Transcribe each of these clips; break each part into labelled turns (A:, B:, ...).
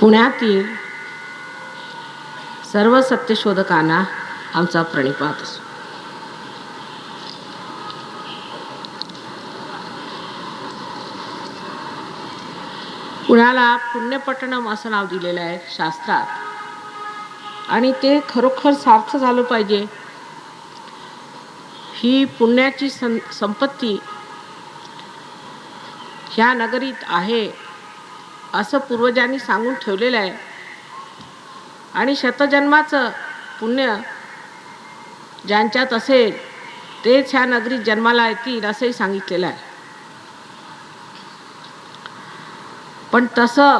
A: पुण्यातील सर्व सत्यशोधकांना आमचा प्रणिपात असो. पुण्याला पुण्यपट्टणम असं नाव दिलेलं आहे शास्त्रात, आणि ते खरोखर सार्थ झालं पाहिजे. ही पुण्याची संपत्ती ह्या नगरीत आहे असं पूर्वजांनी सांगून ठेवलेलं आहे, आणि शतजन्माचं पुण्य ज्यांच्यात असेल तेच ह्या नगरीत जन्माला येतील असंही सांगितलेलं आहे. पण तसं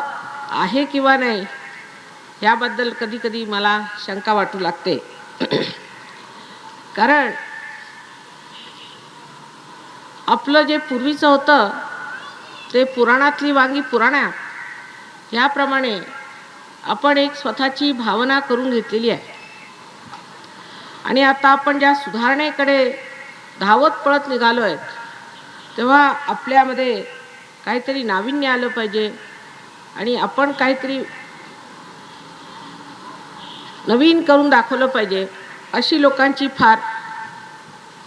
A: आहे किंवा नाही याबद्दल कधी कधी मला शंका वाटू लागते. कारण आपलं जे पूर्वीचं होतं ते पुराणातली वांगी पुराणात याप्रमाणे आपण एक स्वतःची भावना करून घेतलेली आहे, आणि आता आपण ज्या सुधारणेकडे धावत पळत निघालो आहेत तेव्हा आपल्यामध्ये काहीतरी नाविन्य आलं पाहिजे, आणि आपण काहीतरी नवीन करून दाखवलं पाहिजे अशी लोकांची फार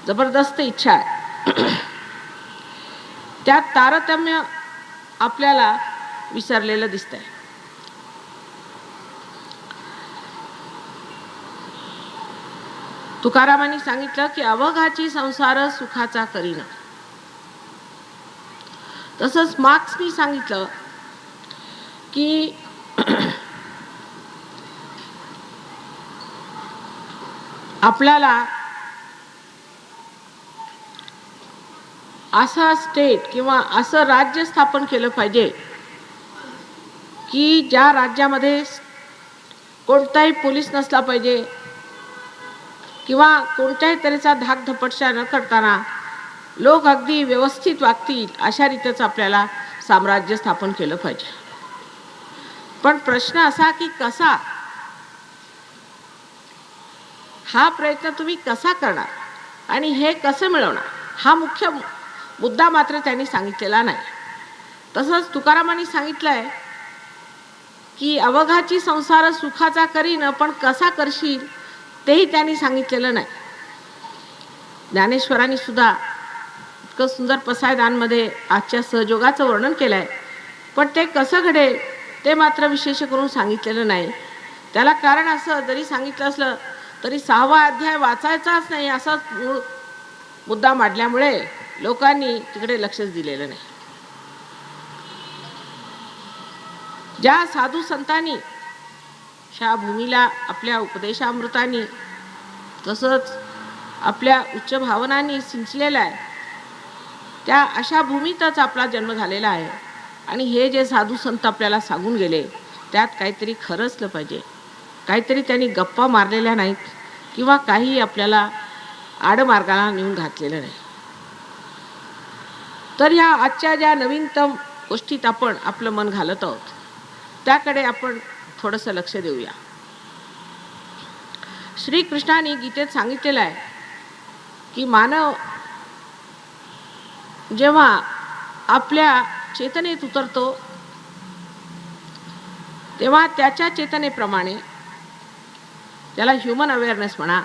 A: जबरदस्त इच्छा आहे. त्यात तारतम्य आपल्याला विसरलेलं दिसतंय. तुकारामांनी सांगितलं की अवघाची संसार सुखाचा करीन. तसंच मार्क्सनी सांगितलं की आपल्याला असं स्टेट किंवा असं राज्य स्थापन केलं पाहिजे की ज्या राज्यामध्ये कोणताही पोलीस नसला पाहिजे किंवा कोणत्याही तऱ्हेचा धाकधपटशा न करताना लोक अगदी व्यवस्थित वागतील अशा रीतीच आपल्याला साम्राज्य स्थापन केलं पाहिजे. पण प्रश्न असा की कसा, हा प्रयत्न तुम्ही कसा करणार आणि हे कसं मिळवणार हा मुख्य मुद्दा मात्र त्यांनी सांगितलेला नाही. तसंच तुकारामांनी सांगितलंय की अवघाची संसार सुखाचा करीन, पण कसा करशील तेही त्यांनी सांगितलेलं नाही. ज्ञानेश्वरांनी सुद्धा इतकं सुंदर पसायदानमध्ये आजच्या सहयोगाचं वर्णन केलंय, पण ते कसं घडेल ते मात्र विशेष करून सांगितलेलं नाही. त्याला कारण असं जरी सांगितलं असलं तरी 6वा अध्याय वाचायचाच नाही असा मूळ मुद्दा मांडल्यामुळे लोकांनी तिकडे लक्षच दिलेलं नाही. ज्या साधू संतांनी ह्या भूमीला आपल्या उपदेशामृतांनी तसंच आपल्या उच्च भावनांनी सिंचलेला आहे, त्या अशा भूमीतच आपला जन्म झालेला आहे. आणि हे जे साधू संत आपल्याला सांगून गेले त्यात काहीतरी खरं असलं पाहिजे, काहीतरी त्यांनी गप्पा मारलेल्या नाहीत किंवा काही आपल्याला आडमार्गाला नेऊन घातलेलं नाही. तर ह्या आजच्या ज्या नवीनतम गोष्टीत आपण आपलं मन घालत आहोत त्याकडे आपण थोडंसं लक्ष देऊया. श्रीकृष्णाने गीतेत सांगितलेलं आहे की मानव जेव्हा आपल्या चेतनेत उतरतो तेव्हा त्याच्या चेतनेप्रमाणे, त्याला ह्युमन अवेअरनेस म्हणा,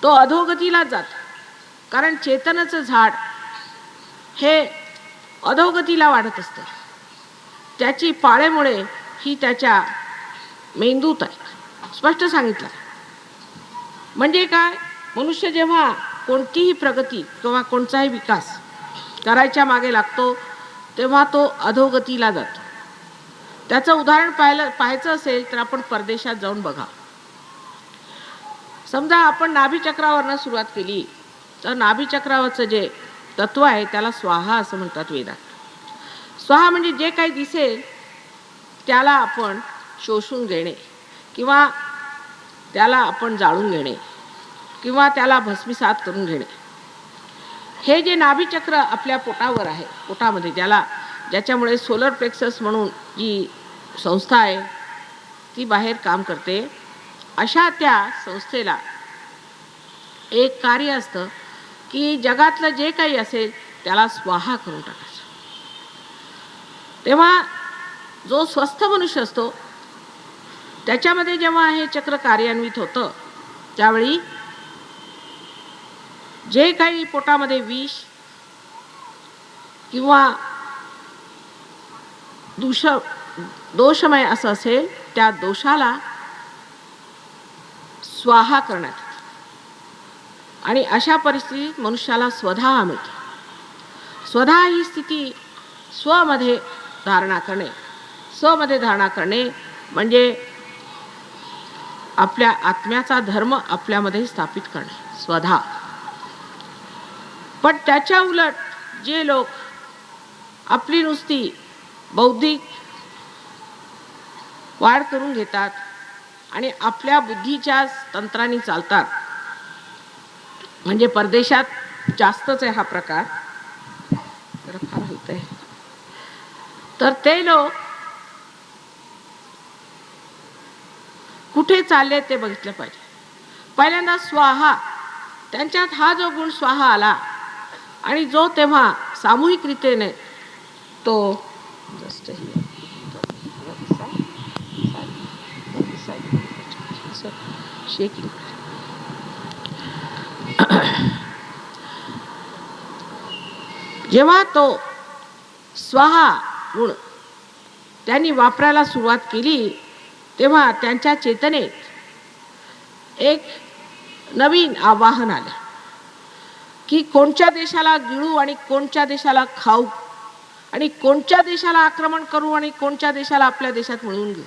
A: तो अधोगतीला जातो. कारण चेतनाचं झाड हे अधोगतीला वाढत असतं. त्याची पाळेमुळे ही त्याच्या मेंदूत आहे, स्पष्ट सांगितलं. म्हणजे काय, मनुष्य जेव्हा कोणतीही प्रगती किंवा कोणताही विकास करायच्या मागे लागतो तेव्हा तो अधोगतीला जातो. त्याचं उदाहरण पाहायचं असेल तर आपण परदेशात जाऊन बघा. समजा आपण नाभीचक्रावरनं सुरुवात केली तर नाभीचक्रावरचं जे तत्व आहे त्याला स्वाहा असं म्हणतात वेदात. स्वाहा म्हणजे जे काही दिसेल त्याला आपण शोषून घेणे किंवा त्याला आपण जाळून घेणे किंवा त्याला भस्मीसात करून घेणे. हे जे नाभीचक्र आपल्या पोटावर आहे, पोटामध्ये ज्याच्यामुळे सोलर प्लेक्सस म्हणून जी संस्था आहे ती बाहेर काम करते, अशा त्या संस्थेला एक कार्य असतं की जगातलं जे काही असेल त्याला स्वाहा करून टाकायचं. तेव्हा जो स्वस्थ मनुष्य असतो त्याच्यामध्ये जेव्हा हे चक्र कार्यान्वित होतं त्यावेळी जे काही पोटामध्ये विष किंवा दोषमय असं असेल त्या दोषाला स्वाहा करण्यात येतं. आणि अशा परिस्थितीत मनुष्याला स्वधा मिळते. स्वधा ही स्थिती स्वमध्ये धारणा करणे. स्वमध्ये धारणा करणे म्हणजे आपल्या आत्म्याचा धर्म आपल्यामध्ये स्थापित करणे, स्वधा. पण त्याच्या उलट जे लोक आपली नुसती बौद्धिक वाढ करून घेतात आणि आपल्या बुद्धीच्या तंत्राने चालतात, म्हणजे परदेशात जास्तच आहे हा प्रकार, फार होतंय, तर ते लोक कुठे चालले ते बघितलं पाहिजे. पहिल्यांदा स्वाहा, त्यांच्यात हा जो गुण स्वाहा आला आणि जो तेव्हा सामूहिक रीतीने तो जेव्हा तो स्वाहा गुण त्यांनी वापरायला सुरुवात केली तेव्हा त्यांच्या चेतनेत एक नवीन आवाहन आलं की कोणत्या देशाला गिळू आणि कोणत्या देशाला खाऊ, आणि कोणत्या देशाला आक्रमण करू आणि कोणत्या देशाला आपल्या देशात मिळवून घेऊ.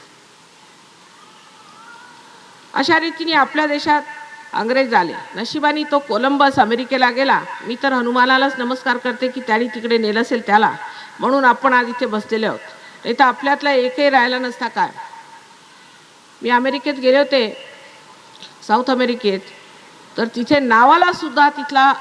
A: अशा रीतीने आपल्या देशात अंग्रेज आले. नशिबाने तो कोलंबस अमेरिकेला गेला. मी तर हनुमानालाच नमस्कार करते की त्यांनी तिकडे नेलं असेल त्याला, म्हणून आपण आज इथे बसलेले आहोत. नाही तर आपल्यातला एकही राहिला नसता काय. मी अमेरिकेत गेले होते, साऊथ अमेरिकेत, तर तिथे नावाला सुद्धा तिथला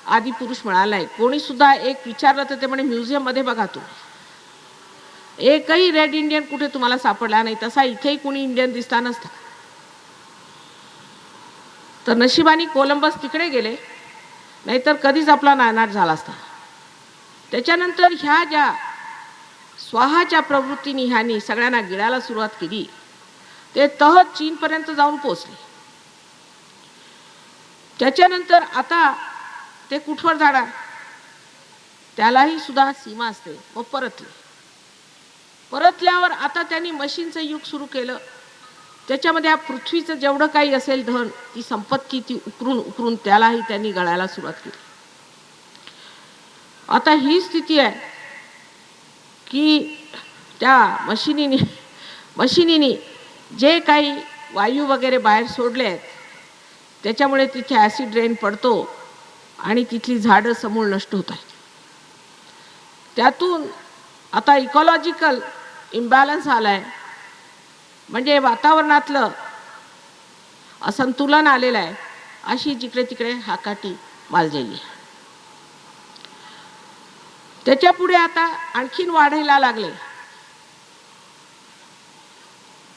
A: आदी पुरुष मिळाला आहे. कोणी सुद्धा एक विचारलं तर ते म्हणे म्युझियम मध्ये बघा तुम्ही, एकही रेड इंडियन कुठे तुम्हाला सापडला नाही. तसा इथेही कोणी इंडियन दिसला नसता. तर नशिबाने कोलंबस तिकडे गेले, नाहीतर कधीच आपला नायनाट झाला असता. त्याच्यानंतर ह्या ज्या स्वाहाच्या प्रवृत्तीने ह्यांनी सगळ्यांना गिळायला सुरुवात केली, ते तह चीनपर्यंत जाऊन पोहोचले. त्याच्यानंतर आता ते कुठवर जाणार, त्यालाही सुद्धा सीमा असते. मग परतल्यावर आता त्यांनी मशीनचं युग सुरू केलं. त्याच्यामध्ये पृथ्वीचं जेवढं काही असेल धन, ती संपत्ती, ती उकरून त्यालाही त्यांनी गळायला सुरुवात केली. आता ही स्थिती आहे की त्या मशिनीने जे काही वायू वगैरे बाहेर सोडले आहेत त्याच्यामुळे तिथे ॲसिड रेन पडतो आणि तिथली झाडं समूळ नष्ट होत आहेत. त्यातून आता इकॉलॉजिकल इम्बॅलन्स आलाय, म्हणजे वातावरणातलं असंतुलन आलेलं आहे. अशी जिकडे तिकडे हाकाटी मालजेली. त्याच्या पुढे आता आणखीन वाढायला लागले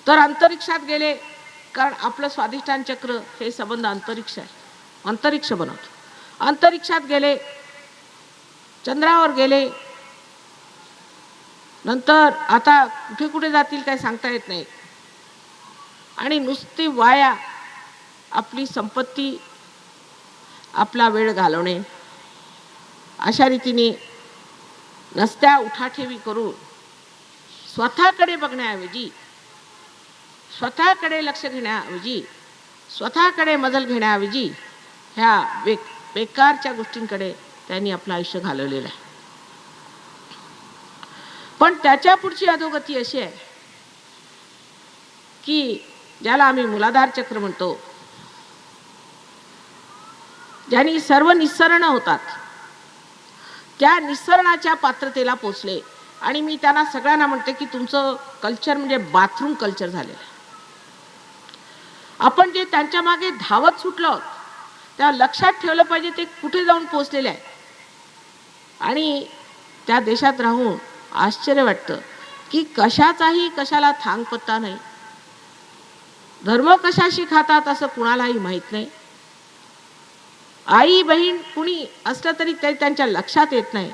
A: तर अंतरिक्षात गेले, कारण आपलं स्वाधिष्ठान चक्र हे संबंध अंतरिक्ष आहे, अंतरिक्ष बनवतो. अंतरिक्षात गेले, चंद्रावर गेले, नंतर आता कुठे कुठे जातील काय सांगता येत नाही. आणि नुसती वाया आपली संपत्ती, आपला वेळ घालवणे, अशा रीतीने नसत्या उठाठेवी करून स्वतःकडे बघण्याऐवजी, स्वतःकडे लक्ष घेण्याऐवजी, स्वतःकडे मजल घेण्याऐवजी ह्या बेकारच्या गोष्टींकडे त्यांनी आपलं आयुष्य घालवलेलं आहे. पण त्याच्या पुढची अधोगती अशी आहे की ज्याला आम्ही मूलाधार चक्र म्हणतो, ज्यांनी सर्व निस्सरण होतात, त्या निस्सरणाच्या पात्रतेला पोचले. आणि मी त्यांना सगळ्यांना म्हणते की तुमचं कल्चर म्हणजे बाथरूम कल्चर झालेलं आहे. आपण जे त्यांच्या मागे धावत सुटलो त्या लक्षात ठेवलं पाहिजे ते कुठे जाऊन पोचलेले आहे. आणि त्या देशात राहून आश्चर्य वाटतं की कशाचाही कशाला थांग पत्ता नाही. धर्म कशाशी खातात असं कुणालाही माहीत नाही. आई बहीण कुणी असलं तरी ते त्यांच्या लक्षात येत नाही.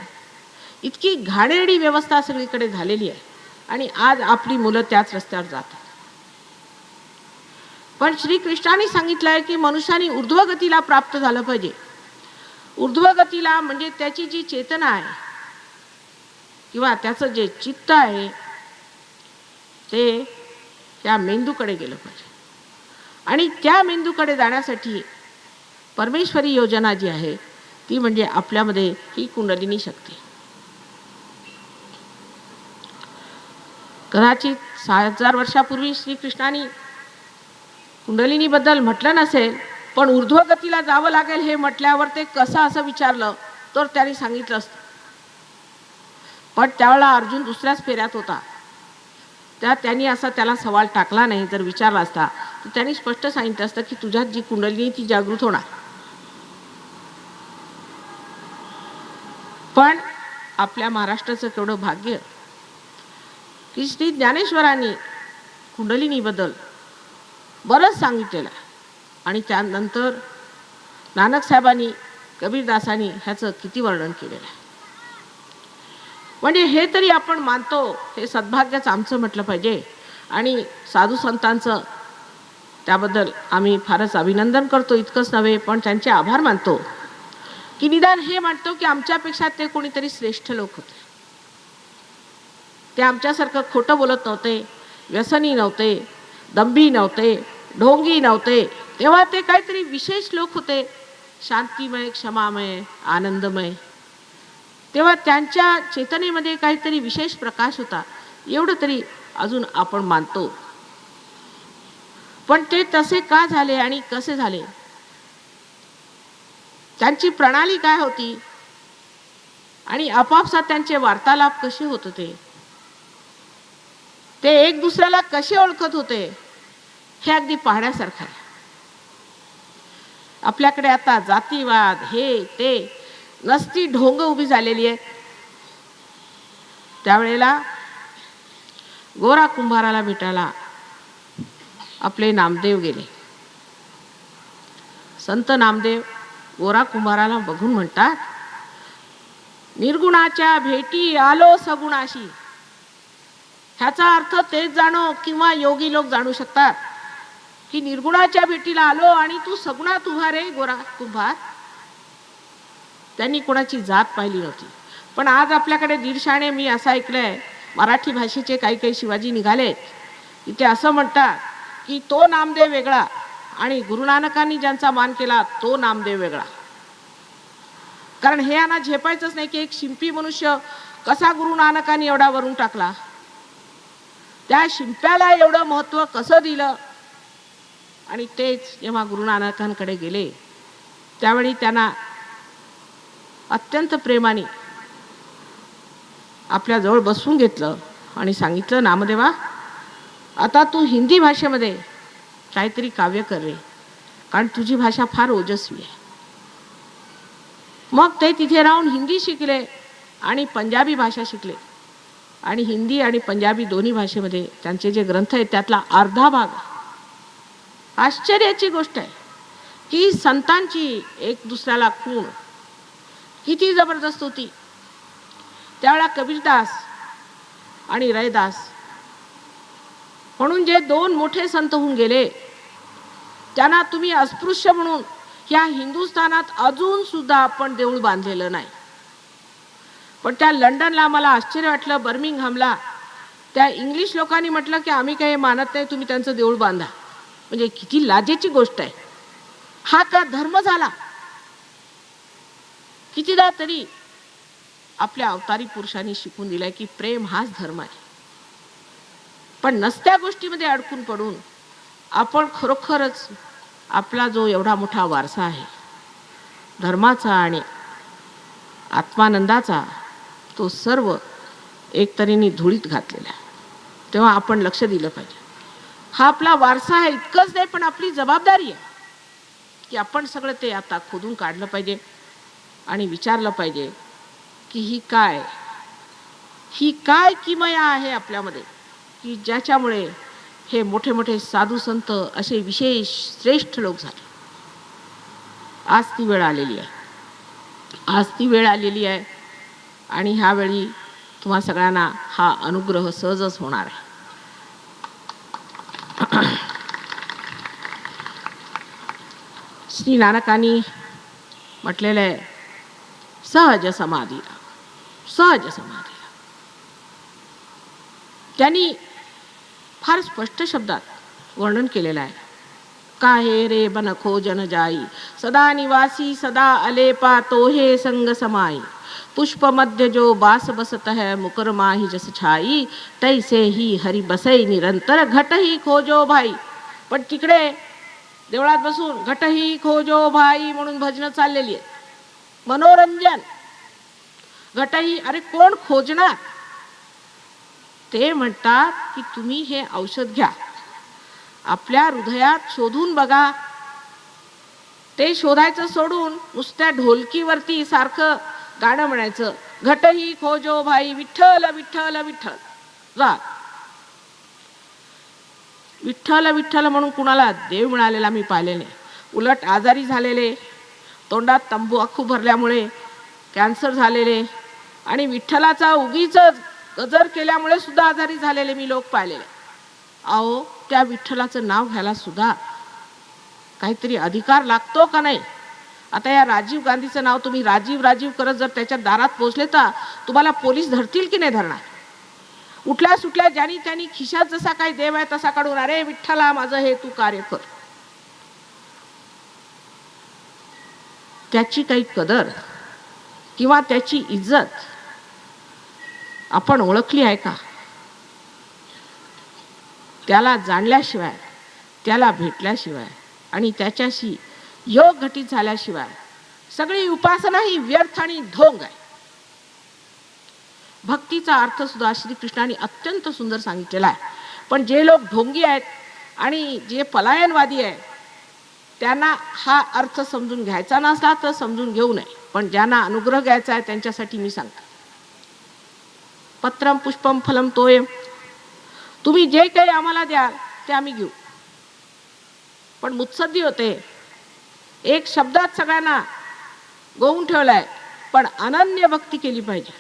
A: इतकी घाणेरडी व्यवस्था सगळीकडे झालेली आहे. आणि आज आपली मुलं त्याच रस्त्यावर जातात. पण श्रीकृष्णाने सांगितलंय की मनुष्याने ऊर्ध्वगतीला प्राप्त झालं पाहिजे. ऊर्ध्वगतीला म्हणजे त्याची जी चेतना आहे किंवा त्याचं जे चित्त आहे ते त्या मेंदूकडे गेलं पाहिजे. आणि त्या मेंदूकडे जाण्यासाठी परमेश्वरी योजना जी आहे ती म्हणजे आपल्यामध्ये ही कुंडलिनी शक्ती. कदाचित 6000 वर्षापूर्वी श्रीकृष्णाने कुंडलिनीबद्दल म्हटलं नसेल, पण ऊर्ध्वगतीला जावं लागेल हे म्हटल्यावर ते कसं असं विचारलं तर त्यांनी सांगितलं असतं. पण त्यावेळेला अर्जुन दुसऱ्याच फेऱ्यात होता. त्यांनी असा त्याला सवाल टाकला नाही. जर विचारला असता तर त्यांनी स्पष्ट सांगितलं असतं की तुझ्यात जी कुंडलिनी ती जागृत होणार. पण आपल्या महाराष्ट्राचं केवढं भाग्य की श्री ज्ञानेश्वरांनी कुंडलिनीबद्दल बरंच सांगितलेलं आहे. आणि त्यानंतर नानक साहेबांनी कबीरदासांनी ह्याचं किती वर्णन केलेलं आहे. म्हणजे हे तरी आपण मानतो, हे सद्भाग्यच आमचं म्हटलं पाहिजे. आणि साधू संतांचं त्याबद्दल आम्ही फारच अभिनंदन करतो. इतकंच नव्हे पण त्यांचे आभार मानतो की निदान हे म्हणतो की आमच्यापेक्षा ते कोणीतरी श्रेष्ठ लोक होते. ते आमच्यासारखं खोटं बोलत नव्हते, व्यसनी नव्हते, दंभी नव्हते, ढोंगी नव्हते. तेव्हा ते काहीतरी विशेष लोक होते, शांतिमय, क्षमामय, आनंदमय. तेव्हा त्यांच्या चेतनेमध्ये काहीतरी विशेष प्रकाश होता, एवढं तरी अजून आपण मानतो. पण ते तसे का झाले आणि कसे झाले, त्यांची प्रणाली काय होती आणि आपापसात त्यांचे वार्तालाप कसे होत होते, ते एक दुसऱ्याला कसे ओळखत होते, हे अगदी पाहण्यासारखं आहे. आपल्याकडे आता जातीवाद हे ते नसती ढोंग उभी झालेली आहे. त्यावेळेला गोरा कुंभाराला भेटायला आपले नामदेव गेले. संत नामदेव गोरा कुंभाराला बघून म्हणतात, निर्गुणाच्या भेटी आलो सगुणाशी. ह्याचा अर्थ तेच जाणो किंवा योगी लोक जाणू शकतात की निर्गुणाच्या भेटीला आलो आणि तू सगुणात उभा रे गोरा कुंभार. त्यांनी कोणाची जात पाहिली नव्हती. पण आज आपल्याकडे दीडशाने मी असं ऐकलंय, मराठी भाषेचे काही शिवाजी निघाले की ते असं म्हणतात की तो नामदेव वेगळा आणि गुरुनानकांनी ज्यांचा मान केला तो नामदेव वेगळा. कारण हे यांना झेपायचंच नाही की एक शिंपी मनुष्य कसा गुरुनानकांनी एवढा वरून टाकला, त्या शिंप्याला एवढं महत्व कसं दिलं. आणि तेच जेव्हा गुरुनानकांकडे गेले त्यावेळी त्यांना अत्यंत प्रेमाने आपल्या जवळ बसवून घेतलं आणि सांगितलं, नामदेवा आता तू हिंदी भाषेमध्ये काहीतरी काव्य कर रे, कारण तुझी भाषा फार ओजस्वी आहे. मग ते तिथे राहून हिंदी शिकले आणि पंजाबी भाषा शिकले. आणि हिंदी आणि पंजाबी दोन्ही भाषेमध्ये त्यांचे जे ग्रंथ आहेत त्यातला अर्धा भाग. आश्चर्याची गोष्ट आहे की संतांची एक दुसऱ्याला खूण किती जबरदस्त होती. त्यावेळा कबीरदास आणि रैदास म्हणून जे दोन मोठे संत होऊन गेले, त्यांना तुम्ही अस्पृश्य म्हणून या हिंदुस्थानात अजून सुद्धा आपण देऊळ बांधलेलं नाही. पण त्या लंडनला मला आश्चर्य वाटलं, बर्मिंगहॅमला त्या इंग्लिश लोकांनी म्हटलं की आम्ही काही मानत नाही, तुम्ही त्यांचं देऊळ बांधा. म्हणजे किती लाजेची गोष्ट आहे. हा का धर्म झाला. कितीदा तरी आपल्या अवतारी पुरुषांनी शिकून दिलाय की प्रेम हाच धर्म आहे. पण नसत्या गोष्टीमध्ये अडकून पडून आपण खरोखरच आपला जो एवढा मोठा वारसा आहे धर्माचा आणि आत्मानंदाचा, तो सर्व एकतऱ्हेने धुळीत घातलेला आहे. तेव्हा आपण लक्ष दिलं पाहिजे. हा आपला वारसा आहे इतकंच नाही, पण आपली जबाबदारी आहे की आपण सगळं ते आता खोदून काढलं पाहिजे आणि विचारलं पाहिजे की ही काय किमया आहे आपल्यामध्ये की ज्याच्यामुळे हे मोठे मोठे साधू संत असे विशेष श्रेष्ठ लोक झाले. आज ती वेळ आलेली आहे. आणि ह्यावेळी तुम्हा सगळ्यांना हा अनुग्रह सहजच होणार आहे. श्री नानकांनी म्हटलेलं आहे सहज समाधीला, सहज समाधीला. त्यांनी फार स्पष्ट शब्दात वर्णन केलेलं आहे. काहे रे बन खोजन जाई, सदा निवासी सदा अलेपा तोहे संग समाई. पुष्प मध्य जो बास बसत है, मुकर माही जस छाई. तैसे ही हरि बसई निरंतर, घट ही खोजो भाई. पण तिकडे देवळात बसून घट ही खोजो भाई म्हणून भजनं चाललेली आहेत. मनोरंजन. घट ही, अरे कोण खोजणार? ते म्हणतात की तुम्ही हे औषध घ्या, आपल्या हृदयात शोधून बघा. ते शोधायचं सोडून नुसत्या ढोलकीवरती सारखं गाणं म्हणायचं, घट ही खोजो भाई, विठ्ठल विठ्ठल विठ्ठल. जा. विठ्ठल विठ्ठल म्हणून कुणाला देव मिळालेला मी पाहिले नाही. उलट आजारी झालेले, तोंडात तंबाखू भरल्यामुळे कॅन्सर झालेले आणि विठ्ठलाचा उगीच गजर केल्यामुळे सुद्धा आजारी झालेले मी लोक पाहिलेले. अहो, त्या विठ्ठलाचं नाव घ्यायला सुद्धा काहीतरी अधिकार लागतो का नाही? आता या राजीव गांधीचं नाव तुम्ही राजीव राजीव करत जर त्याच्या दारात पोहोचले तर तुम्हाला पोलीस धरतील की नाही धरणार? उठल्या सुटल्या ज्यांनी त्यांनी खिशात जसा काही देव आहे तसा काढून, अरे विठ्ठला माझं हे तू कार्य कर. त्याची काही कदर किंवा त्याची इज्जत आपण ओळखली आहे का? त्याला जाणल्याशिवाय, त्याला भेटल्याशिवाय आणि त्याच्याशी योग घटित झाल्याशिवाय सगळी उपासना ही व्यर्थ आणि ढोंग आहे. भक्तीचा अर्थ सुद्धा श्रीकृष्णाने अत्यंत सुंदर सांगितलेला आहे. पण जे लोक ढोंगी आहेत आणि जे पलायनवादी आहेत त्यांना हा अर्थ समजून घ्यायचा नसला तर समजून घेऊ नये. पण ज्यांना अनुग्रह घ्यायचा आहे त्यांच्यासाठी मी सांगते, पत्रम पुष्पम फलम तोयम. तुम्ही जे काही आम्हाला द्याल ते आम्ही घेऊ. पण मुत्सद्दी होते, एक शब्दात सगळ्यांना गोवून ठेवलाय, पण अनन्य भक्ती केली पाहिजे.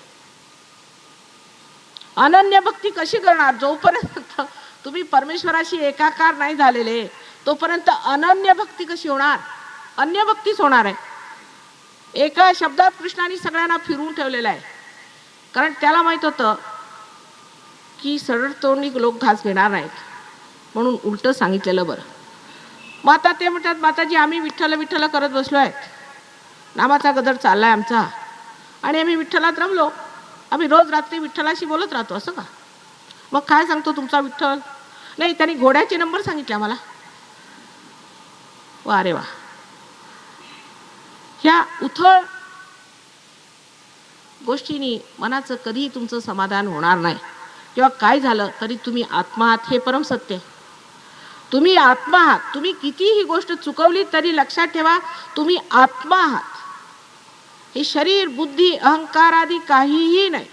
A: अनन्य भक्ती कशी करणार? जोपर्यंत तुम्ही परमेश्वराशी एकाकार नाही झालेले तोपर्यंत अनन्य भक्ती कशी होणार? अन्य भक्तीच होणार आहे. एका शब्दात कृष्णाने सगळ्यांना फिरवून ठेवलेलं आहे. कारण त्याला माहित होतं की सरळ तोंडी लोक घास घेणार नाहीत, म्हणून उलट सांगितलेलं बरं. मग आता ते म्हणतात, माताजी आम्ही विठ्ठल विठ्ठल करत बसलो आहेत, नामाचा गदर चाललाय आमचा आणि आम्ही विठ्ठलात रमलो, आम्ही रोज रात्री विठ्ठलाशी बोलत राहतो, असं का? मग काय सांगतो तुमचा विठ्ठल? नाही, त्यांनी घोड्याचे नंबर सांगितले आम्हाला. वा रे वा. ह्या उथळ गोष्टींनी मनाचं कधीही तुमचं समाधान होणार नाही. किंवा काय झालं तरी तुम्ही आत्मा आहात हे परम सत्य. तुम्ही आत्मा आहात. तुम्ही कितीही ही गोष्ट चुकवली तरी लक्षात ठेवा तुम्ही आत्मा आहात. हे शरीर बुद्धी अहंकार आदी काहीही नाही.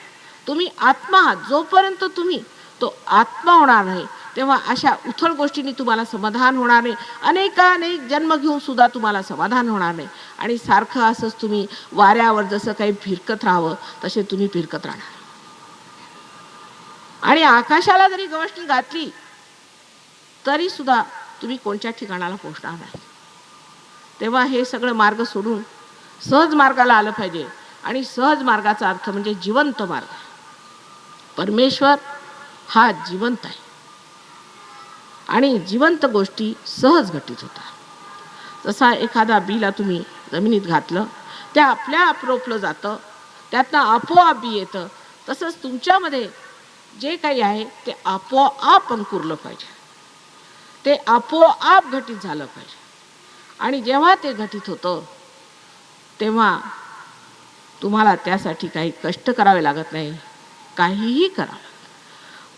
A: तुम्ही आत्मा आहात. जोपर्यंत तुम्ही तो आत्मा होणार नाही तेव्हा अशा उथळ गोष्टींनी तुम्हाला समाधान होणार नाही. अनेकानेक जन्म घेऊन सुद्धा तुम्हाला समाधान होणार नाही. आणि सारखं असंच तुम्ही वाऱ्यावर जसं काही फिरकत राहावं तसे तुम्ही फिरकत राहणार. आणि आकाशाला जरी गवसणी घातली तरी सुद्धा तुम्ही कोणत्या ठिकाणाला पोहोचणार नाही. तेव्हा हे सगळं मार्ग सोडून सहज मार्गाला आलं पाहिजे. आणि सहज मार्गाचा अर्थ म्हणजे जिवंत मार्ग. परमेश्वर हा जिवंत आहे आणि जिवंत गोष्टी सहज घटित होतात. जसा एखादा बिला तुम्ही जमिनीत घातलं ते आपल्या आप रोपलं जातं, त्यातनं आपोआप बी येतं. तसंच तुमच्यामध्ये जे काही आहे ते आपोआप अंकुरलं पाहिजे, ते आपोआप घटित झालं पाहिजे. आणि जेव्हा ते घटित होतं तेव्हा तुम्हाला त्यासाठी काही कष्ट करावे लागत नाही, काहीही करावं.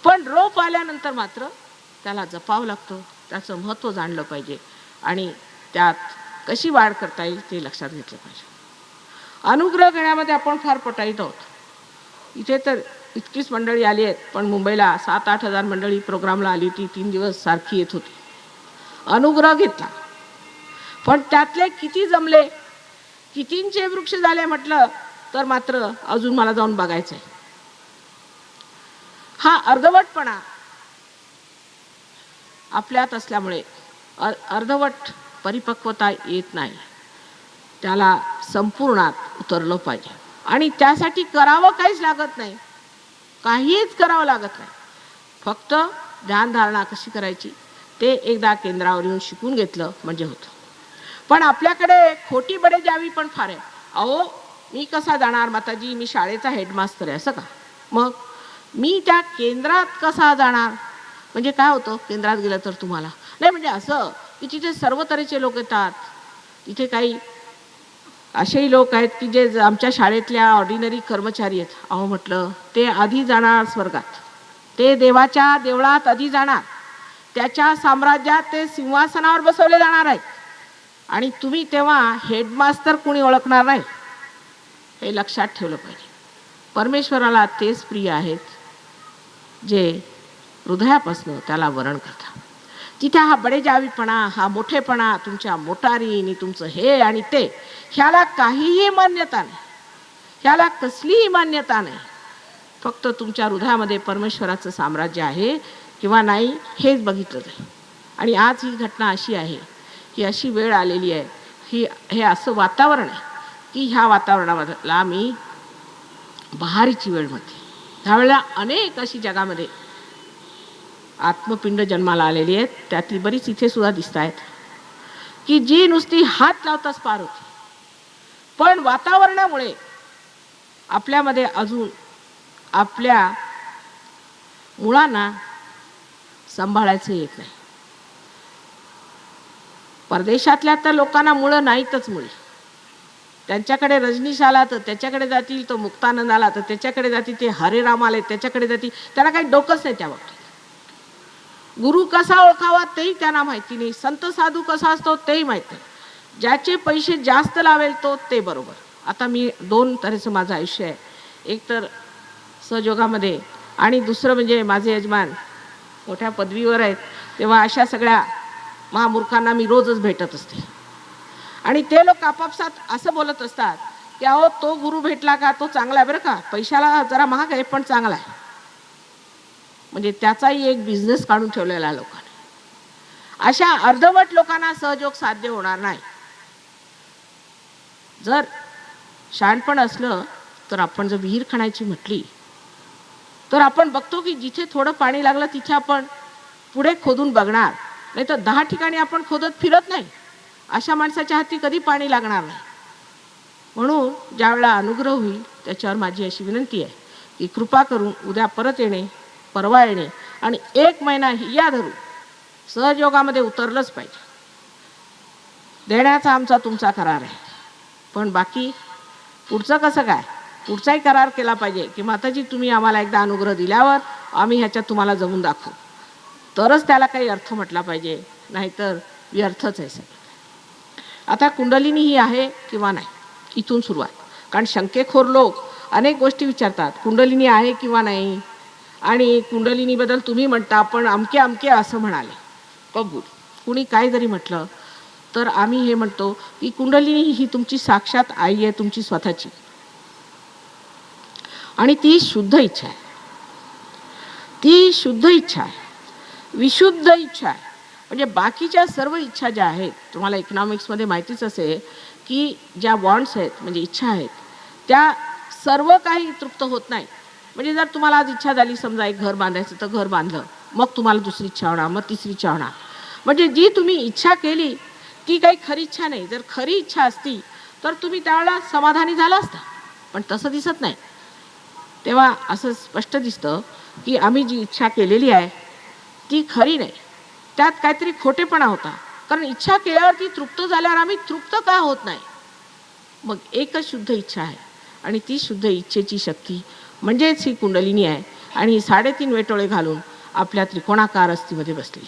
A: पण रोप आल्यानंतर मात्र त्याला जपावं लागतं, त्याचं महत्त्व जाणलं पाहिजे आणि त्यात कशी वाढ करता येईल ते लक्षात घेतलं पाहिजे. अनुग्रह घेण्यामध्ये आपण फार पटाईत आहोत. इथे तर इतकीच मंडळी आली आहेत, पण मुंबईला 7-8 हजार मंडळी प्रोग्रामला आली होती. 3 दिवस सारखी येत होती. अनुग्रह घेतला, पण त्यातले किती जमले, कितींचे वृक्ष झाले म्हटलं तर मात्र अजून मला जाऊन बघायचं आहे. हा अर्धवटपणा आपल्यात असल्यामुळे अर्धवट परिपक्वता येत नाही. त्याला संपूर्णात उतरलं पाहिजे आणि त्यासाठी करावं काहीच लागत नाही, काहीच करावं लागत नाही. फक्त ध्यानधारणा कशी करायची ते एकदा केंद्रावर येऊन शिकून घेतलं म्हणजे होतं. पण आपल्याकडे खोटी बडेजावी पण फार आहे. अहो मी कसा जाणार माताजी, मी शाळेचा हेडमास्तर आहे असं का? मग मी त्या केंद्रात कसा जाणार? म्हणजे काय होतं केंद्रात गेलं तर तुम्हाला नाही, म्हणजे असं की तिथे सर्व तऱ्हेचे लोक येतात. तिथे काही असेही लोक आहेत की जे आमच्या शाळेतल्या ऑर्डिनरी कर्मचारी आहेत. अहो म्हटलं ते आधी जाणार स्वर्गात, ते देवाच्या देवळात आधी जाणार, त्याच्या साम्राज्यात ते सिंहासनावर बसवले जाणार आहेत आणि तुम्ही तेव्हा हेडमास्तर कुणी ओळखणार नाही. हे लक्षात ठेवलं पाहिजे. परमेश्वराला तेच प्रिय आहेत जे हृदयापासून त्याला वरण करतात. तिथे हा बडेजावीपणा, हा मोठेपणा, तुमच्या मोटारीने तुमचं हे आणि ते, ह्याला काहीही मान्यता नाही, ह्याला कसलीही मान्यता नाही. फक्त तुमच्या हृदयामध्ये परमेश्वराचं साम्राज्य आहे किंवा नाही हेच बघितलं जाईल. आणि आज ही घटना अशी आहे, ही अशी वेळ आलेली आहे, हे असं वातावरण आहे की ह्या वातावरणाला मी बहारीची वेळ म्हणते. ह्यावेळेला अनेक अशी जगामध्ये आत्मपिंड जन्माला आलेली आहेत. त्यातली बरीच इथे सुद्धा दिसत आहेत की जी नुसती हात लावताच पार होती. पण वातावरणामुळे आपल्यामध्ये अजून आपल्या मुळांना सांभाळायचं येत नाही. परदेशातल्या तर लोकांना मुळं नाहीतच. मुळे त्यांच्याकडे रजनीश आला तर त्याच्याकडे जातील, तो मुक्तानंद आला तर त्याच्याकडे जातील, ते हरेराम आले त्याच्याकडे जातील. त्याला काही डोकंच नाही त्या बाबतीत. गुरु कसा ओळखावा तेही त्यांना माहिती नाही, संत साधू कसा असतो तेही माहित नाही. ज्याचे पैसे जास्त लावेल तो ते बरोबर. आता मी दोन तऱ्हेचं माझं आयुष्य आहे. एक तर सहयोगामध्ये आणि दुसरं म्हणजे माझे यजमान मोठ्या पदवीवर आहेत, तेव्हा अशा सगळ्या महामूर्खांना मी रोजच भेटत असते. आणि ते लोक आपापसात असं बोलत असतात की अहो तो गुरु भेटला का तो चांगला आहे बरं का, पैशाला जरा महाग आहे पण चांगला आहे. म्हणजे त्याचाही एक बिझनेस काढून ठेवलेला आहे लोकांनी. अशा अर्धवट लोकांना सहयोग साध्य होणार नाही. जर शहाणपण असलं तर आपण जर विहीर खणायची म्हटली तर आपण बघतो की जिथे थोडं पाणी लागलं तिथे आपण पुढे खोदून बघणार, नाही तर 10 ठिकाणी आपण खोदत फिरत नाही. अशा माणसाच्या हाती कधी पाणी लागणार नाही. म्हणून ज्यावेळेला अनुग्रह होईल त्याच्यावर माझी अशी विनंती आहे की कृपा करून उद्या परत येणे, परवा येणे आणि 1 महिना या धरून सहयोगामध्ये उतरलंच पाहिजे. देण्याचा आमचा तुमचा करार आहे. पण बाकी पुढचं कसं काय, पुढचाही करार केला पाहिजे की माताजी तुम्ही आम्हाला एकदा अनुग्रह दिल्यावर आम्ही ह्याच्यात तुम्हाला जमून दाखवू, तरच त्याला काही अर्थ म्हटला पाहिजे, नाहीतर व्यर्थच आहे सगळं. आता कुंडलिनी ही आहे किंवा नाही इथून सुरुवात. कारण शंकेखोर लोक अनेक गोष्टी विचारतात, कुंडलिनी आहे किंवा नाही, आणि कुंडलिनीबद्दल तुम्ही म्हणता पण अमके अमके असं म्हणाले. कबूल, कुणी काय जरी म्हटलं तर आम्ही हे म्हणतो की कुंडलिनी ही तुमची साक्षात आई आहे, तुमची स्वतःची, आणि ती शुद्ध इच्छा आहे. ती शुद्ध इच्छा आहे, विशुद्ध इच्छा आहे. म्हणजे बाकीच्या सर्व इच्छा ज्या आहेत, तुम्हाला इकॉनॉमिक्समध्ये माहितीच असेल की ज्या वॉन्ट्स आहेत म्हणजे इच्छा आहेत, त्या सर्व काही तृप्त होत नाही. म्हणजे जर तुम्हाला आज इच्छा झाली समजा एक घर बांधायचं तर घर बांधलं, मग तुम्हाला दुसरी इच्छा होणार, मग तिसरी इच्छा होणार. म्हणजे जी तुम्ही इच्छा केली ती काही खरी इच्छा नाही. जर खरी इच्छा असती तर तुम्ही त्यावेळेला समाधानी झाला असता, पण तसं दिसत नाही. तेव्हा असं स्पष्ट दिसतं की आम्ही जी इच्छा केलेली आहे ती खरी नाही, त्यात काहीतरी खोटेपणा होता. कारण इच्छा केल्यावर ती तृप्त झाल्यावर आम्ही तृप्त का होत नाही. मग एकच शुद्ध इच्छा आहे आणि ती शुद्ध इच्छेची शक्ती म्हणजेच ही कुंडलिनी आहे. आणि 3.5 वेटोळे घालून आपल्या त्रिकोणाकार अस्थीमध्ये बसली.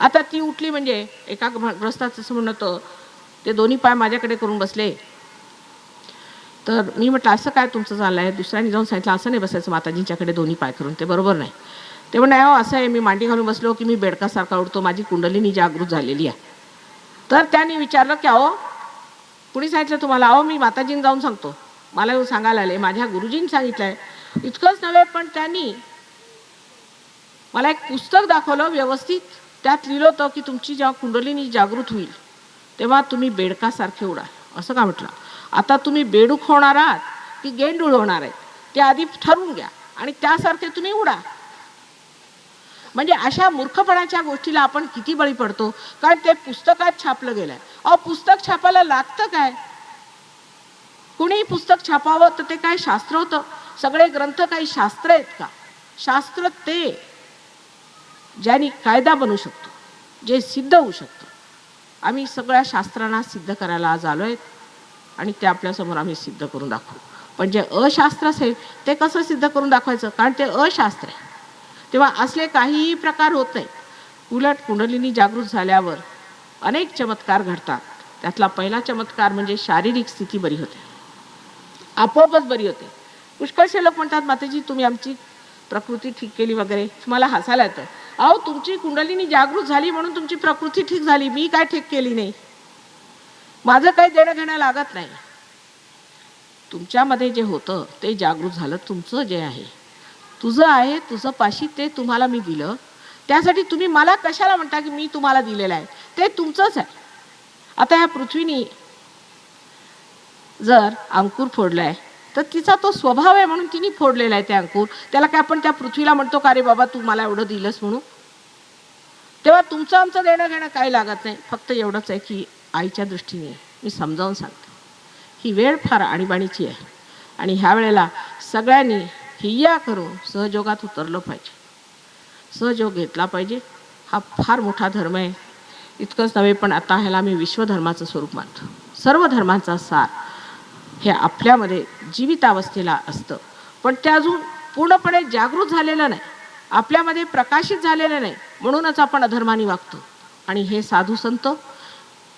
A: आता ती उठली म्हणजे एका ग्रस्ताचं असं म्हणणं होतं, ते दोन्ही पाय माझ्याकडे करून बसले. तर मी म्हटलं असं काय तुमचं चाललं आहे. दुसऱ्याने जाऊन सांगितलं असं नाही बसायचं माताजींच्याकडे दोन्ही पाय करून, ते बरोबर नाही. ते म्हणणे अहो असं आहे, मी मांडी घालून बसलो की मी बेडकासारखा उडतो, माझी कुंडलिनी जागृत झालेली आहे. तर त्यांनी विचारलं की अहो कुणी सांगितलं तुम्हाला. अहो मी माताजींना जाऊन सांगतो, मला येऊन सांगायला आले, माझ्या गुरुजींनी सांगितलं आहे. इतकंच नव्हे पण त्यांनी मला एक पुस्तक दाखवलं व्यवस्थित, त्यात लिहिलं होतं की तुमची जेव्हा कुंडलिनी जागृत होईल तेव्हा तुम्ही बेडकासारखे उडाल. असं का म्हटलं? आता तुम्ही बेडूक होणार आहात की गेंडूळ होणार आहे ते आधी ठरवून घ्या आणि त्यासारखे तुम्ही उडा. म्हणजे अशा मूर्खपणाच्या गोष्टीला आपण किती बळी पडतो, कारण ते पुस्तकात छापलं गेलंय. अहो पुस्तक छापायला लागतं काय? कुणी पुस्तक छापावं तर ते काय शास्त्र होतं? सगळे ग्रंथ काही शास्त्र आहेत का? शास्त्र ते ज्यांनी कायदा बनू शकतो, जे सिद्ध होऊ शकतं. आम्ही सगळ्या शास्त्रांना सिद्ध करायला आज आलो आहेत आणि ते आपल्यासमोर आम्ही सिद्ध करून दाखवू. पण जे अशास्त्र असेल ते कसं सिद्ध करून दाखवायचं? कारण ते अशास्त्र आहे. तेव्हा असले काहीही प्रकार होत नाही. उलट कुंडलिनी जागृत झाल्यावर अनेक चमत्कार घडतात. त्यातला पहिला चमत्कार म्हणजे शारीरिक स्थिती बरी होते, आपोआपच बरी होते. पुष्कळसे लोक म्हणतात मातेजी तुम्ही आमची प्रकृती ठीक केली वगैरे. मला हसायला येतं. अहो तुमची कुंडलिनी जागृत झाली म्हणून तुमची प्रकृती ठीक झाली, मी काय ठीक केली नाही. माझं काही देणं घेणं लागत नाही. तुमच्यामध्ये जे होतं ते जागृत झालं. तुमचं जे आहे, तुझं आहे, तुझं पाशी ते तुम्हाला मी दिलं. त्यासाठी तुम्ही मला कशाला म्हणता की मी तुम्हाला दिलेलं आहे? ते तुमचंच आहे. आता ह्या पृथ्वीनी जर अंकुर फोडलाय तर तिचा तो स्वभाव आहे म्हणून तिने फोडलेला आहे ते अंकुर. त्याला काय आपण त्या पृथ्वीला म्हणतो का रे बाबा तू मला एवढं दिलंस म्हणून? तेव्हा तुमचं आमचं देणं घेणं काही लागत नाही. फक्त एवढंच आहे की आईच्या दृष्टीने मी समजावून सांगते, ही वेळ फार आणीबाणीची आहे आणि ह्या वेळेला सगळ्यांनी हिय्या करून सहयोगात उतरलं पाहिजे, सहयोग घेतला पाहिजे. हा फार मोठा धर्म आहे. इतकंच नव्हे पण आता ह्याला मी विश्वधर्माचं स्वरूप मानतो. सर्व धर्मांचा सार हे आपल्यामध्ये जीवितावस्थेला असतं, पण ते अजून पूर्णपणे जागृत झालेलं नाही, आपल्यामध्ये प्रकाशित झालेलं नाही. म्हणूनच आपण अधर्माने वागतो. आणि हे साधू संत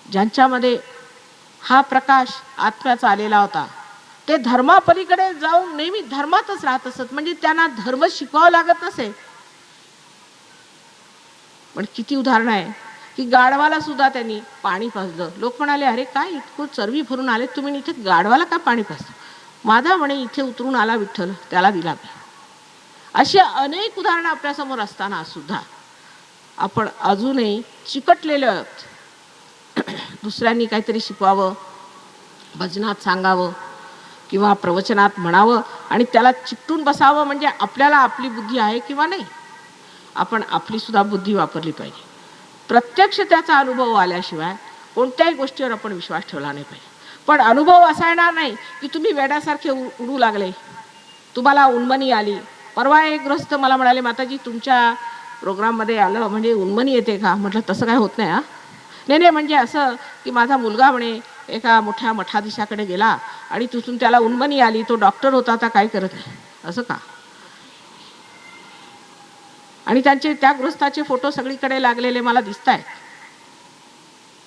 A: ज्यांच्यामध्ये हा प्रकाश आत्म्याचा आलेला होता ते धर्मापलीकडे जाऊन नेहमी धर्मातच राहत असत. म्हणजे त्यांना धर्म शिकवावं लागत नसे. पण किती उदाहरण आहे की गाढवाला सुद्धा त्यांनी पाणी पाजलं. लोक म्हणाले अरे काय इतकं चरबी भरून आले तुम्ही, इथे गाढवाला काय पाणी पाजता? माधा म्हणे इथे उतरून आला विठ्ठल, त्याला दिला मी. अशी अनेक उदाहरणं आपल्यासमोर असताना सुद्धा आपण अजूनही चिकटलेले आहोत. दुसऱ्यांनी काहीतरी शिकवावं, भजनात सांगावं किंवा प्रवचनात म्हणावं आणि त्याला चिकटून बसावं. म्हणजे आपल्याला आपली बुद्धी आहे किंवा नाही, आपण आपली सुद्धा बुद्धी वापरली पाहिजे. प्रत्यक्ष त्याचा अनुभव आल्याशिवाय कोणत्याही गोष्टीवर आपण विश्वास ठेवला नाही पाहिजे. पण अनुभव असा येणार नाही की तुम्ही वेड्यासारखे उडू लागले, तुम्हाला उन्मनी आली. परवा एक गृहस्थ मला म्हणाले माताजी तुमच्या प्रोग्राममध्ये आलं म्हणजे उन्मनी येते का? म्हटलं तसं काय होत नाही. नाही म्हणजे असं की माझा मुलगा म्हणे एका मोठ्या मठाधीशाकडे गेला आणि तिथून त्याला उन्मनी आली, तो डॉक्टर होता, आता काय करत नाही. असं का? आणि त्यांचे त्या गृहस्थाचे फोटो सगळीकडे लागलेले मला दिसत आहेत.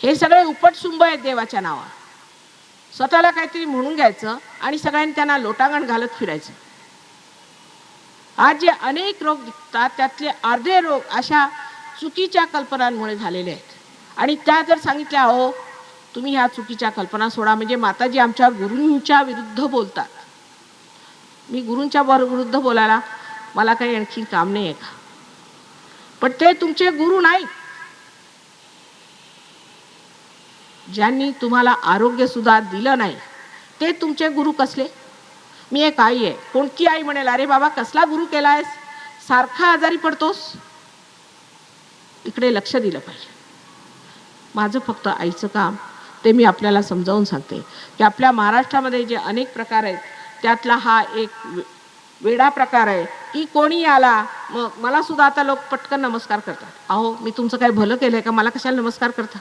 A: हे सगळे उपटसुंब आहेत देवाच्या नावावर. स्वतःला काहीतरी म्हणून घ्यायचं आणि सगळ्यांनी त्यांना लोटांगण घालत फिरायचं. आज जे अनेक रोग दिसतात त्यातले अर्धे रोग अशा चुकीच्या कल्पनांमुळे झालेले आहेत. आणि त्या जर सांगितल्या हो तुम्ही ह्या चुकीच्या कल्पना सोडा, म्हणजे माताजी आमच्या गुरूंच्या विरुद्ध बोलतात. मी गुरूंच्या विरुद्ध बोलायला मला काही आणखी काम नाही आहे का? पण ते तुमचे गुरु नाही. ज्यांनी तुम्हाला आरोग्य सुद्धा दिलं नाही ते तुमचे गुरु कसले? मी एक आई आहे, कोणती आई म्हणेल अरे बाबा कसला गुरु केलायस, सारखा आजारी पडतोस? इकडे लक्ष दिलं पाहिजे. माझं फक्त आईचं काम ते मी आपल्याला समजावून सांगते की आपल्या महाराष्ट्रामध्ये जे अनेक प्रकार आहेत त्यातला हा एक वेडा प्रकार आहे की कोणी आला मग मला सुद्धा आता लोक पटकन नमस्कार करतात. अहो मी तुमचं काही भलं केलंय का? मला कशाला नमस्कार करता?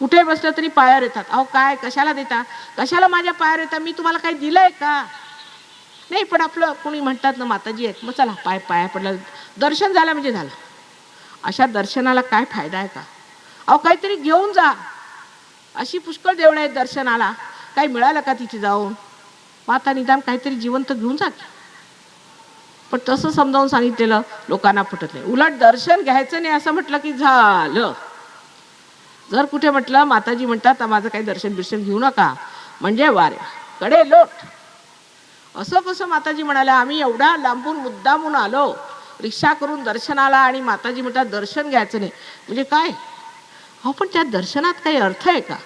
A: कुठे बसलं तरी पायावर येतात. अहो काय कशाला देता? कशाला माझ्या पायावर येता? मी तुम्हाला काही दिलंय का? नाही. पण आपलं कोणी म्हणतात ना माताजी आहेत मग चला पाया पडलं, दर्शन झालं म्हणजे झालं. अशा दर्शनाला काय फायदा आहे का? अहो काहीतरी घेऊन जा. अशी पुष्कळ देवळं आहेत दर्शनाला, काही मिळालं का तिथे जाऊन? माता निदान काहीतरी जिवंत घेऊन जा. पण तसं समजावून सांगितलेलं लोकांना पटत नाही. उलट दर्शन घ्यायचं नाही असं म्हटलं की झालं. जर कुठे म्हटलं माताजी म्हणतात माझं काही दर्शन बिर्शन घेऊ नका म्हणजे वाऱ्या कडे लोट. असं कसं माताजी म्हणाल्या आम्ही एवढा लांबून मुद्दामून आलो रिक्षा करून दर्शनाला आणि माताजी म्हणतात दर्शन घ्यायचं नाही. म्हणजे काय हो, पण त्या दर्शनात काही अर्थ आहे का?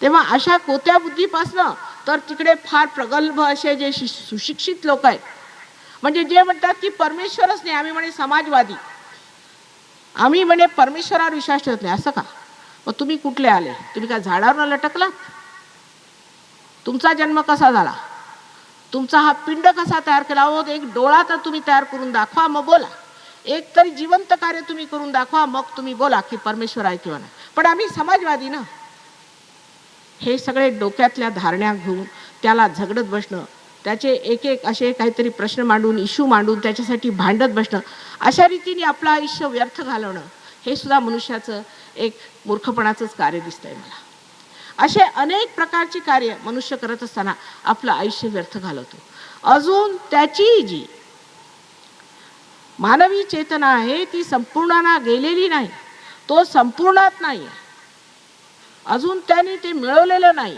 A: तेव्हा अशा कोत्या बुद्धीपासनं तर तिकडे फार प्रगल्भ असे जे सुशिक्षित लोक आहेत, म्हणजे जे म्हणतात की परमेश्वरच नाही, आम्ही म्हणे समाजवादी, आम्ही म्हणे परमेश्वरावर विश्वास ठेवत नाही. असं का? मग तुम्ही कुठले आले? तुम्ही काय झाडावर लटकलात? तुमचा जन्म कसा झाला? तुमचा हा पिंड कसा तयार केला? हो, एक डोळा तर तुम्ही तयार करून दाखवा, मग बोला. एक तरी जिवंत कार्य तुम्ही करून दाखवा, मग तुम्ही बोला की परमेश्वर आहे किंवा नाही. पण आम्ही समाजवादी ना. हे सगळे डोक्यातल्या धारण्या घेऊन त्याला झगडत बसणं, त्याचे एक एक असे काहीतरी प्रश्न मांडून, इश्यू मांडून त्याच्यासाठी भांडत बसणं, अशा रीतीने आपलं आयुष्य व्यर्थ घालवणं, हे सुद्धा मनुष्याचं एक मूर्खपणाचंच कार्य दिसतंय मला. असे अनेक प्रकारची कार्य मनुष्य करत असताना आपलं आयुष्य व्यर्थ घालवतो. अजून त्याची जी मानवी चेतना आहे ती संपूर्णांना गेलेली नाही, तो संपूर्णात नाही, अजून त्याने ते मिळवलेलं नाही,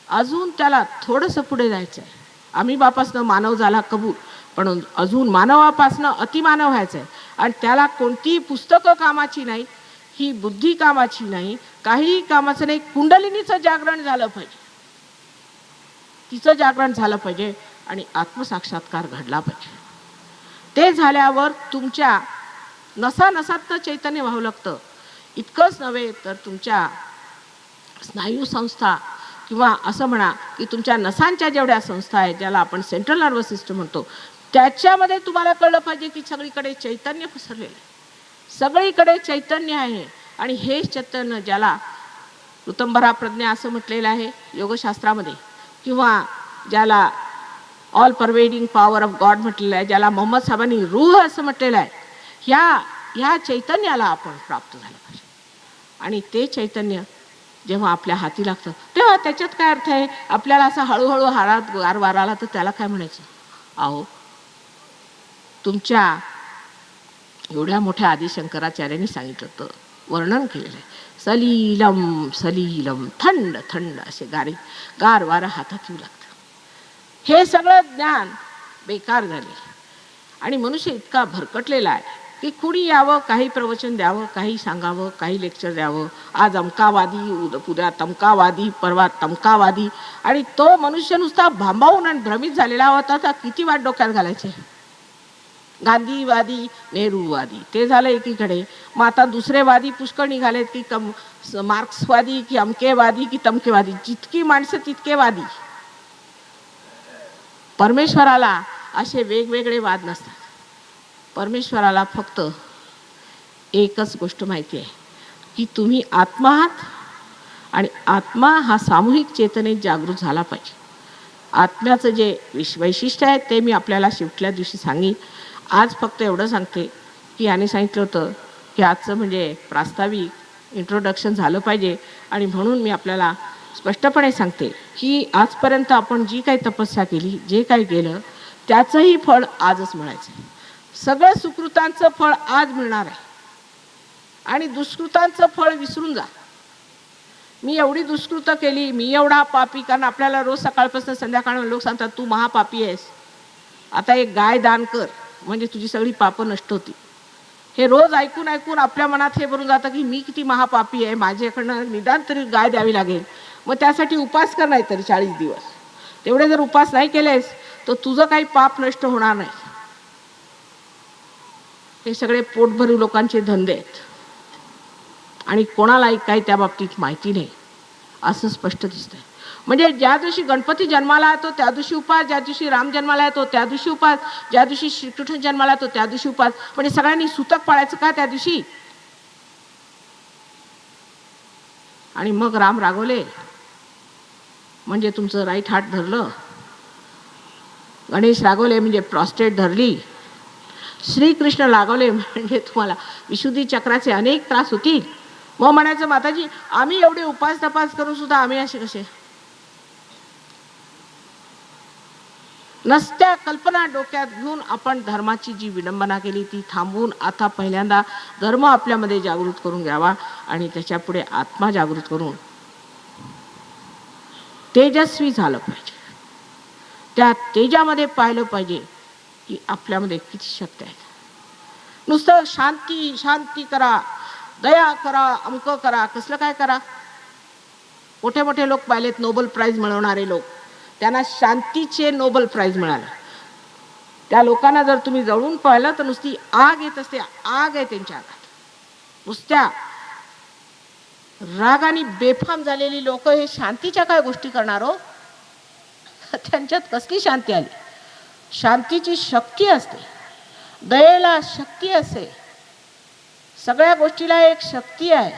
A: अजून त्याला थोडंसं पुढे जायचं आहे. आम्ही बापासनं मानव झाला कबूल, पण अजून मानवापासनं अतिमानव व्हायचं आहे. आणि त्याला कोणतीही पुस्तकं कामाची नाही, ही बुद्धी कामाची नाही, काही कामाचं नाही. कुंडलिनीचं जागरण झालं पाहिजे, तिचं जागरण झालं पाहिजे आणि आत्मसाक्षात्कार घडला पाहिजे. ते झाल्यावर तुमच्या नसानसातनं चैतन्य व्हावं लागतं. इतकंच नव्हे तर तुमच्या स्नायू संस्था किंवा असं म्हणा की तुमच्या नसांच्या जेवढ्या संस्था आहेत, ज्याला आपण सेंट्रल नर्वस सिस्टम म्हणतो, त्याच्यामध्ये तुम्हाला कळलं पाहिजे की सगळीकडे चैतन्य पसरलेलं आहे, सगळीकडे चैतन्य आहे. आणि हे चैतन्य, ज्याला ऋतंभरा प्रज्ञा असं म्हटलेलं आहे योगशास्त्रामध्ये, किंवा ज्याला all pervading power of God म्हटलेलं आहे, ज्याला मोहम्मद साहेबांनी रूह असं म्हटलेलं आहे, ह्या चैतन्याला आपण प्राप्त झालं पाहिजे. आणि ते चैतन्य जेव्हा आपल्या हाती लागतं तेव्हा त्याच्यात काय अर्थ आहे? आपल्याला असं हळूहळू हारात गार वाराला तर त्याला काय म्हणायचं? अहो, तुमच्या एवढ्या मोठ्या आदिशंकराचार्यांनी सांगितलं होतं, वर्णन केलेलं आहे, सलीलम सलीलम, थंड थंड असे गार वारं हातात येऊ लागतं. हे सगळं ज्ञान बेकार झाले आणि मनुष्य इतका भरकटलेला आहे की कुणी यावं, काही प्रवचन द्यावं, काही सांगावं, काही लेक्चर द्यावं, आज अमकावादी, उद्या तमकावादी, परवा तमकावादी, आणि तो मनुष्य नुसता भांबावून आणि भ्रमित झालेला होता. तर किती वाट डोक्यात घालायचे? गांधीवादी, नेहरूवादी ते झालं एकीकडे, मग आता दुसरे वादी पुष्कळ निघालेत की मार्क्सवादी की अमकेवादी की तमकेवादी. जितकी माणसं तितके वादी. परमेश्वराला असे वेगवेगळे वाद नसतात. परमेश्वराला फक्त एकच गोष्ट माहिती आहे की तुम्ही आत्मा आहात आणि आत्मा हा सामूहिक चेतनेत जागृत झाला पाहिजे. आत्म्याचं जे वैशिष्ट्य आहे ते मी आपल्याला शेवटल्या दिवशी सांगेन. आज फक्त एवढं सांगते की याने सांगितलं होतं की आजचं म्हणजे प्रास्ताविक इंट्रोडक्शन झालं पाहिजे, आणि म्हणून मी आपल्याला स्पष्टपणे सांगते की आजपर्यंत आपण जी काही तपस्या केली, जे काही केलं, त्याचंही फळ आजच मिळायचं. सगळं सुकृतांचं फळ आज मिळणार आहे आणि दुष्कृतांचं फळ विसरून जा. मी एवढी दुष्कृत केली, मी एवढा पापी, कारण आपल्याला रोज सकाळपासून संध्याकाळ लोक सांगतात तू महापापी आहेस, आता एक गाय दान कर म्हणजे तुझी सगळी पापं नष्ट होती. हे रोज ऐकून ऐकून आपल्या मनात हे भरून जातं की मी किती महापापी आहे, माझ्याकडनं निदान तरी गाय द्यावी लागेल. मग त्यासाठी उपास कर, नाही तरी 40 दिवस. तेवढे जर उपास नाही केलेस तर तुझं काही पाप नष्ट होणार नाही. हे सगळे पोटभरू लोकांचे धंदे आहेत आणि कोणालाही काही त्या बाबतीत माहिती नाही असं स्पष्ट दिसतंय. म्हणजे ज्या दिवशी गणपती जन्माला येतो त्या दिवशी उपास, ज्या दिवशी राम जन्माला येतो त्या दिवशी उपास, ज्या दिवशी श्रीकृष्ण जन्माला येतो त्या दिवशी उपास. म्हणजे सगळ्यांनी सुतक पाळायचं का त्या दिवशी? आणि मग राम रागवले म्हणजे तुमचं राईट हार्ट धरलं, गणेश रागवले म्हणजे प्रॉस्टेट धरली, श्रीकृष्ण रागवले म्हणजे तुम्हाला विशुद्धी चक्राचे अनेक त्रास होतील. मग म्हणायचं माताजी आम्ही एवढे उपास तपास करून सुद्धा आम्ही असे कसे? नसत्या कल्पना डोक्यात घेऊन आपण धर्माची जी विडंबना केली ती थांबवून आता पहिल्यांदा धर्म आपल्यामध्ये जागृत करून घ्यावा आणि त्याच्या पुढे आत्मा जागृत करून तेजस्वी झालं पाहिजे. त्या तेजामध्ये पाहिलं पाहिजे की आपल्यामध्ये किती शक्ती आहे. नुसतं शांती शांती करा, दया करा, अमकं करा. कसलं काय करा? मोठे मोठे लोक पाहिलेत, नोबेल प्राइज मिळवणारे लोक, त्यांना शांतीचे नोबेल प्राइज मिळाले. त्या लोकांना जर तुम्ही जवळून पाहिलं तर नुसती आग येत असते, आग आहे त्यांच्या अंगात. नुसत्या रागाने बेफाम झालेली लोक हे शांतीच्या काय गोष्टी करणार हो? त्यांच्यात कसली शांती आली? शांतीची शक्ती असते, दयेला शक्ती असते, सगळ्या गोष्टीला एक शक्ती आहे.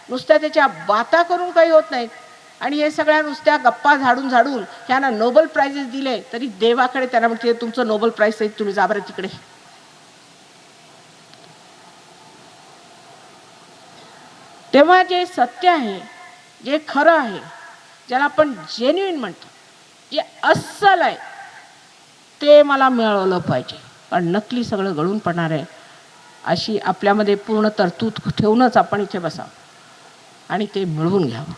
A: नुसत्या त्याच्या बाता करून काही होत नाहीत. आणि हे सगळ्या नुसत्या गप्पा झाडून झाडून ह्यांना नोबेल प्राइजेस दिले तरी देवाकडे त्यांना म्हणते तुमचं नोबेल प्राइज आहे, तुम्ही जा बरं तिकडे. तेव्हा जे सत्य आहे, जे खरं आहे, ज्याला आपण जेन्युइन म्हणतो, जे अस्सल आहे, ते मला मिळवलं पाहिजे. कारण नकली सगळं गळून पडणार आहे. अशी आपल्यामध्ये पूर्ण तरतूद ठेवूनच आपण इथे बसावं आणि ते मिळवून घ्यावं.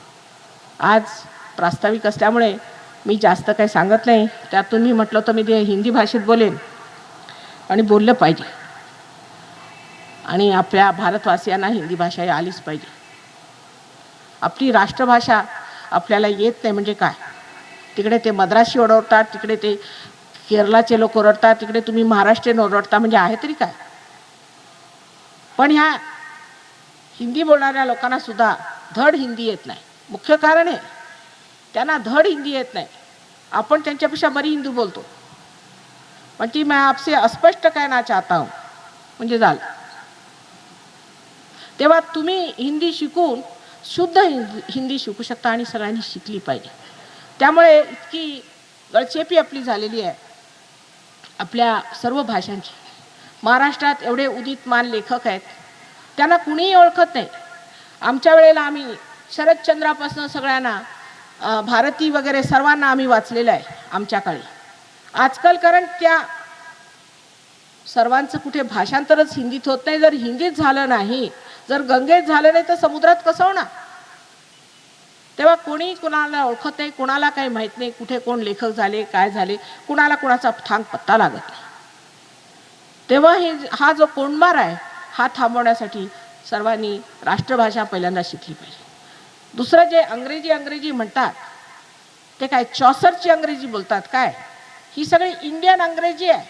A: आज प्रास्ताविक असल्यामुळे मी जास्त काही सांगत नाही. त्यातून मी म्हटलं तर मी ते हिंदी भाषेत बोलेन आणि बोललं पाहिजे. आणि आपल्या भारतवासियांना हिंदी भाषा आलीच पाहिजे. आपली राष्ट्रभाषा आपल्याला येत नाही म्हणजे काय? तिकडे ते मद्रासी ओरडतात, तिकडे ते केरळाचे लोक ओरडतात, तिकडे तुम्ही महाराष्ट्रीयन ओरडता, म्हणजे आहे तरी काय? पण ह्या हिंदी बोलणाऱ्या लोकांना सुद्धा धड हिंदी येत नाही. मुख्य कारण आहे त्यांना धड हिंदी येत नाही. आपण त्यांच्यापेक्षा बरी हिंदी बोलतो. पण ती मैं आपसे अस्पष्ट कहना चाहता हूँ म्हणजे झालं. तेव्हा तुम्ही हिंदी शिकून शुद्ध हिंदी शिकू शकता आणि सगळ्यांनी शिकली पाहिजे. त्यामुळे इतकी गळचेपी आपली झालेली आहे आपल्या सर्व भाषांची. महाराष्ट्रात एवढे उदितमान लेखक आहेत, त्यांना कुणीही ओळखत नाही. आमच्या वेळेला आम्ही शरदचंद्रापासून सगळ्यांना भारती वगैरे सर्वांना आम्ही वाचलेलं आहे आमच्या काळी. आजकाल कारण त्या सर्वांचं कुठे भाषांतरच हिंदीत होत नाही. जर हिंदीत झालं नाही, जर गंगेत झालं नाही तर समुद्रात कसं होणार? तेव्हा कोणी कुणाला ओळखत नाही, कुणाला काही माहीत नाही, कुठे कोण लेखक झाले, काय झाले, कुणाला कुणाचा थांग पत्ता लागत नाही. तेव्हा हा जो कोंडमार आहे हा थांबवण्यासाठी सर्वांनी राष्ट्रभाषा पहिल्यांदा शिकली पाहिजे. दुसरं जे अंग्रेजी म्हणतात ते काय चॉसरची अंग्रेजी बोलतात काय? ही सगळी इंडियन अंग्रेजी आहे,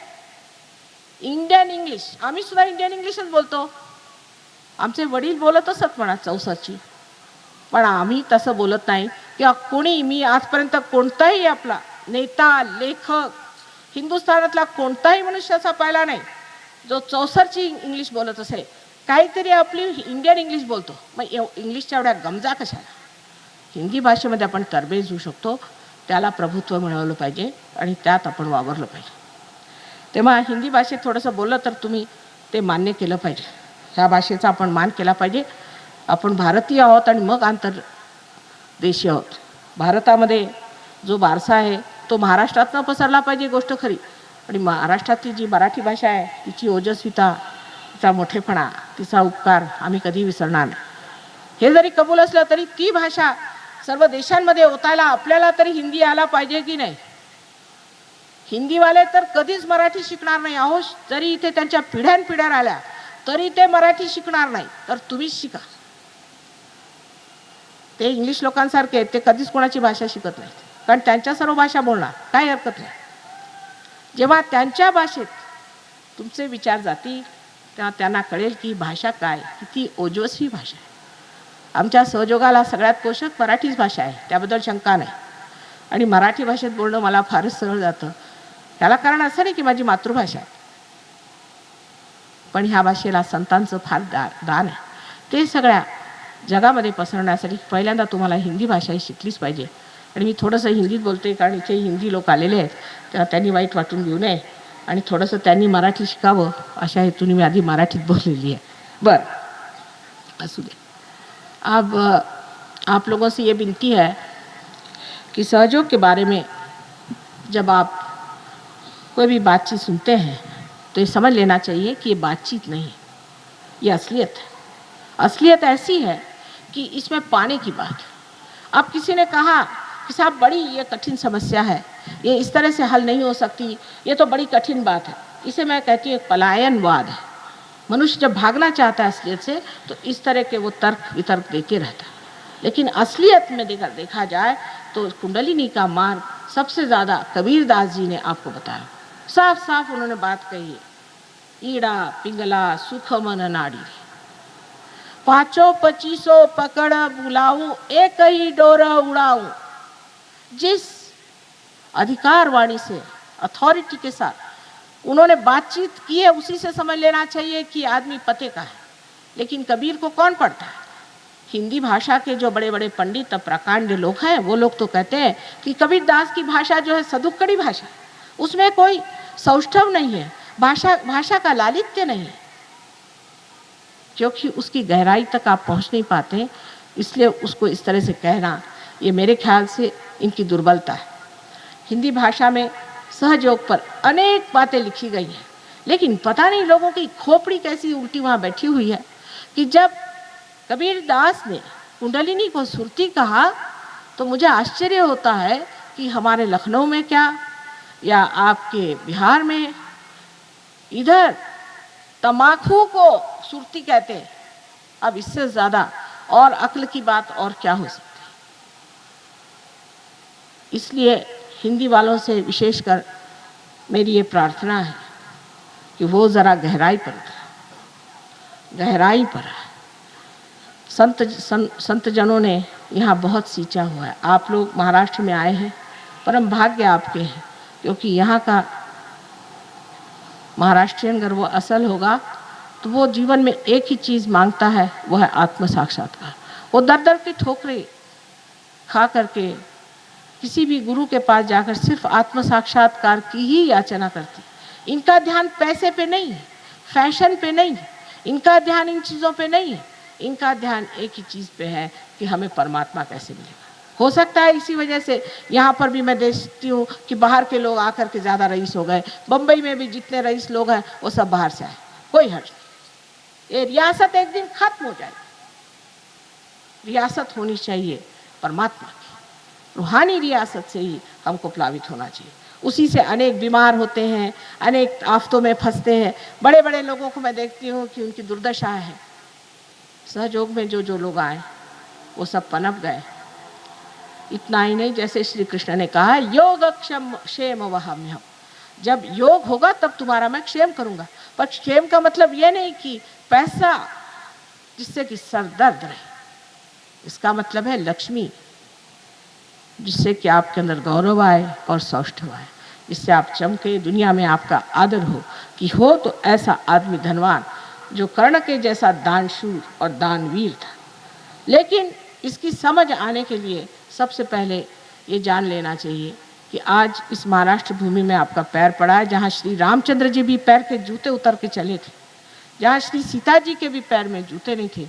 A: इंडियन इंग्लिश. आम्ही सुद्धा इंडियन इंग्लिशच बोलतो. आमचे वडील बोलत असत म्हणा चौसरची, पण आम्ही तसं बोलत नाही. किंवा कोणी, मी आजपर्यंत कोणताही आपला नेता, लेखक हिंदुस्थानातला कोणताही मनुष्य असा पाहिला नाही जो चौसरची इंग्लिश बोलत असेल. काहीतरी आपली इंडियन इंग्लिश बोलतो. मग इंग्लिशच्या एवढ्या गमजा कशाला? हिंदी भाषेमध्ये आपण तरबेज होऊ शकतो. त्याला प्रभुत्व मिळवलं पाहिजे आणि त्यात आपण वावरलं पाहिजे. तेव्हा हिंदी भाषेत थोडंसं बोललं तर तुम्ही ते मान्य केलं पाहिजे. ह्या भाषेचा आपण मान केला पाहिजे. आपण भारतीय आहोत आणि मग आंतरदेशीय आहोत. भारतामध्ये जो वारसा आहे तो महाराष्ट्रात न पसरला पाहिजे, गोष्ट खरी. आणि महाराष्ट्रातली जी मराठी भाषा आहे तिची ओजस्विता, तिचा मोठेपणा, तिचा उपकार आम्ही कधी विसरणार नाही. हे जरी कबूल असलं तरी ती भाषा सर्व देशांमध्ये ओतायला आपल्याला तरी हिंदी आला पाहिजे की नाही? हिंदीवाले तर कधीच मराठी शिकणार नाही. अहो, जरी इथे त्यांच्या पिढ्यानपिढ्या राहिल्या तरी ते मराठी शिकणार नाही. तर तुम्हीच शिका. ते इंग्लिश लोकांसारखे आहेत, ते कधीच कोणाची भाषा शिकत नाहीत, कारण त्यांच्या सर्व भाषा बोलणार, काही हरकत नाही. जेव्हा त्यांच्या भाषेत तुमचे विचार जातील तेव्हा त्यांना कळेल की भाषा काय, किती ओजस्वी भाषा आहे. आमच्या सहयोगाला सगळ्यात पोषक मराठीच भाषा आहे, त्याबद्दल शंका नाही. आणि मराठी भाषेत बोलणं मला फारच सरळ जातं. त्याला कारण असं नाही की माझी मातृभाषा आहे, पण ह्या भाषेला संतांचं फार दान आहे. ते सगळ्या जगामध्ये पसरण्यासाठी पहिल्यांदा तुम्हाला हिंदी भाषा ही शिकलीच पाहिजे. आणि मी थोडंसं हिंदीत बोलते कारण इथे हिंदी लोक आलेले आहेत, तेव्हा त्यांनी वाईट वाटून घेऊ नये आणि थोडंसं त्यांनी मराठी शिकावं अशा हेतूने मी आधी मराठीत बोललेली आहे. बरं, असू दे. अब आप लोगों से ये विनती है कि सहयोग के बारे में जब आप कोई भी बातचीत सुनते हैं तो ये समझ लेना चाहिए कि ये बातचीत नहीं है, ये असलियत है. असलियत ऐसी है कि इसमें पाने की बात. अब किसी ने कहा कि साहब बड़ी ये कठिन समस्या है, ये इस तरह से हल नहीं हो सकती, ये तो बड़ी कठिन बात है. इसे मैं कहती हूँ पलायनवाद है. मनुष्य जब भागना चाहता है असलियत से तो इस तरह के वो तर्क वितर्क देते रहता है। लेकिन असलियत में देखा जाए तो कुंडलिनी का मार्ग सबसे ज़्यादा कबीर दास जी ने आपको बताया। साफ साफ उन्होंने बात कही है, ईड़ा पिंगला सुख मन नाड़ी, पाँचों पचीसों पकड़ बुलाऊं, एक ही डोरा उड़ाऊं। जिस अधिकार वाणी से, अथॉरिटी के साथ उन्होंने बातचीत की है, उसी से समझ लेना चाहिए कि आदमी पते का है। लेकिन कबीर को कौन पढ़ता है? हिंदी भाषा के जो बड़े बड़े पंडित प्रकांड लोग हैं, वो लोग तो कहते हैं कि कबीर दास की भाषा जो है सदुक्कड़ी भाषा, उसमें कोई सौष्ठव नहीं है, भाषा का लालित्य नहीं है, क्योंकि उसकी गहराई तक आप पहुंच नहीं पाते। इसलिए उसको इस तरह से कहना, ये मेरे ख्याल से इनकी दुर्बलता है। हिंदी भाषा में सहयोग पर अनेक बातें लिखी गई हैं, लेकिन पता नहीं लोगों की खोपड़ी कैसी उल्टी वहाँ बैठी हुई है कि जब कबीर दास ने कुंडलिनी को सुरती कहा तो मुझे आश्चर्य होता है कि हमारे लखनऊ में क्या, या आपके बिहार में, इधर तमाकू को सुरती कहते हैं। अब इससे ज़्यादा और अक्ल की बात और क्या हो सकती है? इसलिए हिंदी वालों से विशेषकर मेरी ये प्रार्थना है कि वो ज़रा गहराई पर उतरे, गहराई पर है। संत जनों ने यहाँ बहुत सींचा हुआ है। आप लोग महाराष्ट्र में आए हैं, परम भाग्य आपके हैं, क्योंकि यहाँ का महाराष्ट्रियन अगर वो असल होगा तो वो जीवन में एक ही चीज़ मांगता है, वो है आत्म साक्षात्कार। वो दर दर की ठोकरें खा करके किसी भी गुरु के पास जाकर सिर्फ आत्म साक्षात्कार की ही याचना करती। इनका ध्यान पैसे पे नहीं है, फैशन पे नहीं है, इनका ध्यान इन चीज़ों पे नहीं है, इनका ध्यान एक ही चीज़ पे है कि हमें परमात्मा कैसे मिलेगा। हो सकता है इसी वजह से यहाँ पर भी मैं देखती हूँ कि बाहर के लोग आकर के ज़्यादा रईस हो गए। बम्बई में भी जितने रईस लोग हैं वो सब बाहर से आए, कोई हर्ज नहीं। ये रियासत एक दिन खत्म हो जाएगी। रियासत होनी चाहिए परमात्मा की, रूहानी रियासत से ही हमको प्लावित होना चाहिए। उसी से अनेक बीमार होते हैं, अनेक आफतों में फंसते हैं। बड़े बड़े लोगों को मैं देखती हूँ कि उनकी दुर्दशा है। सहयोग में जो लोग आए वो सब पनप गए। इतना ही नहीं, जैसे श्री कृष्ण ने कहा योग क्षेम वहाम्यहम्, जब योग होगा तब तुम्हारा मैं क्षेम करूंगा। पर क्षेम का मतलब ये नहीं कि पैसा जिससे कि सर दर्द रहे, इसका मतलब है लक्ष्मी, जिससे कि आपके अंदर गौरव आए और सौष्ठव आए, जिससे आप चमके, दुनिया में आपका आदर हो। कि हो तो ऐसा आदमी धनवान जो कर्ण के जैसा दानशूर और दानवीर था। लेकिन इसकी समझ आने के लिए सबसे पहले ये जान लेना चाहिए कि आज इस महाराष्ट्र भूमि में आपका पैर पड़ा है, जहाँ श्री रामचंद्र जी भी पैर के जूते उतर के चले थे, जहाँ श्री सीता जी के भी पैर में जूते नहीं थे,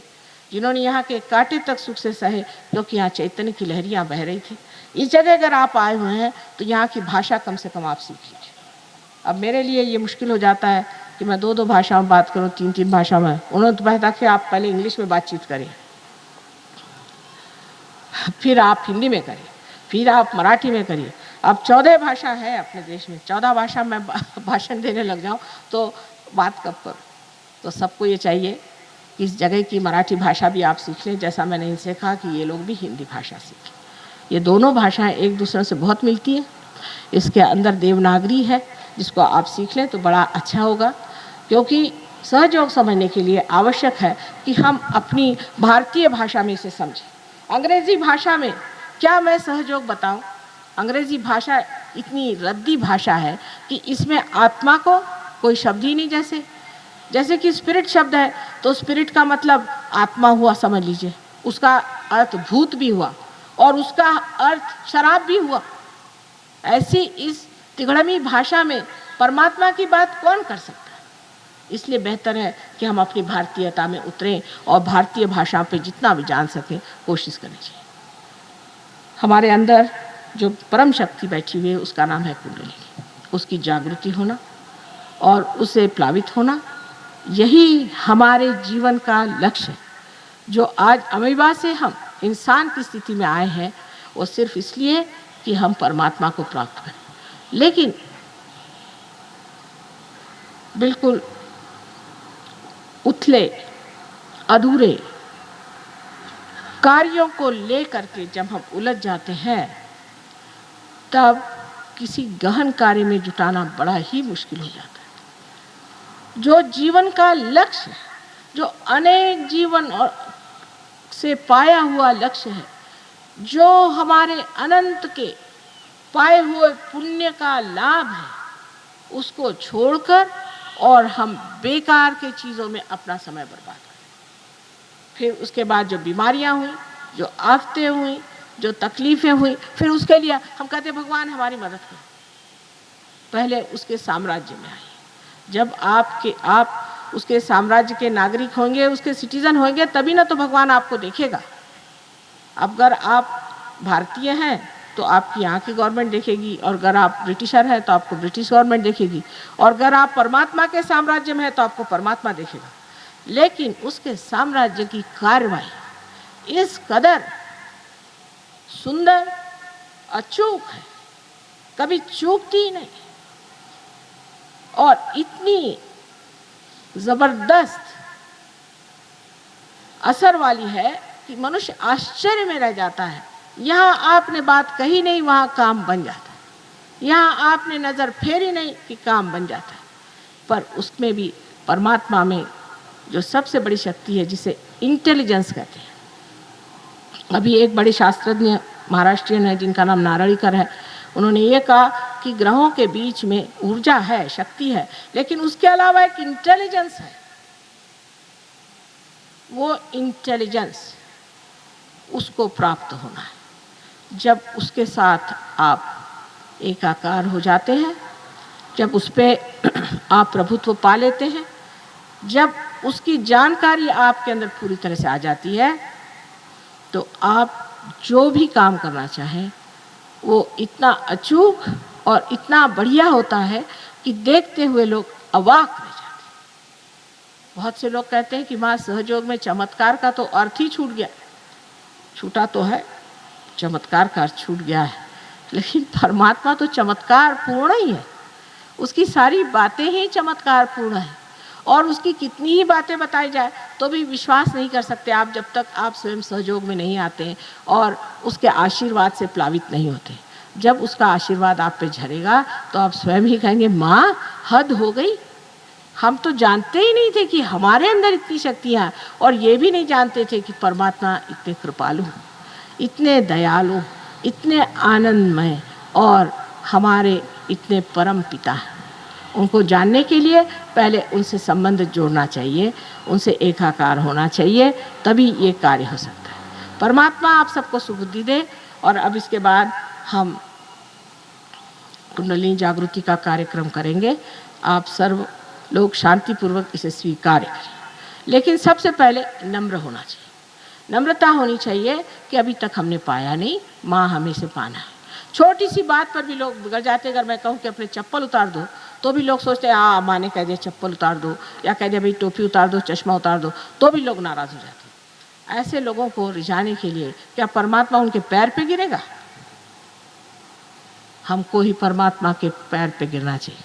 A: जिन्होंने यहाँ के कांटे तक सुख से सहे, क्योंकि यहाँ चैतन्य की लहरियाँ बह रही थी। इस जगह अगर आप आए हुए हैं तो यहाँ की भाषा कम से कम आप सीख लीजिए। अब मेरे लिए ये मुश्किल हो जाता है कि मैं 2 भाषाओं में बात करूँ, 3 भाषा में। उन्होंने तो कहता कि आप पहले इंग्लिश में बातचीत करिए, फिर आप हिंदी में करिए, फिर आप मराठी में करिए। अब 14 भाषा है अपने देश में, 14 भाषा में भाषण देने लग जाऊँ तो बात कब करूँ? तो सबको ये चाहिए कि इस जगह की मराठी भाषा भी आप सीख लें, जैसा मैंने इनसे कहा कि ये लोग भी हिंदी भाषा सीखें। ये दोनों भाषाएं एक दूसरे से बहुत मिलती हैं। इसके अंदर देवनागरी है, जिसको आप सीख लें तो बड़ा अच्छा होगा, क्योंकि सहयोग समझने के लिए आवश्यक है कि हम अपनी भारतीय भाषा में इसे समझें। अंग्रेजी भाषा में क्या मैं सहयोग बताऊं? अंग्रेजी भाषा इतनी रद्दी भाषा है कि इसमें आत्मा को कोई शब्द ही नहीं। जैसे कि स्पिरिट शब्द है तो स्पिरिट का मतलब आत्मा हुआ, समझ लीजिए, उसका अर्थ भूत भी हुआ और उसका अर्थ शराब भी हुआ। ऐसी इस तिगड़मी भाषा में परमात्मा की बात कौन कर सकता है? इसलिए बेहतर है कि हम अपनी भारतीयता में उतरें और भारतीय भाषा पे जितना भी जान सकें कोशिश करनी चाहिए। हमारे अंदर जो परम शक्ति बैठी हुई है उसका नाम है कुंडलिनी। उसकी जागृति होना और उसे प्लावित होना, यही हमारे जीवन का लक्ष्य है। जो आज अमेबा से हम इंसान की स्थिति में आए हैं वो सिर्फ इसलिए कि हम परमात्मा को प्राप्त करें। लेकिन बिल्कुल उथले अधूरे कार्यों को लेकर के जब हम उलझ जाते हैं, तब किसी गहन कार्य में जुटाना बड़ा ही मुश्किल हो जाता है। जो जीवन का लक्ष्य है, जो अनेक जीवन और से पाया हुआ लक्ष्य है, जो हमारे अनंत के पाए हुए पुण्य का लाभ है, उसको छोड़कर और हम बेकार के चीज़ों में अपना समय बर्बाद करें। फिर उसके बाद जो बीमारियां हुई, जो आफतें हुई, जो तकलीफें हुई, फिर उसके लिए हम कहते भगवान हमारी मदद करो। पहले उसके साम्राज्य में आइए। जब आप उसके साम्राज्य के नागरिक होंगे, उसके सिटीजन होंगे, तभी ना तो भगवान आपको देखेगा। अगर आप भारतीय हैं तो आपकी यहाँ की गवर्नमेंट देखेगी, और अगर आप ब्रिटिशर हैं तो आपको ब्रिटिश गवर्नमेंट देखेगी, और अगर आप परमात्मा के साम्राज्य में हैं तो आपको परमात्मा देखेगा। लेकिन उसके साम्राज्य की कार्रवाई इस कदर सुंदर, अचूक है, कभी चूकती ही नहीं, और इतनी जबरदस्त असर वाली है कि मनुष्य आश्चर्य में रह जाता है। यहाँ आपने बात कही नहीं, वहाँ काम बन जाता है। यहाँ आपने नज़र फेरी नहीं कि काम बन जाता है। पर उसमें भी परमात्मा में जो सबसे बड़ी शक्ति है, जिसे इंटेलिजेंस कहते हैं। अभी एक बड़े शास्त्रज्ञ महाराष्ट्रियन है जिनका नाम नारळीकर है, उन्होंने ये कहा कि ग्रहों के बीच में ऊर्जा है, शक्ति है, लेकिन उसके अलावा एक इंटेलिजेंस है। वो इंटेलिजेंस उसको प्राप्त होना है। जब उसके साथ आप एकाकार हो जाते हैं, जब उस पर आप प्रभुत्व पा लेते हैं, जब उसकी जानकारी आपके अंदर पूरी तरह से आ जाती है, तो आप जो भी काम करना चाहें वो इतना अचूक और इतना बढ़िया होता है कि देखते हुए लोग अवाक रह जाते हैं। बहुत से लोग कहते हैं कि माँ सहयोग में चमत्कार का तो अर्थ ही छूट गया। छूटा तो है, चमत्कार का अर्थ छूट गया है, लेकिन परमात्मा तो चमत्कार पूर्ण ही है। उसकी सारी बातें ही चमत्कार पूर्ण है, और उसकी कितनी ही बातें बताई जाए तो भी विश्वास नहीं कर सकते आप, जब तक आप स्वयं सहयोग में नहीं आते और उसके आशीर्वाद से प्लावित नहीं होते। जब उसका आशीर्वाद आप पे झरेगा तो आप स्वयं ही कहेंगे, माँ हद हो गई, हम तो जानते ही नहीं थे कि हमारे अंदर इतनी शक्तियाँ हैं, और ये भी नहीं जानते थे कि परमात्मा इतने कृपालु, इतने दयालु, इतने आनंदमय और हमारे इतने परम पिता हैं। उनको जानने के लिए पहले उनसे संबंध जोड़ना चाहिए, उनसे एकाकार होना चाहिए, तभी ये कार्य हो सकता है। परमात्मा आप सबको सुबुद्धि दे। और अब इसके बाद हम कुंडलिनी जागृति का कार्यक्रम करेंगे। आप सर्व लोग शांतिपूर्वक इसे स्वीकार करें, लेकिन सबसे पहले नम्र होना चाहिए। नम्रता होनी चाहिए कि अभी तक हमने पाया नहीं, माँ हमें से पाना है। छोटी सी बात पर भी लोग बिगड़ जाते हैं। अगर मैं कहूँ कि अपने चप्पल उतार दो, तो भी लोग सोचते हैं माँ ने कह दिया चप्पल उतार दो, या कह दिया भाई टोपी उतार दो, चश्मा उतार दो, तो भी लोग नाराज़ हो जाते हैं। ऐसे लोगों को रिझाने के लिए क्या परमात्मा उनके पैर पे गिरेगा? हमको ही परमात्मा के पैर पे गिरना चाहिए,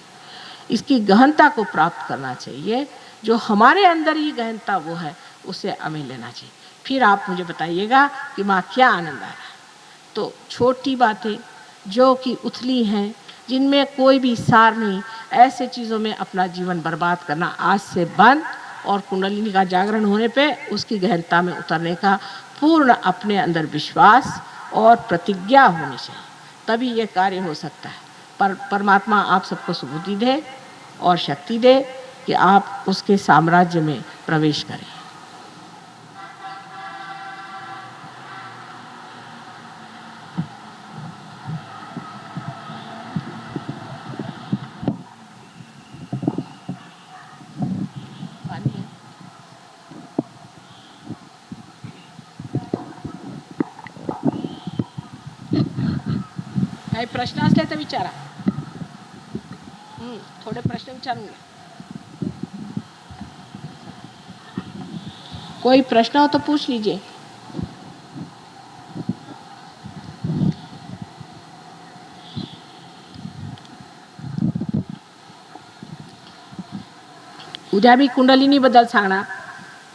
A: इसकी गहनता को प्राप्त करना चाहिए। जो हमारे अंदर ही गहनता वो है, उसे हमें लेना चाहिए। फिर आप मुझे बताइएगा कि माँ क्या आनंद आ रहा है। तो छोटी बातें जो कि उथली हैं, जिनमें कोई भी सार नहीं, ऐसे चीज़ों में अपना जीवन बर्बाद करना आज से बंद, और कुंडलिनी का जागरण होने पे उसकी गहनता में उतरने का पूर्ण अपने अंदर विश्वास और प्रतिज्ञा होनी चाहिए, तभी ये कार्य हो सकता है। परमात्मा आप सबको सुबुद्धि दे और शक्ति दे कि आप उसके साम्राज्य में प्रवेश करें। काही प्रश्न असले तर विचारा. थोडे प्रश्न विचारूंगा. कोई प्रश्न हो तो पूछ लीजिए. उद्या मी कुंडलिनीबद्दल सांगणार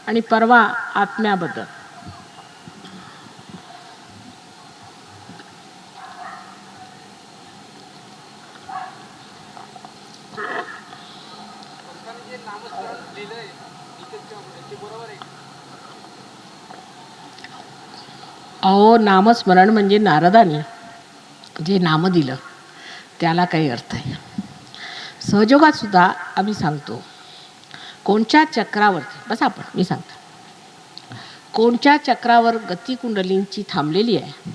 A: आणि परवा आत्म्याबद्दल. अहो, नामस्मरण म्हणजे नारदानी जे नाम दिलं त्याला काही अर्थ आहे. सहयोगात सुद्धा आम्ही सांगतो, कोणत्या चक्रावरती बस आपण मी सांगतो, कोणत्या चक्रावर गती कुंडलींची थांबलेली आहे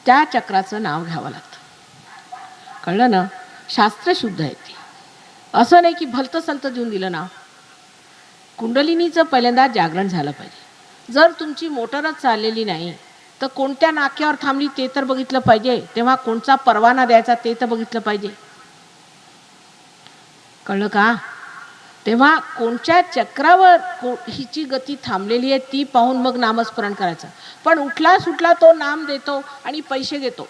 A: त्या चक्राचं नाव घ्यावं लागतं. कळलं ना? शास्त्र शुद्ध आहे ते. असं नाही की भलतं सलतं देऊन दिलं नाव. कुंडलिनीचं पहिल्यांदा जागरण झालं पाहिजे. जर तुमची मोटरच चाललेली नाही तर कोणत्या नाक्यावर थांबली ते तर बघितलं पाहिजे. तेव्हा कोणचा परवाना द्यायचा ते तर बघितलं पाहिजे. कळलं का? तेव्हा कोणत्या चक्रावर हिची गती थांबलेली आहे ती पाहून मग नामस्मरण करायचं. पण उठला सुटला तो नाम देतो आणि पैसे घेतो.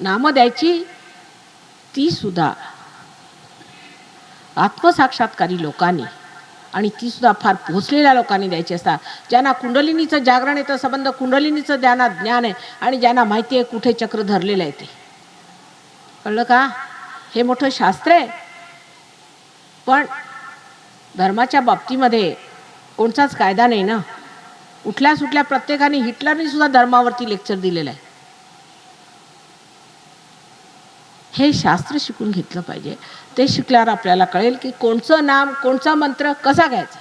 A: नाम द्यायची ती सुद्धा आत्मसाक्षात्कारी लोकांनी आणि ती सुद्धा फार पोहोचलेल्या लोकांनी द्यायची असतात. ज्यांना कुंडलिनीचं जागरण येतं, संबंध कुंडलिनीचं ज्ञान आहे आणि ज्यांना माहिती आहे कुठे चक्र धरलेलं आहे ते. कळलं का? हे मोठं शास्त्र आहे. पण धर्माच्या बाबतीमध्ये कोणताच कायदा नाही ना. उठल्या सुटल्या प्रत्येकाने, हिटलरने सुद्धा धर्मावरती लेक्चर दिलेलं आहे. हे शास्त्र शिकून घेतलं पाहिजे. ते शिकल्यावर आपल्याला कळेल की कोणचं नाम, कोणचा मंत्र कसा घ्यायचा.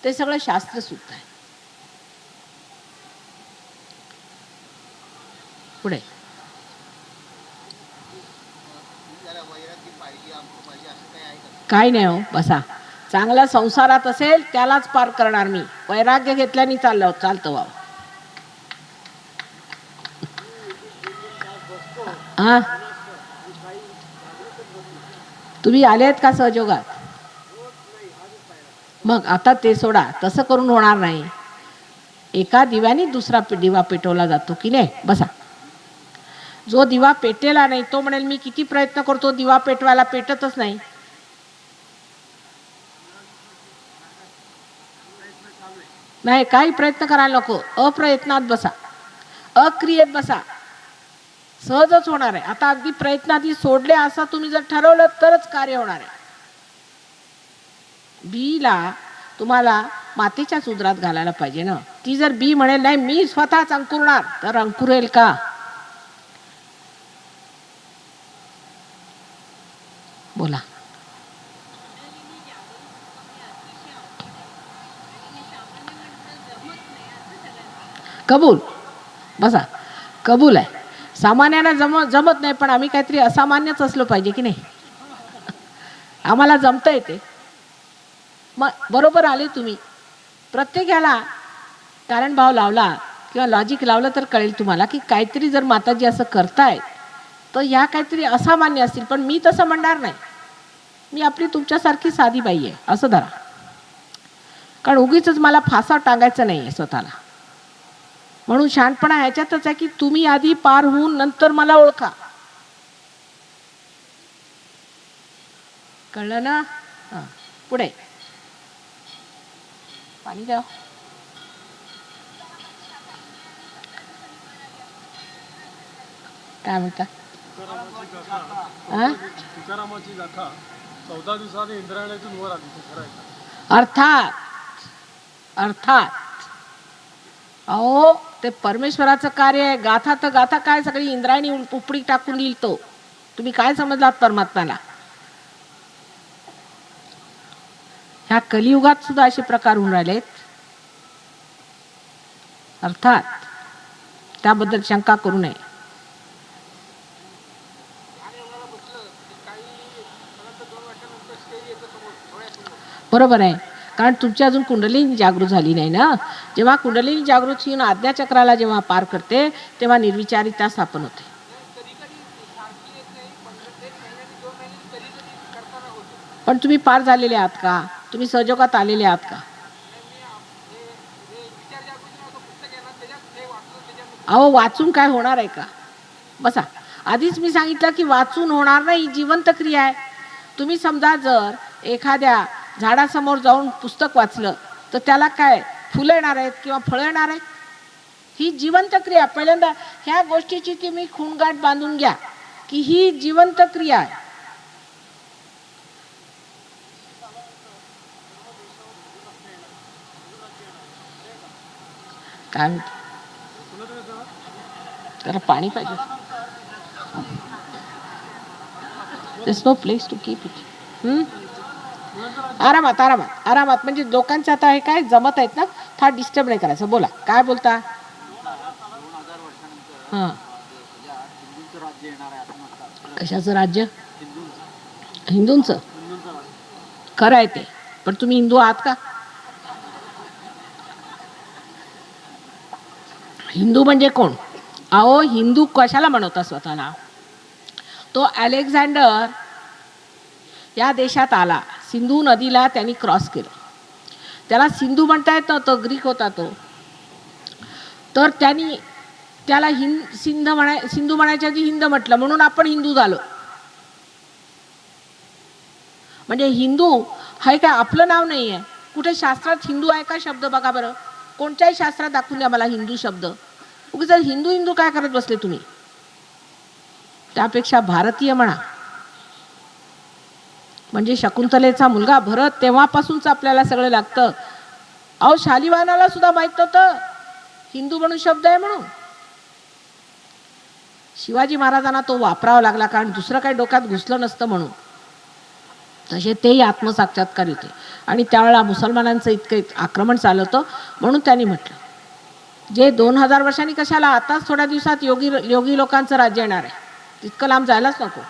A: ते सगळं शास्त्र सुद्धा आहे. पुढे काय नाही हो, बसा. चांगला संसारात असेल त्यालाच पार करणार मी. वैराग्य घेतल्याने चालतं वा. हा, तुम्ही आले आहेत का सहयोगात? मग आता ते सोडा, तसं करून होणार नाही. एका दिव्याने दुसरा दिवा पेटवला जातो की नाही? बसा. जो दिवा पेटेला नाही तो म्हणेल मी किती प्रयत्न करतो दिवा पेटवायला, पेटतच नाही. नाही, काही प्रयत्न करायला नको. अप्रयत्नात बसा, अक्रियेत बसा, सहजच होणार आहे. आता अगदी प्रयत्नाआधी सोडले असं तुम्ही जर ठरवलं तरच कार्य होणार आहे. बीला तुम्हाला मातीच्याच उदरात घालायला पाहिजे ना. ती जर बी म्हणेल नाही मी स्वतःच अंकुरणार, तर अंकुरेल का? बोला. कबूल. बसा, कबूल आहे. सामान्यांना जमत नाही, पण आम्ही काहीतरी असामान्यच असलो पाहिजे की नाही. आम्हाला जमतं येते. मग बरोबर आले तुम्ही. प्रत्येकाला कारण भाव लावला किंवा लॉजिक लावलं तर कळेल तुम्हाला की काहीतरी जर माताजी असं करतायत तर ह्या काहीतरी असामान्य असतील. पण मी तसं म्हणणार नाही. मी आपली तुमच्यासारखी साधी बाई आहे असं धरा. कारण उगीच मला फासा टांगायचं नाही आहे स्वतःला. म्हणून शहाणपणा ह्याच्यातच आहे की तुम्ही आधी पार होऊन नंतर मला ओळखा. कळलं ना? पुढे पाणी द्या. काय म्हणता? तुकारामाची गाथा 14 दिवसांनी इंद्रायणातून वर आली. अर्थात अहो, ते परमेश्वराचं कार्य आहे. गाथा तर गाथा काय, सगळी इंद्रायणी उपडी टाकून येईल तो. तुम्ही काय समजलात परमात्म्याला? ह्या कलियुगात सुद्धा असे प्रकार होऊन राहिलेत. अर्थात त्याबद्दल शंका करू नये. बरोबर आहे. कारण तुमची अजून कुंडलिनी जागृत झाली नाही ना. जेव्हा कुंडलिनी जागृत होऊन आज्ञाचक्राला जेव्हा पार करते तेव्हा निर्विचारिता स्थापन होते. पण तुम्ही पार झालेले आहात का? तुम्ही सहयोगात आलेले आहात का? अहो, वाचून काय होणार आहे का? बसा. आधीच मी सांगितलं की वाचून होणार नाही, जिवंत क्रिया आहे. तुम्ही समजा जर एखाद्या झाडासमोर जाऊन पुस्तक वाचलं तर त्याला काय फुलं येणार आहेत किंवा फळं येणार आहेत? ही जिवंत क्रिया. पहिल्यांदा ह्या गोष्टीची तुम्ही खूणगाठ बांधून घ्या की ही जिवंत क्रिया आहे. काय त्याला पाणी पाहिजे. There's no place to keep it. आरामात आरामात आरामात. म्हणजे लोकांचं आता हे काय जमत आहेत ना, फार डिस्टर्ब नाही करायचं. बोला, काय बोलता? हां, कशाचं राज्य? हिंदूंचं. खरं आहे ते, पण तुम्ही हिंदू आहात का? हिंदू म्हणजे कोण? अहो, हिंदू कशाला म्हणवता स्वतःला? तो अलेक्झांडर या देशात आला, सिंधू नदीला त्यांनी क्रॉस केलं. त्याला सिंधू म्हणता येत नव्हतं, ग्रीक होता तो. तर त्यांनी त्याला सिंधू म्हणायच्या आधी हिंद म्हटलं, म्हणून आपण हिंदू झालो. म्हणजे हिंदू हे काय आपलं नाव नाही आहे. कुठे शास्त्रात हिंदू आहे का शब्द? बघा बरं, कोणत्याही शास्त्रात दाखवून द्या मला हिंदू शब्द. उगाच जर हिंदू हिंदू काय करत बसले तुम्ही? त्यापेक्षा भारतीय म्हणा. म्हणजे शकुंतलेचा मुलगा भरत, तेव्हापासूनच आपल्याला सगळं लागतं. अहो, शालिवाहनाला सुद्धा माहित नव्हतं हिंदू म्हणून शब्द आहे म्हणून. शिवाजी महाराजांना तो वापरावा लागला, कारण दुसरं काही डोक्यात घुसलं नसतं म्हणून. तसे तेही आत्मसाक्षात्कार होते. आणि त्यावेळेला मुसलमानांचं इतकं आक्रमण चाललं होतं, म्हणून त्यांनी म्हटलं जे 2000 वर्षांनी कशाला, आताच थोड्या दिवसात योगी लोकांचं राज्य येणार आहे, तितकं लांब जायलाच नको.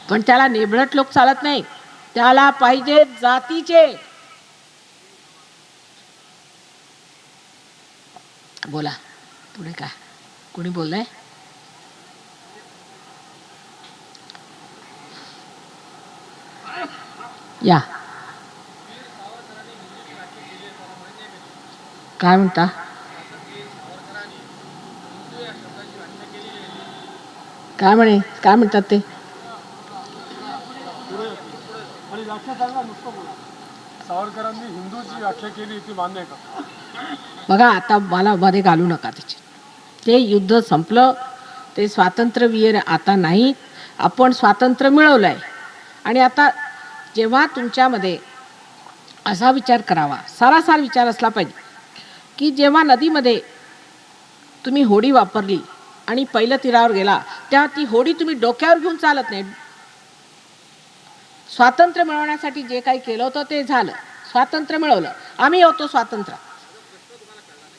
A: पण त्याला नेबळट लोक चालत नाही, त्याला पाहिजे जातीचे. बोला पुढे काय, कोणी बोललंय? या, काय म्हणता? काय म्हणे, काय म्हणतात ते?
B: सावरकरांनी हिंदूची व्याख्या केली ती मान्य का?
A: बघा, आता मला मध्ये घालू नका त्याचे. ते युद्ध संपलं, ते स्वातंत्र्यवीर आता नाही. आपण स्वातंत्र्य मिळवलंय. आणि आता जेव्हा तुमच्यामध्ये असा विचार करावा, सारासार विचार असला पाहिजे की जेव्हा नदीमध्ये तुम्ही होडी वापरली आणि पहिलं तीरावर गेला, तेव्हा ती होडी तुम्ही डोक्यावर घेऊन चालत नाही. स्वातंत्र्य मिळवण्यासाठी जे काही केलं होतं ते झालं, स्वातंत्र्य मिळवलं, आम्ही होतो स्वातंत्र्य.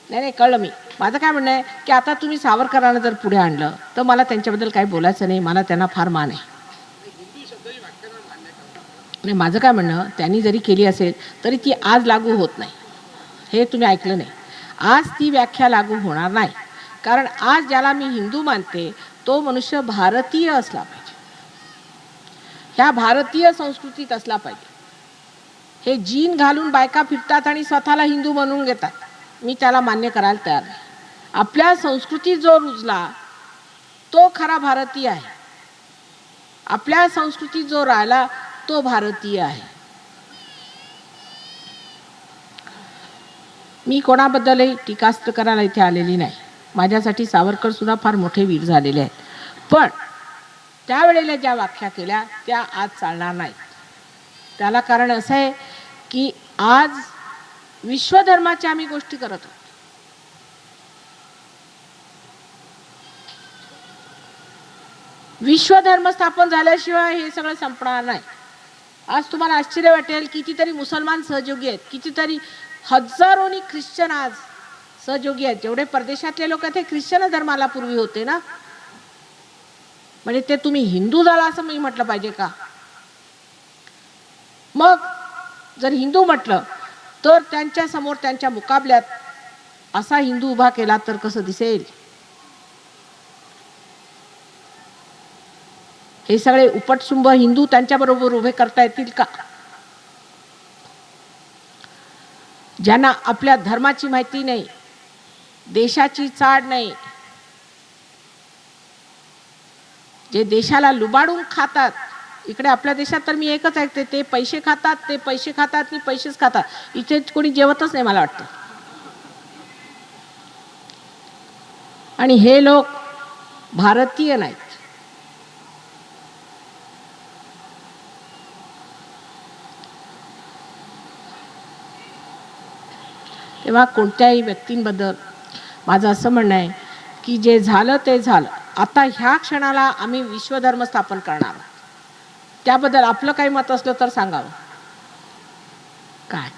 A: नाही, कळलं मी. माझं काय म्हणणं आहे की आता तुम्ही सावरकरांना जर पुढे आणलं तर मला त्यांच्याबद्दल काही बोलायचं नाही, मला त्यांना फार मान आहे. नाही, माझं काय म्हणणं, त्यांनी जरी केली असेल तरी ती आज लागू होत नाही. हे तुम्ही ऐकलं नाही. आज ती व्याख्या लागू होणार नाही, कारण आज ज्याला मी हिंदू मानते तो मनुष्य भारतीय असला पाहिजे, ह्या भारतीय संस्कृतीत असला पाहिजे. हे जीन घालून बायका फिरतात आणि स्वतःला हिंदू म्हणून घेतात, मी त्याला मान्य करायला तयार नाही. आपल्या संस्कृतीत जो रुजला तो खरा भारतीय आहे. आपल्या संस्कृतीत जो राहिला तो भारतीय आहे. मी कोणाबद्दलही टीकास्त्र करायला इथे आलेली नाही. माझ्यासाठी सावरकर सुद्धा फार मोठे वीर झालेले आहेत. पण त्यावेळेला ज्या व्याख्या केल्या त्या आज चालणार नाहीत. त्याला कारण असं आहे की आज विश्वधर्माच्या आम्ही गोष्टी करत आहोत. विश्वधर्म स्थापन झाल्याशिवाय हे सगळं संपणार नाही. आज तुम्हाला आश्चर्य वाटेल, कितीतरी मुसलमान सहयोगी आहेत, कितीतरी हजारोनी ख्रिश्चन आज सहयोगी आहेत. जेवढे परदेशातले लोक आहेत ते ख्रिश्चन धर्माला पूर्वी होते ना. म्हणजे ते तुम्ही हिंदू झाला असं मी म्हटलं पाहिजे का? मग जर हिंदू म्हटलं तर त्यांच्या समोर त्यांच्या मुकाबल्यात असा हिंदू उभा केला तर कसं दिसेल? हे सगळे उपटशुंभ हिंदू त्यांच्याबरोबर उभे करता येतील का? ज्यांना आपल्या धर्माची माहिती नाही, देशाची चाड नाही, जे देशाला लुबाडून खातात. इकडे आपल्या देशात तर मी एकच ऐकते, ते पैसे खातात, ते पैसे खातात, ते पैसेच खातात. इथे कोणी जेवतच नाही मला वाटतं. आणि हे लोक भारतीय नाहीत. तेव्हा कोणत्याही व्यक्तींबद्दल माझं असं म्हणणं आहे की जे झालं ते झालं. आता ह्या क्षणाला आम्ही विश्वधर्म स्थापन करणार आहोत. त्याबद्दल आपलं काही मत असलं तर सांगावं. काय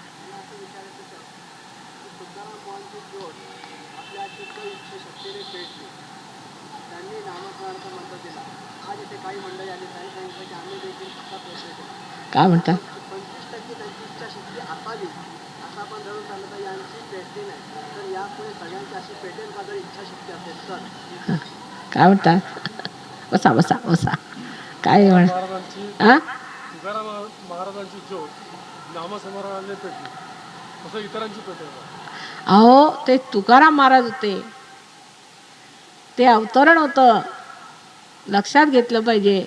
A: काय म्हणतात? काय म्हणतात? बसा बसा बसा. काय म्हण
B: तुकाराम महाराजांची ज्योत नामस्मरणाने पेटली, तसं इतरांची पेटेल.
A: अहो, ते तुकाराम महाराज होते, ते अवतरण होतं, लक्षात घेतलं पाहिजे.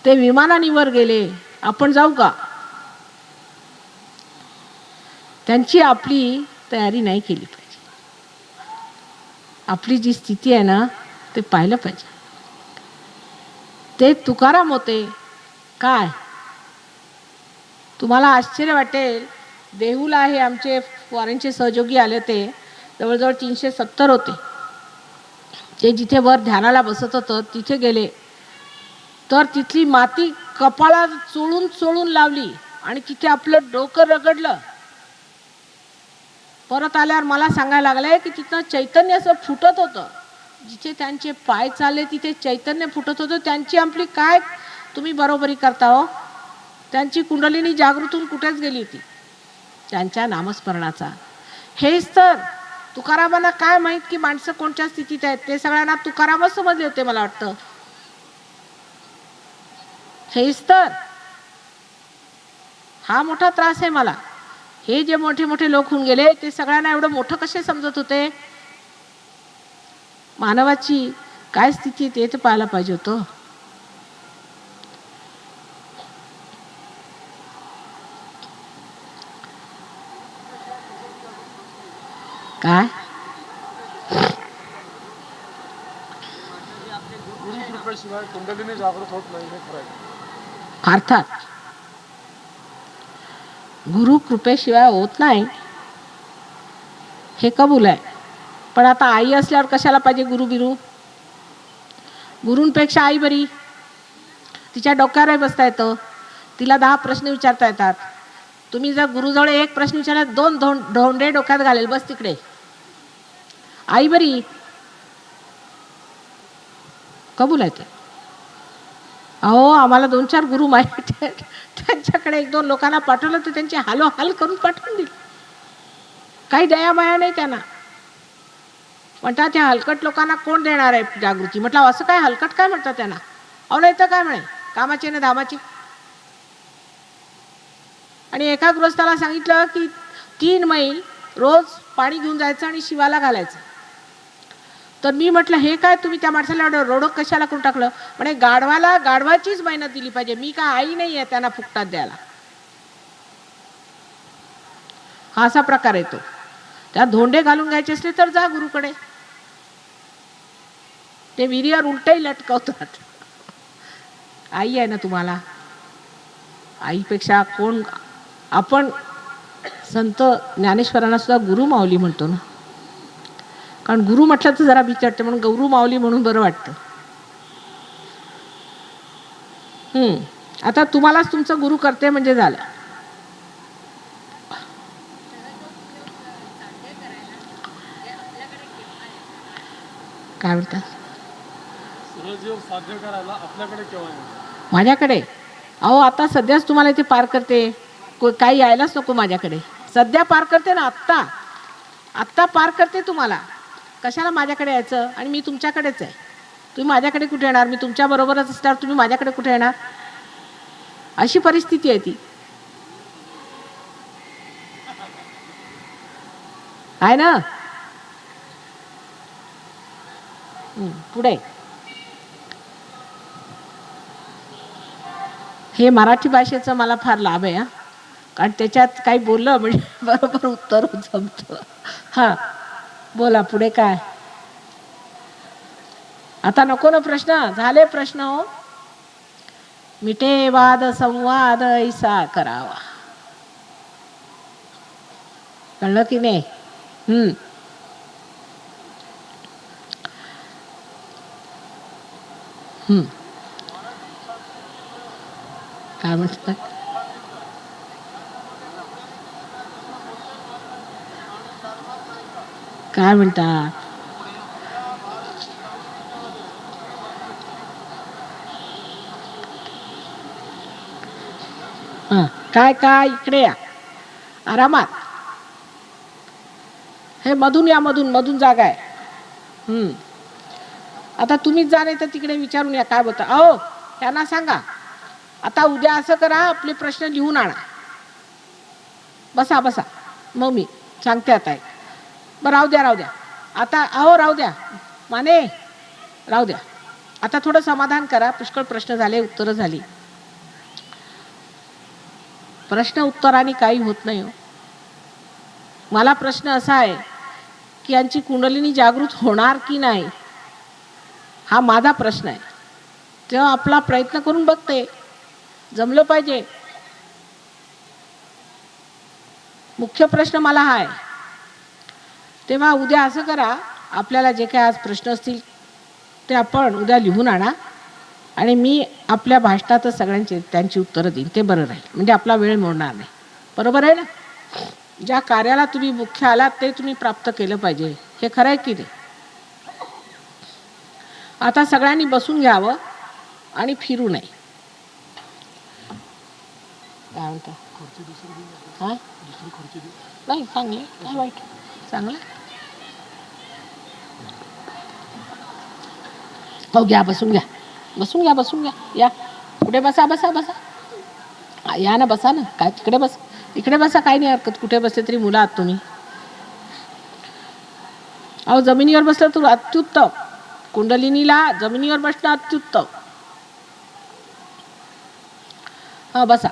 A: ते विमानाने वर गेले, आपण जाऊ का? त्यांची आपली तयारी नाही केली पाहिजे. आपली जी स्थिती आहे ना, ते पाहिलं पाहिजे. ते तुकाराम होते काय? तुम्हाला आश्चर्य वाटेल, देहूला हे आमचे फॉरेनचे सहयोगी आले, ते जवळजवळ 370 होते. ते जिथे वर ध्यानाला बसत होतं तिथे गेले, तर तिथली माती कपाळात चोळून चोळून लावली आणि तिथे आपलं डोकं रगडलं. परत आल्यावर मला सांगायला लागले की तिथं चैतन्य असं फुटत होतं. जिथे त्यांचे पाय चालले तिथे चैतन्य फुटत होतं. त्यांची आपली काय तुम्ही बरोबरी करता हो? त्यांची कुंडलिनी जागृतून कुठेच गेली होती, त्यांच्या नामस्मरणाचा. हेच तर तुकारामांना काय माहित की माणसं कोणत्या स्थितीत आहेत. ते सगळ्यांना तुकारामच समजले होते मला वाटतं. हेच तर हा मोठा त्रास आहे मला. हे जे मोठे मोठे लोक होऊन गेले ते सगळ्यांना एवढं मोठं कसे समजत होते? मानवाची काय स्थिती ते तर पाहायला पाहिजे होतं. काय
B: गुरुकृपेशिवाय कुंडलिनी जागृत होत नाही, हे खरं आहे.
A: अर्थात गुरु कृपेशिवाय होत नाही, हे कबूल आहे. पण आता आई असल्यावर कशाला पाहिजे गुरु बिरू? गुरूंपेक्षा आई बरी. तिच्या डोक्यावर बसता येतं, तिला 10 प्रश्न विचारता येतात. तुम्ही जर गुरुजवळ एक प्रश्न विचारला 2 धोंडे डोक्यात घालेल, बस तिकडे. आई बरी, कबूल आहे ते. अहो, आम्हाला 2-4 गुरु माहिती आहेत, त्यांच्याकडे 1-2 लोकांना पाठवलं तर त्यांची हालोहाल करून पाठवून दिली. काही दयामाया नाही त्यांना. म्हणतात त्या हलकट लोकांना कोण देणार आहे जागृती? म्हटलं असं काय हलकट काय म्हणतात त्यांना? अहो नाही तर काय म्हणे, कामाची ना धामाची. आणि एका गृहस्थाला सांगितलं की 3 मैल रोज पाणी घेऊन जायचं आणि शिवाला घालायचं. तर मी म्हटलं हे काय तुम्ही त्या माणसाला एवढं रोडक कशाला करून टाकलं? म्हणे गाढवाला गाढवाचीच मेहनत दिली पाहिजे, मी काय आई नाही आहे त्यांना फुकटात द्यायला. हा असा प्रकार येतो. त्या धोंडे घालून घ्यायचे असले तर जा गुरुकडे, ते विहिरीवर उलटही लटकवतात. आई आहे ना तुम्हाला, आईपेक्षा कोण? आपण संत ज्ञानेश्वरांना सुद्धा गुरु माऊली म्हणतो ना, कारण गुरु म्हटलं तर जरा भीती वाटते, म्हणून गुरु माऊली म्हणून बरं वाटतं. आता तुम्हालाच तुमचं गुरु करते म्हणजे झालं. काय म्हणतात?
B: सहजीव साध्य करायला आपल्याकडे केव्हा येणार?
A: माझ्याकडे? अहो आता सध्याच तुम्हाला इथे पार करते, काही यायलाच नको माझ्याकडे. सध्या पार करते ना, आत्ता पार करते तुम्हाला. कशाला माझ्याकडे यायचं? आणि मी तुमच्याकडेच आहे. तुम्ही माझ्याकडे कुठे येणार? मी तुमच्या बरोबरच असणार, तुम्ही माझ्याकडे कुठे येणार? अशी परिस्थिती आहे ती. आहे ना? पुढे हे मराठी भाषेचं मला फार लाभ आहे, कारण त्याच्यात काही बोललं म्हणजे बरोबर उत्तर जमतं. हा बोला पुढे काय. आता नको ना प्रश्न, झाले प्रश्न हो. मिटे वाद संवाद ऐसा करावा. कळलं की नाही? काय म्हणतात? काय म्हणतात? काय काय इकडे या आरामात. हे मधून या, मधून जागा आहे. आता तुम्हीच जा, नाही तर तिकडे विचारून या काय बोलता. अहो त्यांना सांगा आता उद्या असं करा, आपले प्रश्न लिहून आणा. बसा बसा, मग मी सांगते आता. बरं राहू द्या आता. अहो राहू द्या माने, राहू द्या आता. थोडं समाधान करा. पुष्कळ प्रश्न झाले, उत्तरं झाली. प्रश्न उत्तराने काही होत नाही हो. मला प्रश्न असा आहे की यांची कुंडलिनी जागृत होणार की नाही, हा माझा प्रश्न आहे. तेव्हा आपला प्रयत्न करून बघते, जमलं पाहिजे. मुख्य प्रश्न मला हा आहे. तेव्हा उद्या असं करा, आपल्याला जे काही आज प्रश्न असतील ते आपण उद्या लिहून आणा आणि मी आपल्या भाषणातच सगळ्यांची त्यांची उत्तरं देईन. ते बरं राहील, म्हणजे आपला वेळ मोडणार नाही. बरोबर आहे ना? ज्या कार्याला तुम्ही मुख्य आलात ते तुम्ही प्राप्त केलं पाहिजे, हे खरं आहे की नाही? आता सगळ्यांनी बसून घ्यावं आणि फिरू नये. काय म्हणता? हा नाही, चांगलं काय वाईट, चांगलं. हो घ्या, बसून घ्या. या कुठे बसा. या ना, बसा ना. काय तिकडे बस, इकडे बसा, काही नाही हरकत. कुठे बसले तरी मुलं आहात तुम्ही. अहो जमिनीवर बसलं तर अत्युत्तम. कुंडलिनीला जमिनीवर बसणं अत्युत्तम. हा बसा.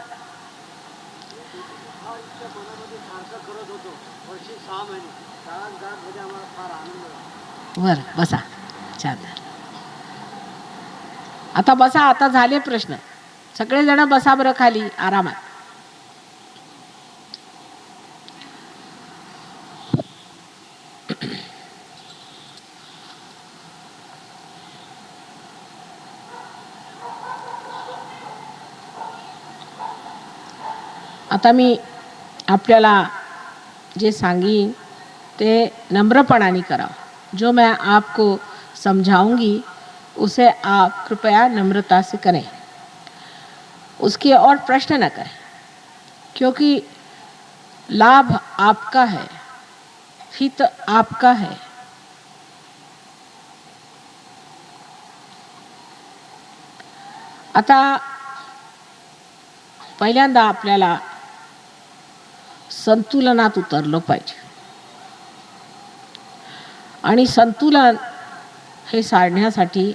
A: बरं बसा, छान. आता बसा. आता झाले प्रश्न. सगळेजण बसा बरं खाली आरामात. आता मी आपल्याला जे सांगीन ते नम्रपणाने करावं. जो मैं आपको समझाऊंगी उसे आप कृपया नम्रता से करें. उसकी और प्रश्न न करें, क्योंकि लाभ आपका है, हित आपका है. आता पहिल्यांदा आपल्याला संतुलनात उतरलं पाहिजे. आणि संतुलन हे साधण्यासाठी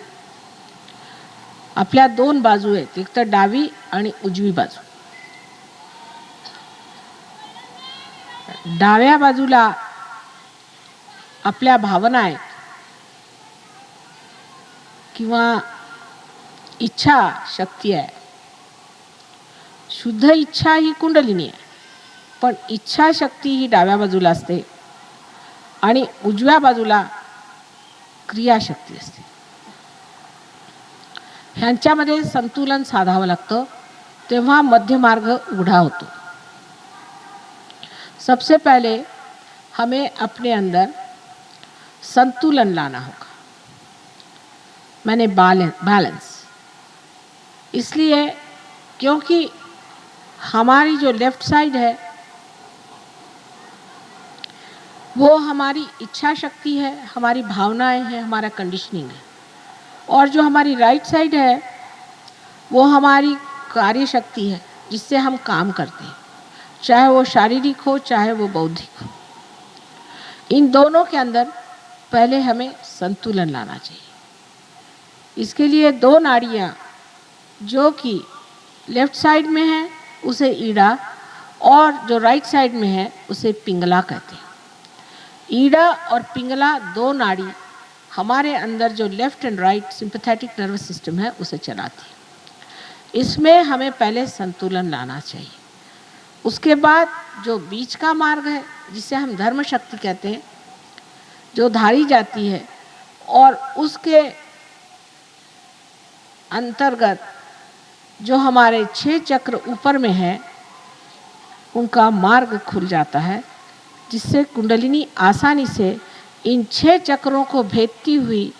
A: आपल्या दोन बाजू आहेत, एक तर डावी आणि उजवी बाजू. डाव्या बाजूला आपल्या भावना आहेत किंवा इच्छा शक्ती आहे. शुद्ध इच्छा ही कुंडलिनी आहे, पण इच्छा शक्ती ही डाव्या बाजूला असते आणि उजव्या बाजूला क्रियाशक्ती असते. ह्यांच्यामध्ये संतुलन साधावं लागतं, तेव्हा मध्यमार्ग उघडा होतो. सबसे पहले हमें अपने अंदर संतुलन लाना होगा, मैंने बैलेंस. इसलिए क्योंकि हमारी जो लेफ्ट साइड है वो हमारी इच्छा शक्ति है, हमारी भावनाएं हैं, हमारा कंडीशनिंग है. और जो हमारी राइट साइड है वो हमारी कार्य शक्ति है, जिससे हम काम करते हैं, चाहे वो शारीरिक हो चाहे वो बौद्धिक हो. इन दोनों के अंदर पहले हमें संतुलन लाना चाहिए। इसके लिए दो नाड़ियाँ जो कि लेफ्ट साइड में है उसे ईड़ा और जो राइट साइड में है उसे पिंगला कहते हैं। ईड़ा और पिंगला दो नाड़ी हमारे अंदर जो left end right sympathetic nervous system है उसे चलाती है। इसमें हमें पहले संतुलन लाना चाहिए। उसके बाद जो बीच का मार्ग है जिसे हम धर्म शक्ति कहते हैं, जो धारी जाती है और उसके अंतर्गत जो हमारे 6 चक्र ऊपर में है उनका मार्ग खुल जाता है, जिससे कुंडलिनी आसानी से इन 6 चक्रों को भेदती हुई,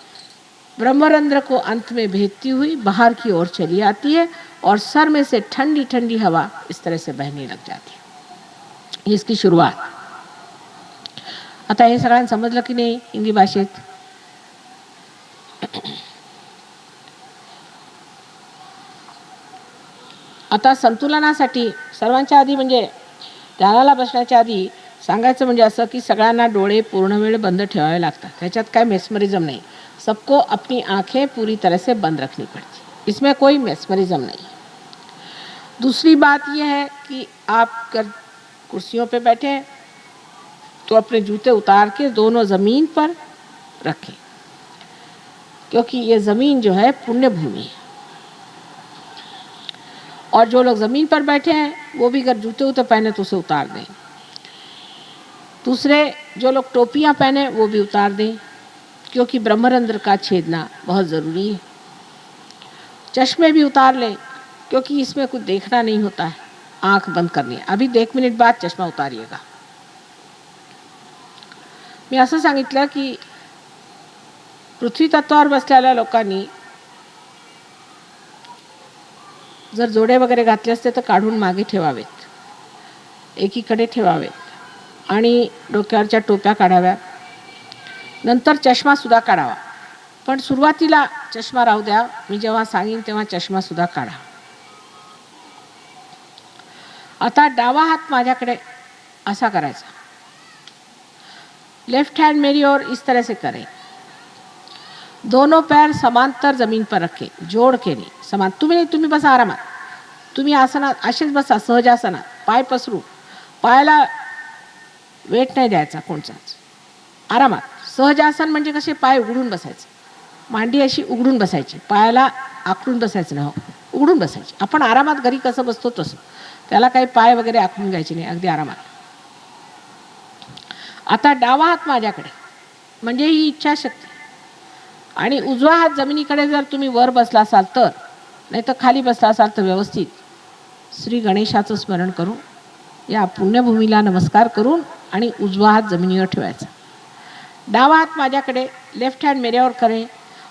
A: ब्रह्मरंध्र को अंत में भेदती हुई बाहर की ओर चली आती है और सर में से ठंडी ठंडी हवा इस तरह से बहने लग जाती है। इसकी सुरुवात। आता हे सगळ्यांना समजलं की नाही हिंदी भाषेत? आता संतुलनासाठी सर्वांच्या आधी म्हणजे ध्यानाला बसण्याच्या आधी सांगायचं म्हणजे असं की सगळ्यांना डोळे पूर्ण वेळ बंद ठेवावे लागतात। त्याच्यात काय मेस्मरिज्म नहीं। सबको अपनी आंखें पूरी तरह से बंद रखनी पड़ती है, इसमें कोई मेस्मरिज्म नहीं। दूसरी बात यह है कि आप अगर कुर्सियों पे बैठे हैं तो अपने जूते उतार के दोनों ज़मीन पर रखें, क्योंकि ये ज़मीन जो है पुण्य भूमि है। और जो लोग ज़मीन पर बैठे हैं वो भी अगर जूते उते पहने तो उसे उतार दें। दूसरे जो लोग टोपियां पहने वो भी उतार दें, क्योंकि ब्रह्मरंध्र का छेदना बहुत ज़रूरी है। चश्मे भी उतार लें, क्योंकि इसमें कुछ देखना नहीं होता है, आंख बंद करनी है। अभी 1 मिनिट बाद चष्मा उतारिएगा। मी असं सांगितलं की पृथ्वी तत्वावर बसलेल्या लोकांनी जर जोडे वगैरे घातले असते तर काढून मागे ठेवावेत, एकीकडे ठेवावेत आणि डोक्यावरच्या टोप्या काढाव्या। नंतर चष्मा सुद्धा काढावा, पण सुरुवातीला चष्मा राहू द्या। मी जेव्हा सांगेन तेव्हा चष्मा सुद्धा काढा। आता डावा हात माझ्याकडे असा करायचा, लेफ्ट हैंड मेरी ओर इस तरह से करें। दोनों पैर समांतर जमीन पर रखें, जोड़ के नहीं, समान। तुम्ही बस आरामात, तुम्ही आसनात असेच बसा, सहजासनात पाय पसरू, पायाला वेट नाही द्यायचा कोणचाच, आरामात। सहजासन म्हणजे कसे पाय उघडून बसायचे, मांडी अशी उघडून बसायची, पायाला आखडून बसायचं नाही, उघडून बसायची। आपण आरामात घरी कसं बसतो तसं, त्याला काही पाय वगैरे आखडून घ्यायचे नाही, अगदी आरामात। आता डावा हात माझ्याकडे म्हणजे ही इच्छाशक्ती, आणि उजवा हात जमिनीकडे जर तुम्ही वर बसला असाल तर, नाही तर खाली बसला असाल तर व्यवस्थित श्री गणेशाचं स्मरण करून, या पुण्यभूमीला नमस्कार करून आणि उजवा हात जमिनीवर ठेवायचा। डावा हात माझ्याकडे, लेफ्ट हैंड मेरे ओर करें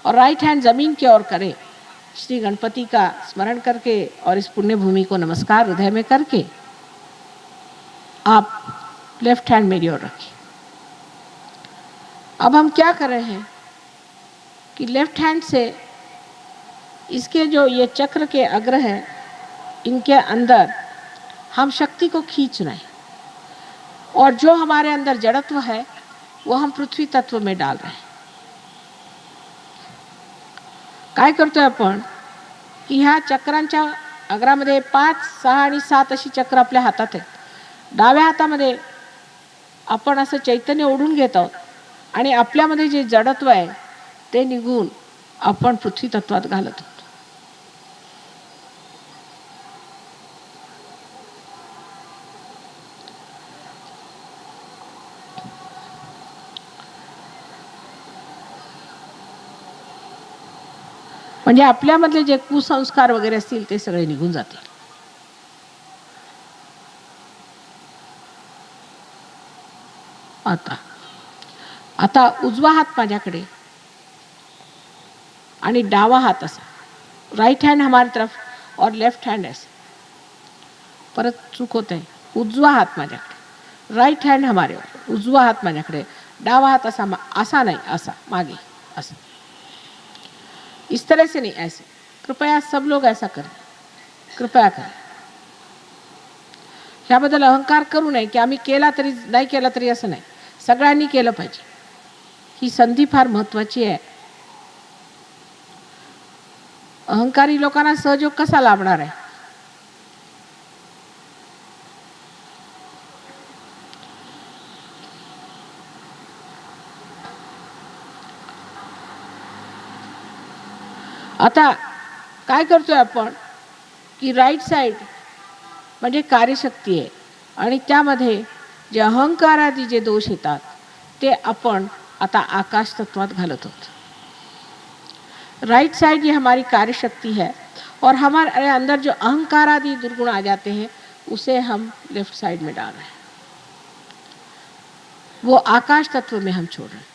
A: और राइट हैंड ज़मीन की ओर करें। श्री गणपति का स्मरण करके और इस पुण्य भूमि को नमस्कार हृदय में करके आप लेफ्ट हैंड मेरी ओर रखिए। अब हम क्या कर रहे हैं कि लेफ्ट हैंड से इसके जो ये चक्र के अग्र हैं इनके अंदर हम शक्ति को खींच रहे हैं, और जो हमारे अंदर जड़त्व है वो हम पृथ्वी तत्व में डाल रहे हैं। काय करतोय आपण की ह्या चक्रांच्या अग्रामध्ये 5, 6 आणि 7 अशी चक्र आपल्या हातात आहेत। डाव्या हातामध्ये आपण असं चैतन्य ओढून घेत आहोत आणि आपल्यामध्ये जे जडत्व आहे ते निघून आपण पृथ्वी तत्वात घालत आहोत। म्हणजे आपल्यामधले जे कुसंस्कार वगैरे असतील ते सगळे निघून जातील। आता उजवा हात माझ्याकडे आणि डावा हात असा, राइट हैंड हमारी तरफ और लेफ्ट हैंड ऐसे। परत चूक होते है, उजवा हात माझ्याकडे, राइट हैंड हमारे ओर, उजवा हात माझ्याकडे, डावा हात असा, असा नाही, असा मागे, असा। इस तरह से नहीं, ऐसे। कृपया सब लोग ऐसा करें, कृपया करें। ह्याबद्दल अहंकार करू नये की आम्ही केला तरी नाही केला तरी असं नाही। सगळ्यांनी केलं पाहिजे. ही संधी फार महत्त्वाची आहे. अहंकारी लोकांना सहयोग कसा लाभणार आहे? आता काय करतोय आपण की राईट साईड म्हणजे कार्यशक्ती आहे आणि त्यामध्ये जे अहंकारादी जे दोष येतात ते आपण आता आकाश तत्वात घालत आहोत. राइट साइड ये हमारी कार्य शक्ति है और हमारे अंदर जो अहंकार आदि दुर्गुण आ जाते हैं उसे हम लेफ्ट साइड में डाल रहे हैं. वो आकाश तत्व में हम छोड़ रहे हैं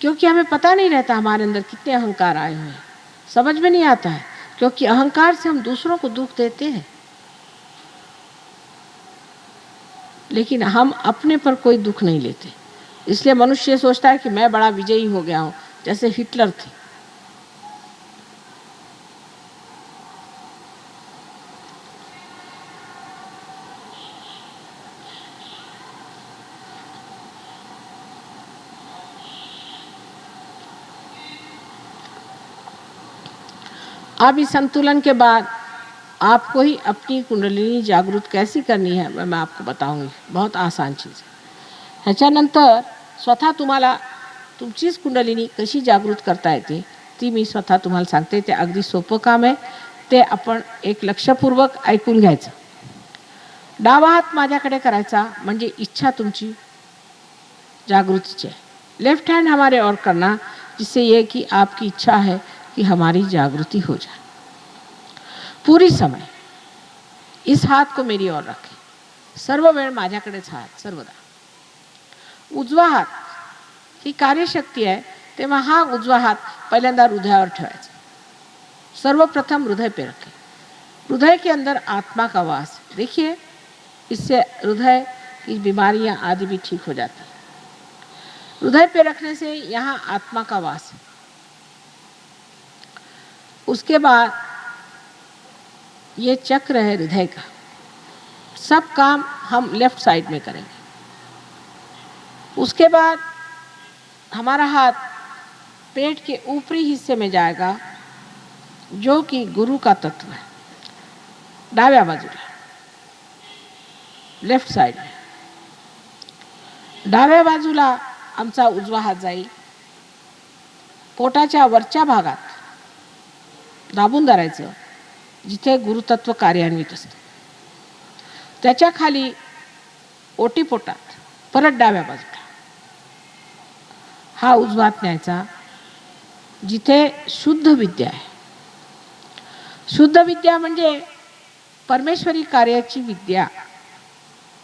A: क्योंकि हमें पता नहीं रहता हमारे अंदर कितने अहंकार आए हुए हैं. समझ में नहीं आता है क्योंकि अहंकार से हम दूसरों को दुख देते हैं लेकिन हम अपने पर कोई दुख नहीं लेते. इसलिए मनुष्य सोचता है कि मैं बड़ा विजयी हो गया हूं, जैसे हिटलर थे. अब इस संतुलन के बाद आपको ही अपनी कुंडलिनी जागृत कैसी करनी है मैं आपको बताऊंगी. बहुत आसान चीज आहे. ह्याच्यानंतर स्वतः तुम्हाला तुमचीच कुंडलिनी कशी जागृत करता येते ती मी स्वतः तुम्हाला सांगते. ते अगदी सोपं काम आहे. ते आपण एक लक्षपूर्वक ऐकून घ्यायचं. डावा हात माझ्याकडे करायचा म्हणजे इच्छा तुमची जागृतीची आहे. लेफ्ट हैंड हमारे और करना जिससे ये कि आपकी इच्छा है कि हमारी जागृति हो जाए. पूरी समय इस हात को मेरी ओर रखें. सर्व वेळ माझ्याकडेच हात सर्वदा. उजवा हात ही कार्यशक्ती आहे तेव्हा हा उजवा हात पहिल्यांदा हृदयावर ठेवायचा. सर्वप्रथम हृदय पे रखें. हृदय के अंदर आत्मा का वास. देखिए इससे हृदय की बीमारियां आदि भी ठीक हो जाती है. हृदय पे रखने से यहाँ आत्मा का वास है. उसके बाद ये चक्र है हृदय का. सब काम हम लेफ्ट साइड में करेंगे. उसके बाद हमारा हाथ पेट के ऊपरी हिस्से में जाएगा जो कि गुरु का तत्व है. डाव्या बाजूला लेफ्ट साइड में. डाव्या बाजूला आमचा उजवा हात जाईल. पोटाच्या वरच्या भागात दाबून धरायचं जिथे गुरुतत्व कार्यान्वित असतं. त्याच्या खाली ओटीपोटात परत डाव्या बाजूला हा उजवा हात न्यायचा जिथे शुद्ध विद्या आहे. शुद्ध विद्या म्हणजे परमेश्वरी कार्याची विद्या.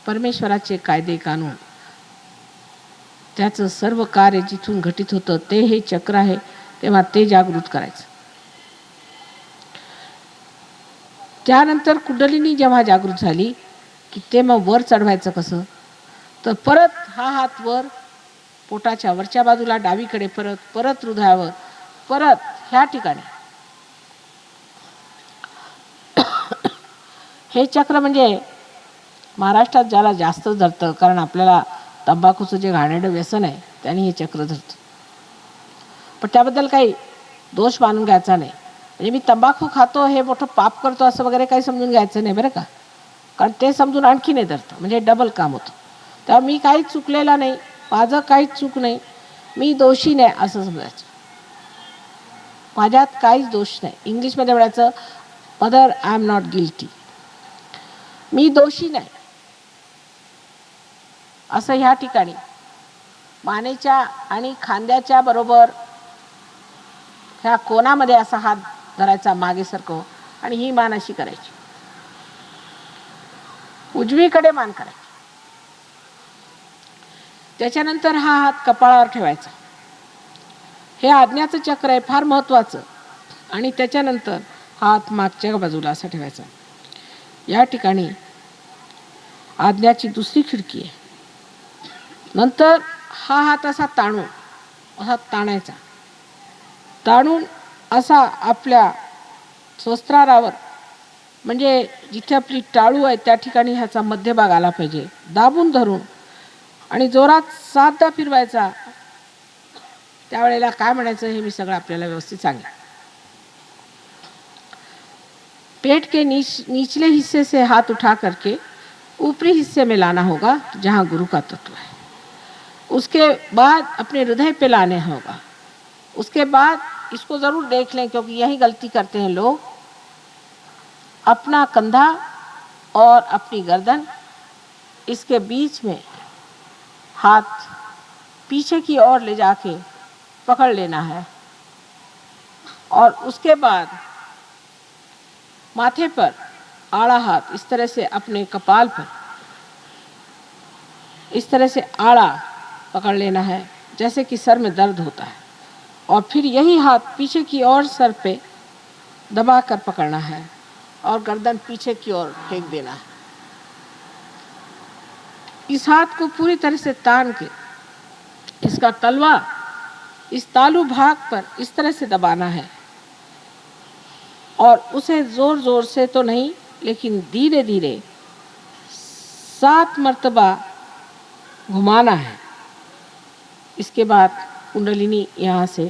A: परमेश्वराचे कायदे कानून त्याचं सर्व कार्य जिथून घटित होतं ते हे चक्र आहे तेव्हा ते जागृत करायचं. त्यानंतर कुंडलिनी जेव्हा जागृत झाली की ते मग वर चढवायचं कसं तर परत हा हात वर पोटाच्या वरच्या बाजूला डावीकडे परत परत हृदयावर परत ह्या ठिकाणी. हे चक्र म्हणजे महाराष्ट्रात ज्याला जास्त धरतं कारण आपल्याला तंबाखूचं जे घाणेरडं व्यसन आहे त्याने हे चक्र धरतं. पण त्याबद्दल काही दोष मानून घ्यायचा नाही. म्हणजे मी तंबाखू खातो हे मोठं पाप करतो असं वगैरे काही समजून घ्यायचं नाही बरं का. कारण ते समजून आणखी नाही धरतं म्हणजे डबल काम होतं. तेव्हा मी काहीच चुकलेला नाही. माझं काहीच चूक नाही. मी दोषी नाही असं समजायचं. माझ्यात काहीच दोष नाही. इंग्लिशमध्ये म्हणायचं mother I am not guilty. मी दोषी नाही असं ह्या ठिकाणी मानेच्या आणि खांद्याच्या बरोबर ह्या कोणामध्ये असा हात धरायचा मागे सरकव आणि ही मान अशी करायची. उजवीकडे मान करायची. त्याच्यानंतर हा हात कपाळावर ठेवायचा. हे आज्ञाचं चक्र आहे फार महत्वाचं. आणि त्याच्यानंतर हात मागच्या बाजूला असा ठेवायचा. या ठिकाणी आज्ञाची दुसरी खिडकी आहे. नंतर हा हात असा ताणून असा ताणायचा. ताणून असा आपल्या स्वस्त्रारावर म्हणजे जिथे आपली टाळू आहे त्या ठिकाणी ह्याचा मध्यभाग आला पाहिजे. दाबून धरून आणि जोरात 7दा फिरवायचा. त्यावेळेला काय म्हणायचं हे मी सगळं आपल्याला व्यवस्थित सांगेन. पेट के निचले हिस्से से हाथ उठा करके ऊपरी हिस्से में लाना होगा जहाँ गुरु का तत्व है. उसके बाद अपने हृदय पे लाने होगा. उसके बाद इसको ज़रूर देख लें क्योंकि यही गलती करते हैं लोग. अपना कंधा और अपनी गर्दन इसके बीच में हाथ पीछे की ओर ले जाके पकड़ लेना है. और उसके बाद माथे पर आड़ा हाथ इस तरह से अपने कपाल पर इस तरह से आड़ा पकड़ लेना है जैसे कि सर में दर्द होता है. और फिर यही हाथ पीछे की ओर सर पे दबा कर पकड़ना है और गर्दन पीछे की ओर फेंक देना है. इस हाथ को पूरी तरह से तान के इसका तलवा इस तालू भाग पर इस तरह से दबाना है और उसे जोर जोर से तो नहीं लेकिन धीरे धीरे 7 मर्तबा घुमाना है. इसके बाद कुंडलिनी यहाँ से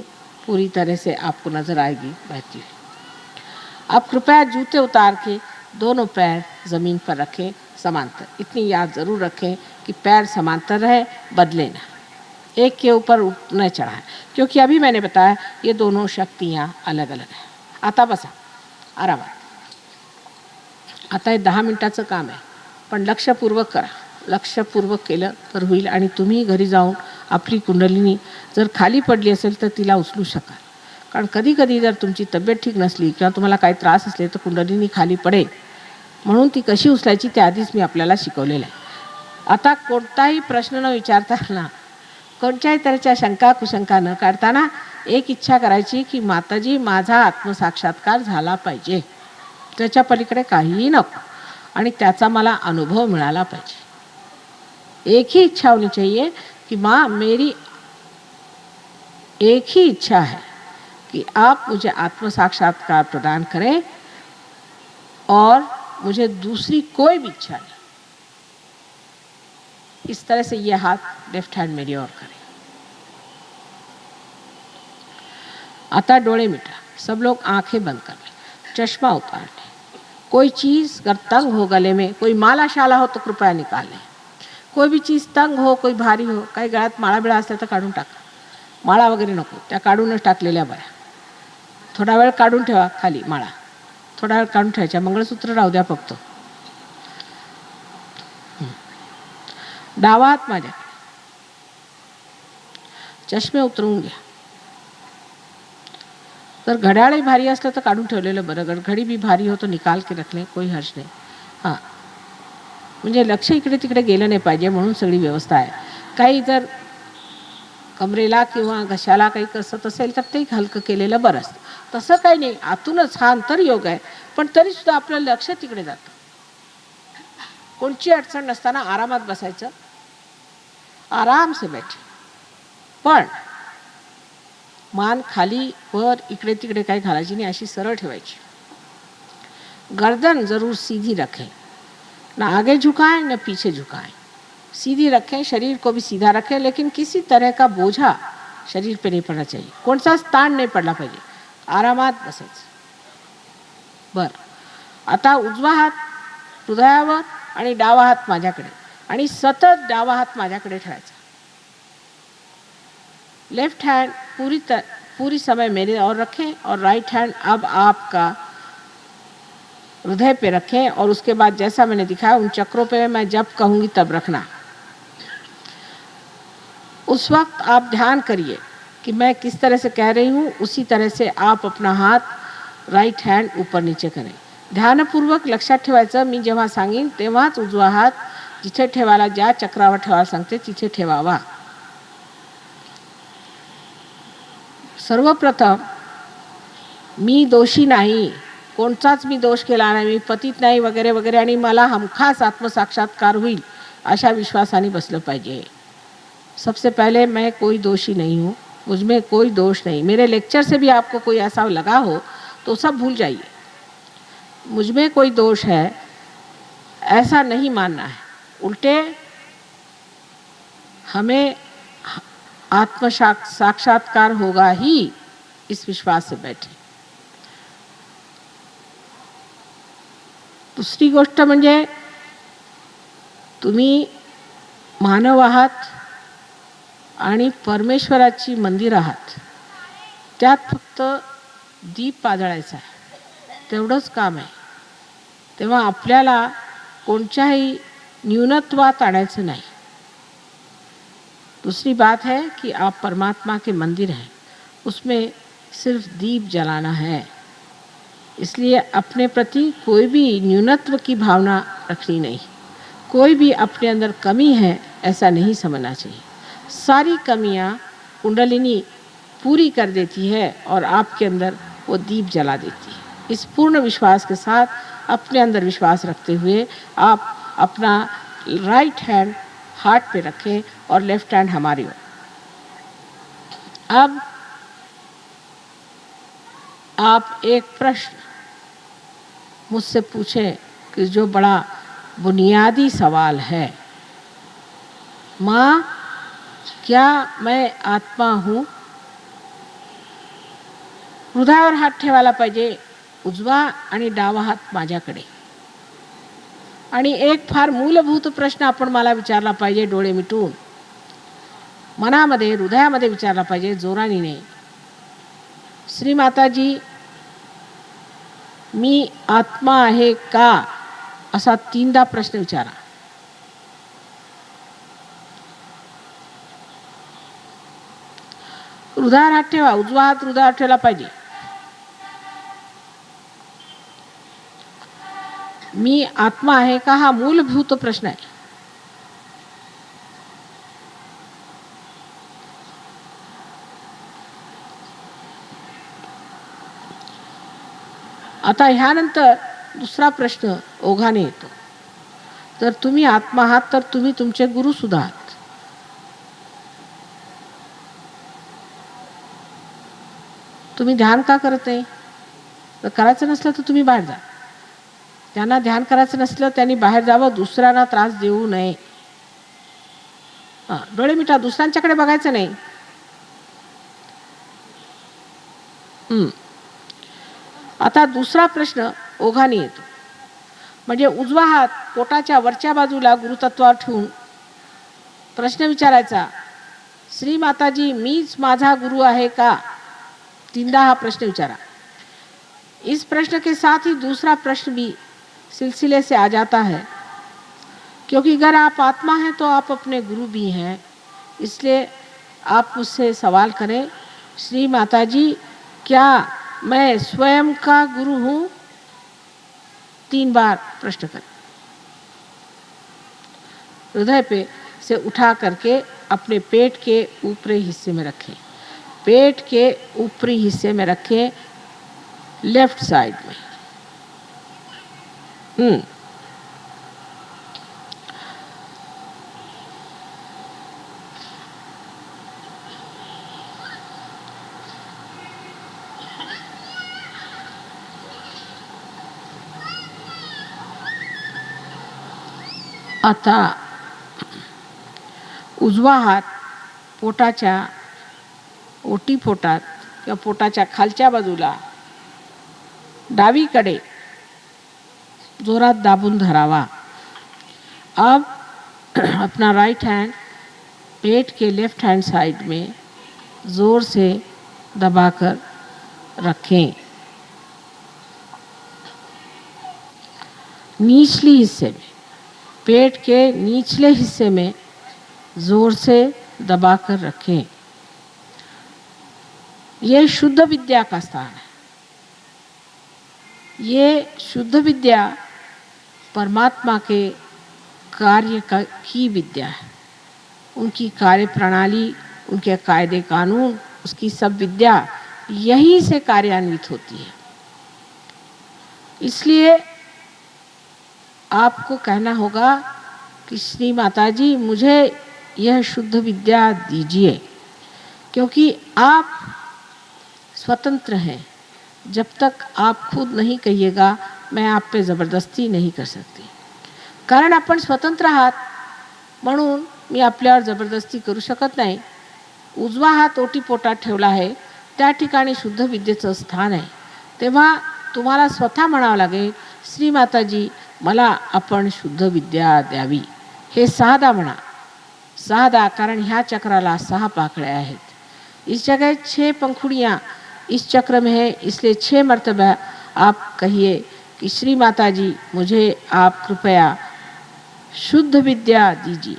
A: पूरी तरह से आपको नजर आएगी बहती हुई. अब कृपया जूते उतार के दोनों पैर जमीन पर रखें समांतर. इतनी याद जरूर रखें कि पैर समांतर रहे, बदले ना, एक के ऊपर न चढ़ाएं क्योंकि अभी मैंने बताया ये दोनों शक्तियाँ अलग अलग हैं. आता बसा आरामात. आता हे 10 मिनिटाचं काम आहे पण लक्षपूर्वक करा. लक्षपूर्वक केलं तर होईल आणि तुम्ही घरी जाऊन आपली कुंडलिनी जर खाली पडली असेल तर तिला उचलू शकाल. कारण कधी कधी जर तुमची तब्येत ठीक नसली किंवा तुम्हाला काही त्रास असले तर कुंडलिनी खाली पडेल. म्हणून ती कशी उचलायची ते आधीच मी आपल्याला शिकवलेलं आहे. आता कोणताही प्रश्न न विचारताना कोणत्याही तऱ्हेच्या शंका कुशंका न काढताना एक इच्छा करायची की माताजी माझा आत्मसाक्षात्कार झाला पाहिजे. त्याच्या पलीकडे काहीही नको आणि त्याचा मला अनुभव मिळाला पाहिजे. एक ही इच्छा होनी चाहिए कि माँ मेरी एक ही इच्छा है कि आप मुझे आत्म साक्षात्कार प्रदान करें और मुझे दूसरी कोई भी इच्छा नहीं. इस तरह से ये हाथ लेफ्ट हैंड मेरी ओर करें. आता डोळे मिटा. सब लोग आंखें बंद कर लें. चश्मा उतार लें. कोई चीज़ अगर तंग हो गले में, कोई माला शाला हो तो कृपया निकाल लें. कोई भी चीज़ तंग हो, कोई भारी हो, काही गळ्यात माळा बिळा असल्या तर काढून टाका. माळा वगैरे नको, त्या काढूनच टाकलेल्या बऱ्या. थोडा वेळ काढून ठेवा खाली माळा. थोडा वेळ काढून ठेवायच्या. मंगळसूत्र राहू द्या फक्त. डावा हात माझ्याकडे. चष्मे उतरवून घ्या. जर घड्याळही भारी असलं तर काढून ठेवलेलं बरं. घडी भी भारी हो तो निकाल के रख लें, कोई हर्ष नाही. हां, म्हणजे लक्ष इकडे तिकडे गेलं नाही पाहिजे म्हणून सगळी व्यवस्था आहे. काही जर कमरेला किंवा घशाला काही कसत असेल तर ते हलकं केलेलं बरं असतं. तसं काही नाही. आतूनच हा अंतर्योग आहे पण तरीसुद्धा आपलं लक्ष तिकडे जातं. कोणची अडचण नसताना आरामात बसायचं. आराम से बैठे. पण मान खाली वर इकडे तिकडे काही घालायची नाही, अशी सरळ ठेवायची. गर्दन जरूर सीधी रखें. ना आगे झुकाएं न पीछे झुकाएं. सीधी रखें, शरीर को भी सीधा रखें लेकिन किसी तरह का बोझा शरीर पे नहीं पड़ना चाहिए. कोणताच ताण नाही पडला पाहिजे. आरामात बसायचं. बरं, आता उजवा हात हृदयावर आणि डावा हात माझ्याकडे आणि सतत डावा हात माझ्याकडे ठेवायचा. लेफ्ट हैंड पूरी समय मेरे और रखें और राइट हैंड अब आपका हृदय पे रखें और उसके बाद जैसा मैंने दिखाया उन चक्रों पे मैं जब कहूँगी तब रखना. उस वक्त आप ध्यान करिए कि मैं किस तरह से कह रही हूँ, उसी तरह से आप अपना हात राइट हँड ऊपर नीचे करें. ध्यानपूर्वक लक्षात ठेवायचं. मी जेव्हा सांगेन तेव्हाच उजवा हात जिथे ठेवायला, ज्या चक्रावर ठेवायला सांगते तिथे ठेवावा. सर्वप्रथम मी दोषी नाही, कोणताच मी दोष केला नाही, मी पतित नाही वगैरे वगैरे आणि मला हमखास आत्मसाक्षात्कार होईल अशा विश्वासाने बसलं पाहिजे. सबसे पहले मैं कोई दोषी नहीं हूँ, मुझमें कोई दोष नहीं. मेरे लेक्चर से भी आपको कोई ऐसा लगा हो तो सब भूल जाइए. मुझमें कोई दोष है ऐसा नहीं मानना है. उल्टे हमें आत्म साक्षात्कार होगा ही, इस विश्वास से बैठे. दुसरी गोष्ट म्हणजे तुम्ही मानव आहात आणि परमेश्वराची मंदिर आहात. त्यात फक्त दीप पाजळायचा आहे, तेवढंच काम आहे. तेव्हा आपल्याला कोणत्याही न्यूनत्वात आणायचं नाही. दूसरी बात है कि आप परमात्मा के मंदिर हैं, उसमें सिर्फ दीप जलाना है. इसलिए अपने प्रति कोई भी न्यूनत्व की भावना रखनी नहीं. कोई भी अपने अंदर कमी है ऐसा नहीं समझना चाहिए. सारी कमियां कुंडलिनी पूरी कर देती है और आपके अंदर वो दीप जला देती है. इस पूर्ण विश्वास के साथ, अपने अंदर विश्वास रखते हुए आप अपना राइट हैंड हार्ट पे रखें और लेफ्ट हैंड हमारी ओर. अब आप एक प्रश्न मुझसे पूछें कि जो बड़ा बुनियादी सवाल है, माँ क्या मैं आत्मा हूँ? हृदयावर हात ठेवायला पाहिजे, उजवा आणि डावा हात माझ्याकडे. आणि एक फार मूलभूत प्रश्न आपण मला विचारला पाहिजे, डोळे मिटून मनामध्ये हृदयामध्ये विचारला पाहिजे, जोराने नाही. श्री माताजी, मी आत्मा आहे का? असा 3दा प्रश्न विचारा. हृदयावर हात ठेवा, उजवा हात हृदयावर ठेवला पाहिजे. मी आत्मा आहे का? हा मूलभूत प्रश्न आहे. आता ह्यानंतर दुसरा प्रश्न ओघाने येतो. जर तुम्ही आत्मा आहात तर तुम्ही तुमचे गुरु सुद्धा आहात. तुम्ही ध्यान का करत नाही? तर करायचं नसलं तर तुम्ही बाहेर जा. त्यांना ध्यान करायचं नसलं त्यांनी बाहेर जावं, दुसऱ्यांना त्रास देऊ नये. डोळे मिटा, दुसऱ्यांच्याकडे बघायचं नाही. आता दुसरा प्रश्न ओघाने येतो. म्हणजे उजवा हात पोटाच्या वरच्या बाजूला गुरुतत्वावर ठेवून प्रश्न विचारायचा, श्री माताजी मीच माझा गुरु आहे का? 3दा हा प्रश्न विचारा. इस प्रश्न के साथ ही दूसरा प्रश्न भी सिलसिले से आ जाता है, क्योंकि अगर आप आत्मा हैं तो आप अपने गुरु भी हैं. इसलिए आप मुझसे सवाल करें, श्री माताजी क्या मैं स्वयं का गुरु हूँ? 3 बार प्रश्न करें. हृदय पे से उठा करके अपने पेट के ऊपरी हिस्से में रखें. पेट के ऊपरी हिस्से में रखें, लेफ्ट साइड में. आता उजवा हात पोटाच्या ओटीपोटात किंवा पोटाच्या खालच्या बाजूला डावीकडे जोरात दाबून धरावा. अब अपना राइट हैंड पेट के लेफ्ट हैंड साइड में जोर से दबाकर रखें. निचली हिस्से में, पेट के निचले हिस्से में जोर से दबाकर रखें. ये शुद्ध विद्या का स्थान है. ये शुद्ध विद्या परमात्मा के कार्य की विद्या है. उनकी कार्य प्रणाली, उनके कायदे कानून, उसकी सब विद्या यहीं से कार्यान्वित होती है. इसलिए आपको कहना होगा कि श्री माताजी मुझे यह शुद्ध विद्या दीजिए, क्योंकि आप स्वतंत्र हैं. जब तक आप खुद नहीं कहिएगा मैं आप पे ज़बरदस्ती नहीं कर सकती. कारण आपण स्वतंत्र आहात म्हणून मी आपल्यावर जबरदस्ती करू शकत नाही. उजवा हात ओटीपोटात ठेवला आहे, त्या ठिकाणी शुद्ध विद्येचं स्थान आहे. तेव्हा तुम्हाला स्वतः म्हणावं लागेल, श्री माताजी मला आपण शुद्ध विद्या द्यावी. हे 6दा म्हणा, 6दा, कारण ह्या चक्राला 6 पाकळ्या आहेत. इस जगह 6 पंखुड़ियाँ इस चक्र में है, इसलिए 6 मर्तबा आप कहिए कि श्री माताजी मुझे आप कृपया शुद्ध विद्या दीजिए.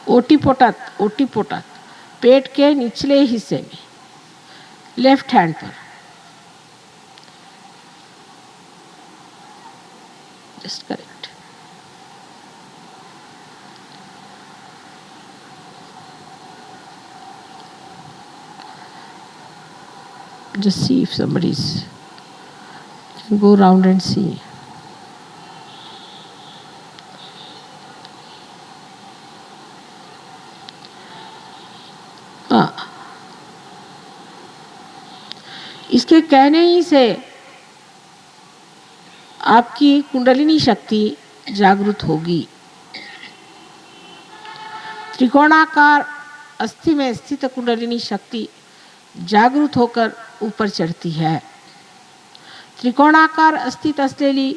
A: ओटीपोटात पेट के निचले हिस्से में left hand per just correct. Just see if somebody's go around and see. इसके कहने ही से आपकी कुंडलिनी शक्ति जागृत होगी. त्रिकोणाकार अस्थि में स्थित कुंडलिनी शक्ति जागृत होकर ऊपर चढ़ती है. त्रिकोणाकार अस्थित असलेली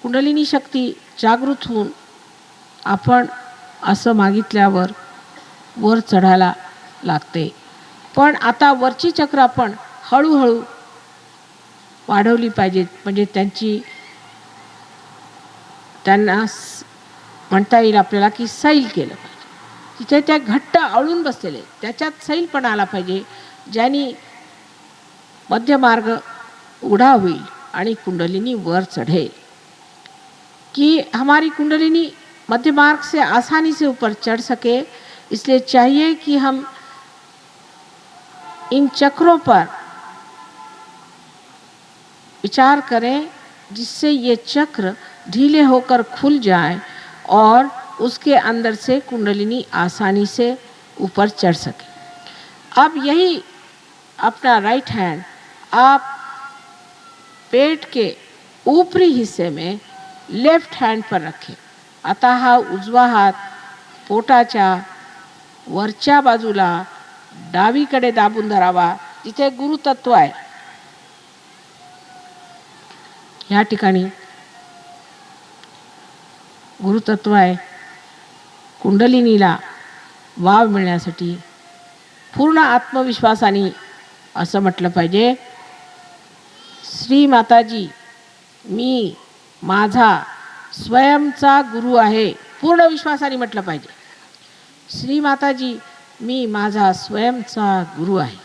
A: कुंडलिनी शक्ती जागृत होऊन आपण असं मागितल्यावर वर चढायला लागते. पण आता वरची चक्र आपण हळूहळू वाढवली पाहिजेत, म्हणजे त्यांना म्हणता येईल आपल्याला की सैल केलं पाहिजे. तिथे त्या घट्ट अळून बसलेले त्याच्यात सैलपणा आला पाहिजे, ज्यानी मध्यमार्ग उघडा होईल आणि कुंडलिनी वर चढ़े. कि हमारी कुंडलिनी मध्य मार्ग से आसानी से ऊपर चढ़ सके, इसलिए चाहिए कि हम इन चक्रों पर विचार करें, जिससे ये चक्र ढीले होकर खुल जाएं और उसके अंदर से कुंडलिनी आसानी से ऊपर चढ़ सके. अब यही अपना राइट हैंड आप पेट के ऊपरी हिस्से में लेफ्ट हैंड पर रखें. आता हा उजवा हात पोटाच्या वरच्या बाजूला डावीकडे दाबून धरावा, जिथे गुरुतत्व आहे. या ठिकाणी गुरुतत्व आहे. कुंडलिनीला वाव मिळण्यासाठी पूर्ण आत्मविश्वासाने असं म्हटलं पाहिजे, श्री माताजी मी माझा स्वयंचा गुरु आहे. पूर्ण विश्वासाने म्हटलं पाहिजे, श्री माताजी मी माझा स्वयंचा गुरु आहे.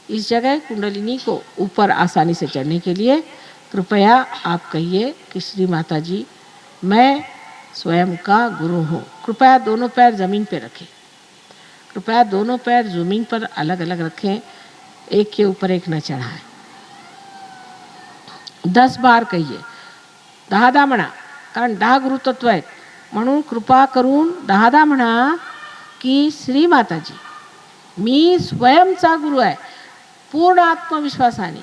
A: इस जगह कुंडलिनी को ऊपर आसानी से चढ़ने के लिए कृपया आप कहिए कि श्री माताजी मैं स्वयं का गुरु हूँ. कृपया दोनों पैर ज़मीन पे रखें. कृपया दोनों पैर ज़मीन पर अलग अलग रखें, एक के ऊपर एक न चढ़ाएं. 10 बार कहिए. 10दा म्हणा, कारण 10 गुरुतत्व आहेत. म्हणून कृपा करून 10दा म्हणा की श्री माताजी मी स्वयंचा गुरु आहे, पूर्ण आत्मविश्वासाने.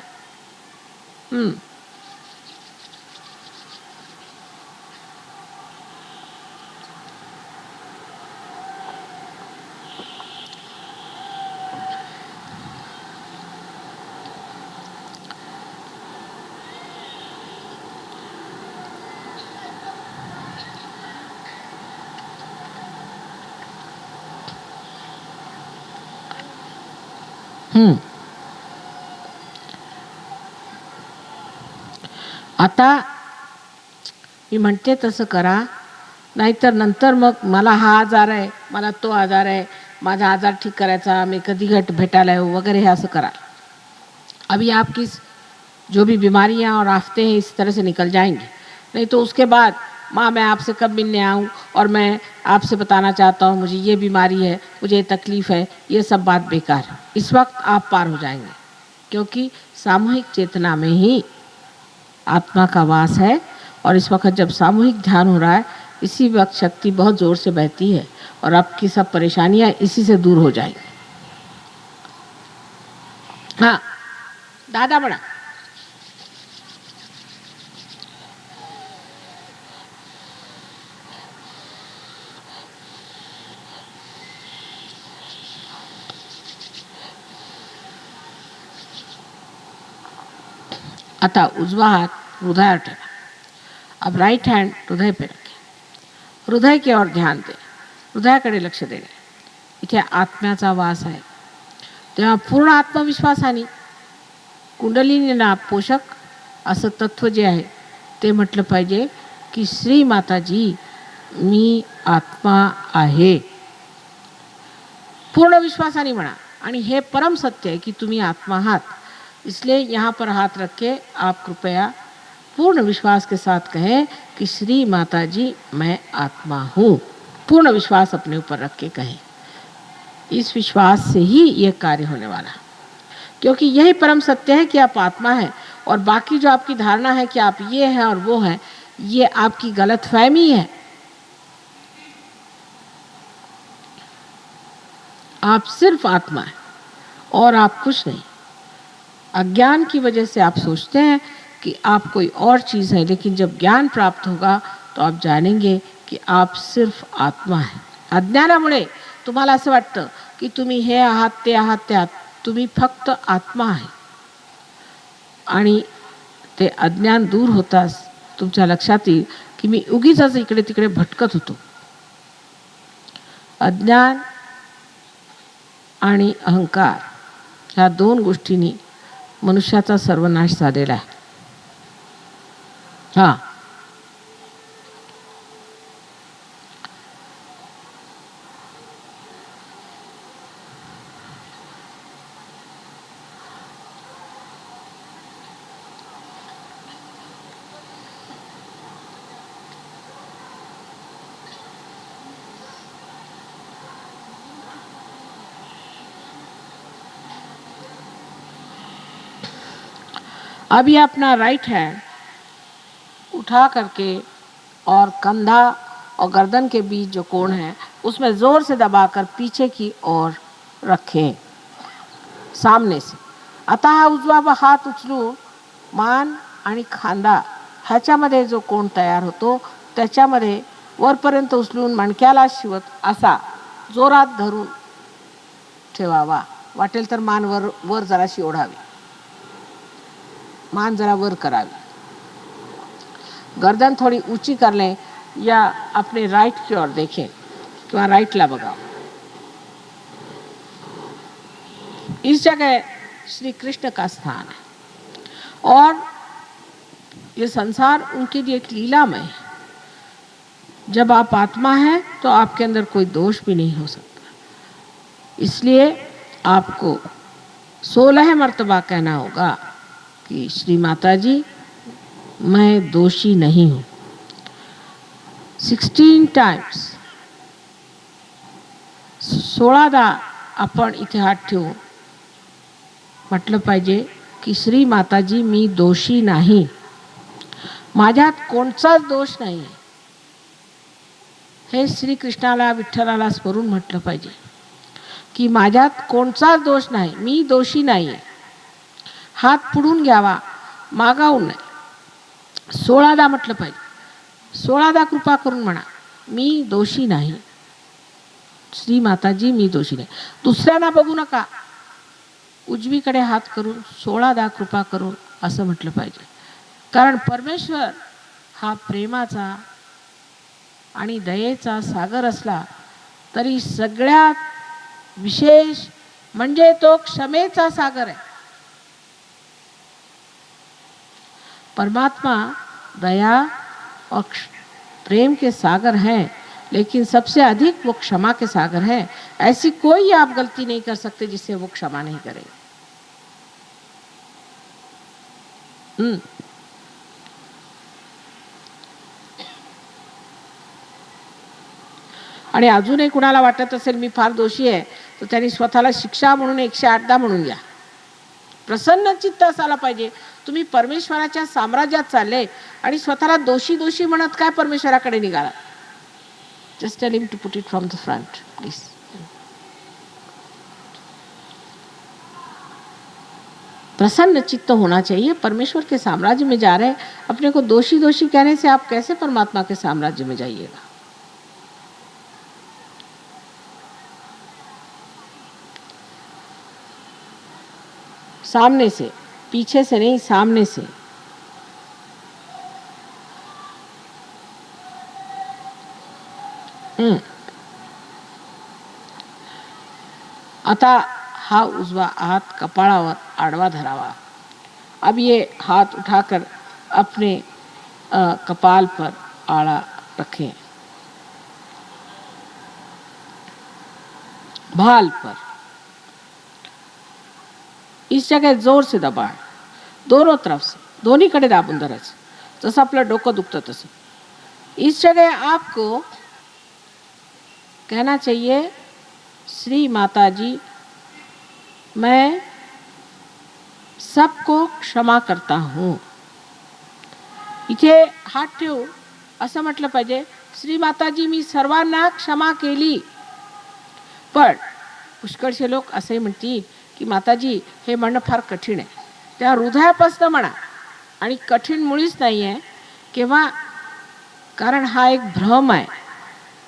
A: आता मी म्हणते तसं करा, नाहीतर नंतर मग मला हा आजार आहे, मला तो आजार आहे, माझा आजार ठीक करायचा, मैं कधी घट भेटायला येऊ वगैरे हे असं करा. अभी आपकी जो भी बीमारियां और आफतें हैं इस तरह से निकल जाएंगी. नहीं तो उसके बाद माँ मैं आपसे कब मिलने आऊँ और मैं आपसे बताना चाहता हूँ मुझे ये बीमारी है, मुझे ये तकलीफ़ है, ये सब बात बेकार है. इस वक्त आप पार हो जाएंगे, क्योंकि सामूहिक चेतना में ही आत्मा का वास है. और इस वक्त जब सामूहिक ध्यान हो रहा है, इसी वक्त शक्ति बहुत ज़ोर से बहती है और आपकी सब परेशानियाँ इसी से दूर हो जाएंगी. हाँ दादा बड़ा आता उजवा हाथ हृदय ठेवा। अब राइट हैंड हृदय पे रखें। हृदय की ओर ध्यान दें, हृदयाकडे लक्ष देणे। इथे आत्म्याचा वास आहे। तेव्हा पूर्ण आत्मविश्वासाने कुंडलिनीला पोषक असं तत्व जे आहे ते म्हटलं पाहिजे की श्री माताजी मी आत्मा आहे। पूर्ण विश्वासाने म्हणा। आणि हे परम सत्य है कि तुम्ही आत्मा आहात। इसलिए यहाँ पर हाथ रख के आप कृपया पूर्ण विश्वास के साथ कहें कि श्री माता जी मैं आत्मा हूँ। पूर्ण विश्वास अपने ऊपर रख के कहें। इस विश्वास से ही यह कार्य होने वाला, क्योंकि यही परम सत्य है कि आप आत्मा हैं और बाकी जो आपकी धारणा है कि आप ये हैं और वो हैं, ये आपकी गलतफहमी है। आप सिर्फ आत्मा हैं और आप कुछ नहीं। अज्ञान की वजह से आप सोचते हैं कि आप कोई और चीज़ है, लेकिन जब ज्ञान प्राप्त होगा तो आप जानेंगे कि आप सिर्फ आत्मा हैं। अज्ञानामुळे तुम्हाला असं वाटतं की तुम्ही हे आहात ते आहात ते आहात, तुम्ही फक्त आत्मा आहे। आणि ते अज्ञान दूर होताच तुमच्या लक्षात येईल की मी उगीच इकडे तिकडे भटकत होतो। अज्ञान आणि अहंकार ह्या दोन गोष्टींनी मनुष्याचा सर्वनाश झालेला आहे। हां, अभी अपना राइट हैंड उठा करके और कंधा और गर्दन के बीच जो कोण है उसमें ज़ोर से दबाकर पीछे की ओर रखें, सामने से। आता हा उजवा हात उचलून मान आणि खांदा ह्याच्यामध्ये जो कोण तयार होतो त्याच्यामध्ये वरपर्यंत उचलून मणक्याला शिवत असा जोरात धरून ठेवावा। वाटेल तर मान वर जराशी ओढावी, मान जरा वर करावी, गर्दन थोड़ी ऊंची कर लें या अपने राइट की ओर देखें किंवा राइटला बघा। इस जगह श्री कृष्ण का स्थान है और ये संसार उनके लिए एक लीलामय है। जब आप आत्मा हैं तो आपके अंदर कोई दोष भी नहीं हो सकता। इसलिए आपको 16 मर्तबा कहना होगा कि श्री माता जी मैं दोषी नहीं हूँ। 16 टाइम्स 16दा आपण इथे हात ठेवून म्हटलं पाहिजे की श्री माताजी मी दोषी नाही, माझ्यात कोणताच दोष नाही। हे श्री कृष्णाला विठ्ठलाला स्मरून म्हटलं पाहिजे की माझ्यात कोणताच दोष नाही, मी दोषी नाही। हात पुढून घ्यावा, मागावून नाही। 16दा म्हटलं पाहिजे। 16दा कृपा करून म्हणा मी दोषी नाही, श्री माताजी मी दोषी नाही। दुसऱ्यांना बघू नका, उजवीकडे हात करून 16दा कृपा करून असं म्हटलं पाहिजे। कारण परमेश्वर हा प्रेमाचा आणि दयेचा सागर असला तरी सगळ्यात विशेष म्हणजे तो क्षमेचा सागर आहे। परमात्मा दया और प्रेम के सागर हैं, लेकिन सबसे अधिक वो क्षमा के सागर हैं। ऐसी कोई आप गलती नहीं कर सकते जिससे वो क्षमा नहीं करे। आणि अजूनही कुणाला वाटत असेल मी फार दोषी आहे तर त्यांनी स्वतःला शिक्षा म्हणून 108दा म्हणून घ्या। प्रसन्न चित्त असायला पाहिजे। तुम्ही परमेश्वराच्या साम्राज्यात चालले आणि स्वतःला दोषी दोषी म्हणत काय परमेश्वराकडे निघाला। Just tell him to put it from the front please. प्रसन्न चित्त होना चाहिए। परमेश्वर के साम्राज्य में जा रहे हैं, अपने को दोषी दोषी कहने से आप कैसे परमात्मा के साम्राज्य में जाइएगा। सामने से, पीछे से नहीं, सामने से हम्म. आता हा उजवा हाथ कपाळावर आडवा धरावा. अब ये हाथ उठाकर अपने कपाल पर आड़ा रखें, भाल पर. इस जगह जोर से दबाएं, दोनों तरफ से, दोन्हीकडे दाबून धरायचं, जसं आपलं डोकं दुखतं तसं. इस जगह आपको कहना चाहिए, श्री माता जी मैं सबको क्षमा करता हूँ. इथे हात ठेवून असं म्हटलं पाहिजे, श्री माताजी मी सर्वांना क्षमा केली. पण पुष्कळशे लोक असे म्हणतील की माताजी हे म्हणणं फार कठीण आहे. त्या हृदयापासून म्हणा, आणि कठीण मुळीच नाही आहे. केव्हा? कारण हा एक भ्रम आहे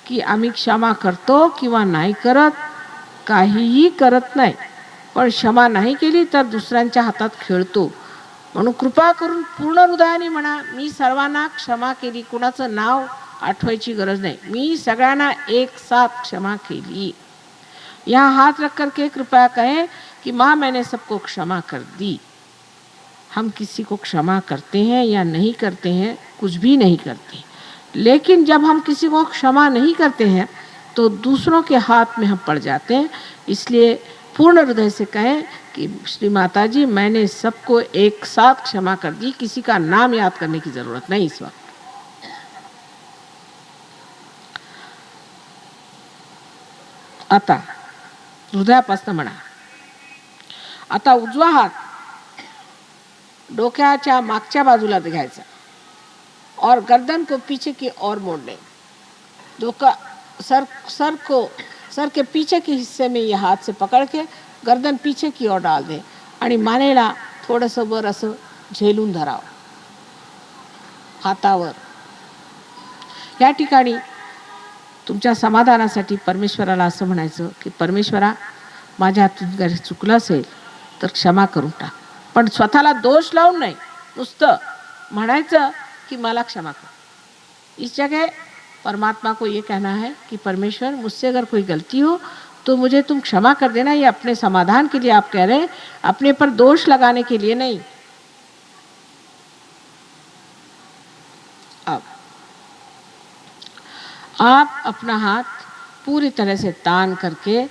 A: की आम्ही क्षमा करतो किंवा नाही करत, काहीही करत नाही. पण क्षमा नाही केली तर दुसऱ्यांच्या हातात खेळतो. म्हणून कृपा करून पूर्ण हृदयाने म्हणा, मी सर्वांना क्षमा केली. कुणाचं नाव आठवायची गरज नाही, मी सगळ्यांना एक साथ क्षमा केली. यहाँ हाथ रख करके कृपया कहें कि माँ मैंने सबको क्षमा कर दी. हम किसी को क्षमा करते हैं या नहीं करते हैं, कुछ भी नहीं करते. लेकिन जब हम किसी को क्षमा नहीं करते हैं तो दूसरों के हाथ में हम पड़ जाते हैं. इसलिए पूर्ण हृदय से कहें कि श्री माता जी मैंने सबको एक साथ क्षमा कर दी. किसी का नाम याद करने की जरूरत नहीं इस वक्त. आता हृदयापासून म्हणा. आता उजवा हात डोक्याच्या मागच्या बाजूला घ्यायचा और गर्दन को पीछे की ओर मोड़ लें. डोका सर के पीछे के हिस्से में ये हाथ से पकड़ के गर्दन पीछे की ओर डाल दें आणि मानेला थोडंसं वर असं झेलून धरावं हातावर. या ठिकाणी तुमच्या समाधानासाठी परमेश्वराला असं म्हणायचं की परमेश्वरा माझ्या हातून जर चुकलं असेल तर क्षमा करून टाक. पण स्वतःला दोष लावून नाही, नुसतं म्हणायचं कि मला क्षमा कर. इस जगह परमात्मा को ये कहना है कि परमेश्वर मुझसे अगर कोई गलती हो तो मुझे तुम क्षमा कर देना. ये अपने समाधान के लिए आप कह रहे हैं, अपने पर दोष लगाने के लिए नहीं. अब आप अपना हाथ पूरी तरह से तान करके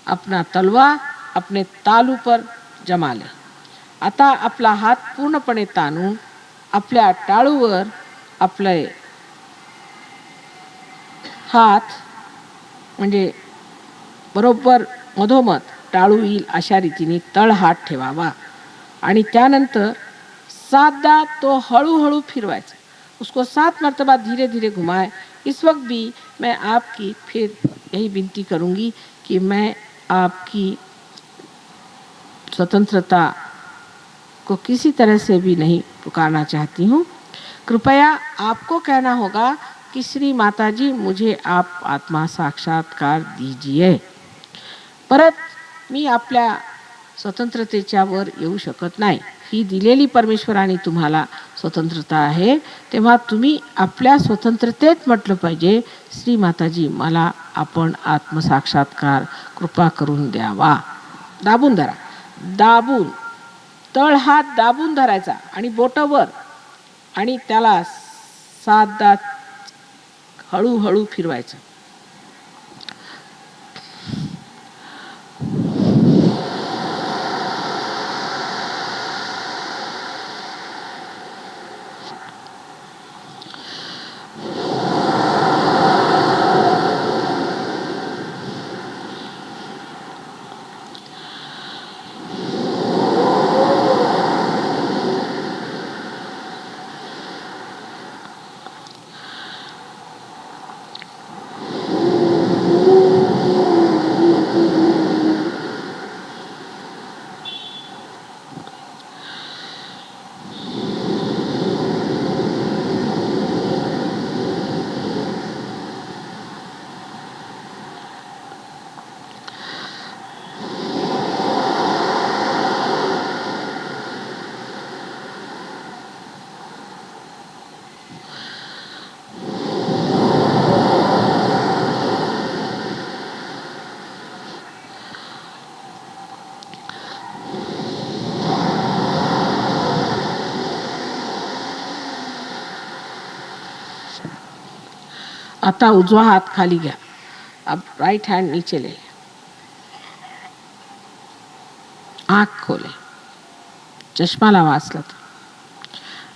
A: अपना तलवा अपने तालू पर जमा ले. आता आपला हात पूर्णपणे ताणून आपल्या टाळूवर आपले हात म्हणजे बरोबर मधोमध टाळू येईल अशा रीतीने तळ हात ठेवावा. आणि त्यानंतर 7दा तो हळूहळू फिरवायचा. उसको 7 मर्तबा धीरे धीरे घुमाए. इस वक्त भी मैं आपकी फिर यही विनती करूंगी कि मैं आपकी स्वतंत्रता को किसी तरह से भी नहीं पुकारना चाहती हूँ. कृपया आपको कहना होगा कि श्री माताजी मुझे आप आत्मा साक्षात्कार दीजिए. परत मी आपल्या स्वतंत्रतेच्या वर येऊ शकत नाही. ही दिलेली परमेश्वराने तुम्हाला स्वतंत्रता आहे, तेव्हा तुम्ही आपल्या स्वतंत्रतेत म्हटलं पाहिजे श्री माताजी मला आपण आत्मसाक्षात्कार कृपा करून द्यावा. दाबून धरा. दाबून तळ हात दाबून धरायचा आणि बोटं वर आणि त्याला 7दा हळूहळू फिरवायचं. आता उजवा हाथ खाली गया, अब राइट हैंड नीचे ले, आंख खोले, चष्मा लावा असला तर,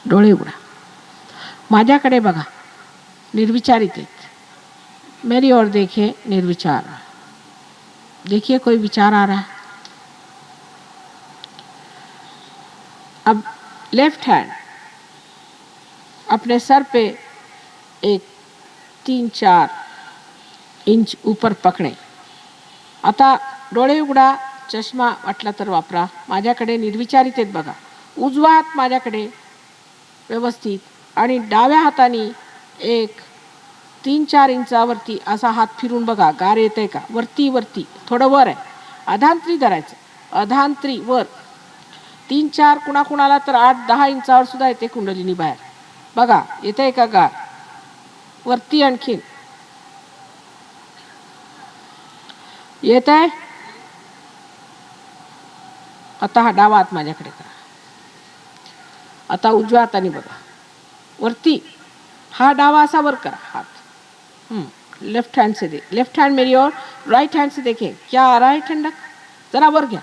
A: डोळे उघडा, माझ्याकडे बघा, निर्विचारित आहेत, मेरी ओर देखे, निर्विचार, देखिए कोई विचार आ रहा है। अब लेफ्ट हैंड अपने सर पे एक 3-4 इंच ऊपर पकडे, आता डोळे उघडा, चष्मा वाटला तर वापरा, माझ्याकडे निर्विचारित आहेत बघा, उजवा हात माझ्याकडे व्यवस्थित, आणि डाव्या हाताने एक 3-4 इंचावरती असा हात फिरून बघा, गार येते का, वरती वरती थोडं वर आहे, अधांत्री धरायचं, अधांत्री वर, 3-4 कुणाकुणाला तर 8-10 इंचावर सुद्धा येते कुंडलिनी बाहेर, बघा येते का गार, वरती आणखीन येत आहे. आता हा डावा हात माझ्याकडे करा, आता उजव्या हाताने बघा, वरती हा डावा असा वर करा हात, लेफ्ट हैंड से लेफ्ट हैंड मेरी और राइट हैंड से देखें क्या आ रहा है ठंडक, जरा वर घ्या,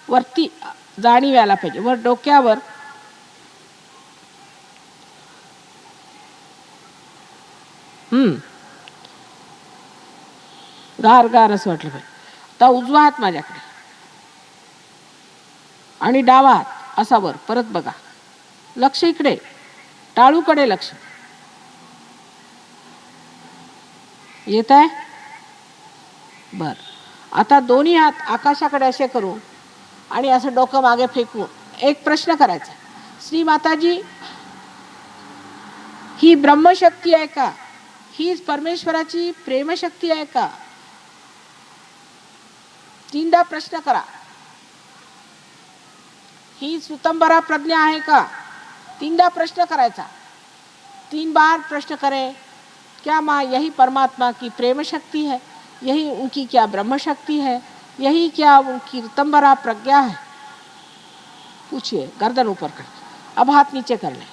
A: वरती जाणीव यायला पाहिजे, वर डोक्यावर, गार गार असं वाटलं पाहिजे. आता उजवा हात माझ्याकडे आणि डावा हात असा वर, परत बघा, लक्ष इकडे, टाळूकडे लक्ष, येत आहे बर. आता दोन्ही हात आकाशाकडे असे करून आणि असं डोकं मागे फेकून एक प्रश्न करायचा, श्री माताजी ही ब्रह्मशक्ती आहे का, ही परमेश्वराची प्रेमशक्ती आहे का, 3दा प्रश्न करा, ही सुतंबरा प्रज्ञा आहे का, 3दा प्रश्न करायचा, 3 बार प्रश्न करें, क्या माँ यही परमात्मा की प्रेम शक्ति है, यही उनकी क्या ब्रह्म शक्ति है, यही क्या उनकी ऋतंबरा प्रज्ञा है, पूछिए गर्दन ऊपर कर, अब हाथ नीचे कर ले,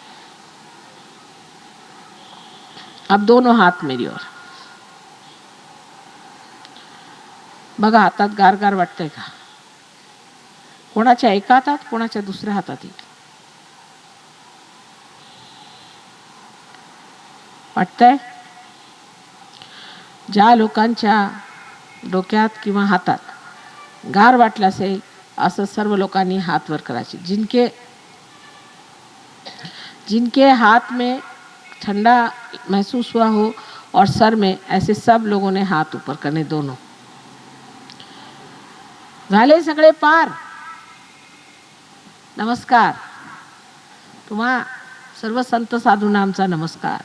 A: अब दोनों हाथ मेरी ओर बघा, हातात गार गार वाटतंय का, कोणाच्या एका हातात कोणाच्या दुसऱ्या हातात वाटतंय. ज्या लोकांच्या डोक्यात किंवा हातात गार वाटलं असेल असं सर्व लोकांनी हात वर करायचे, जिनके हाथ में ठंडा महसूस हुआ हो और सर में, ऐसे सब लोगों ने हाथ ऊपर करने दोनों. झाले सगळे पार. नमस्कार. तुम्हा सर्व संत साधूंना आमचा नमस्कार.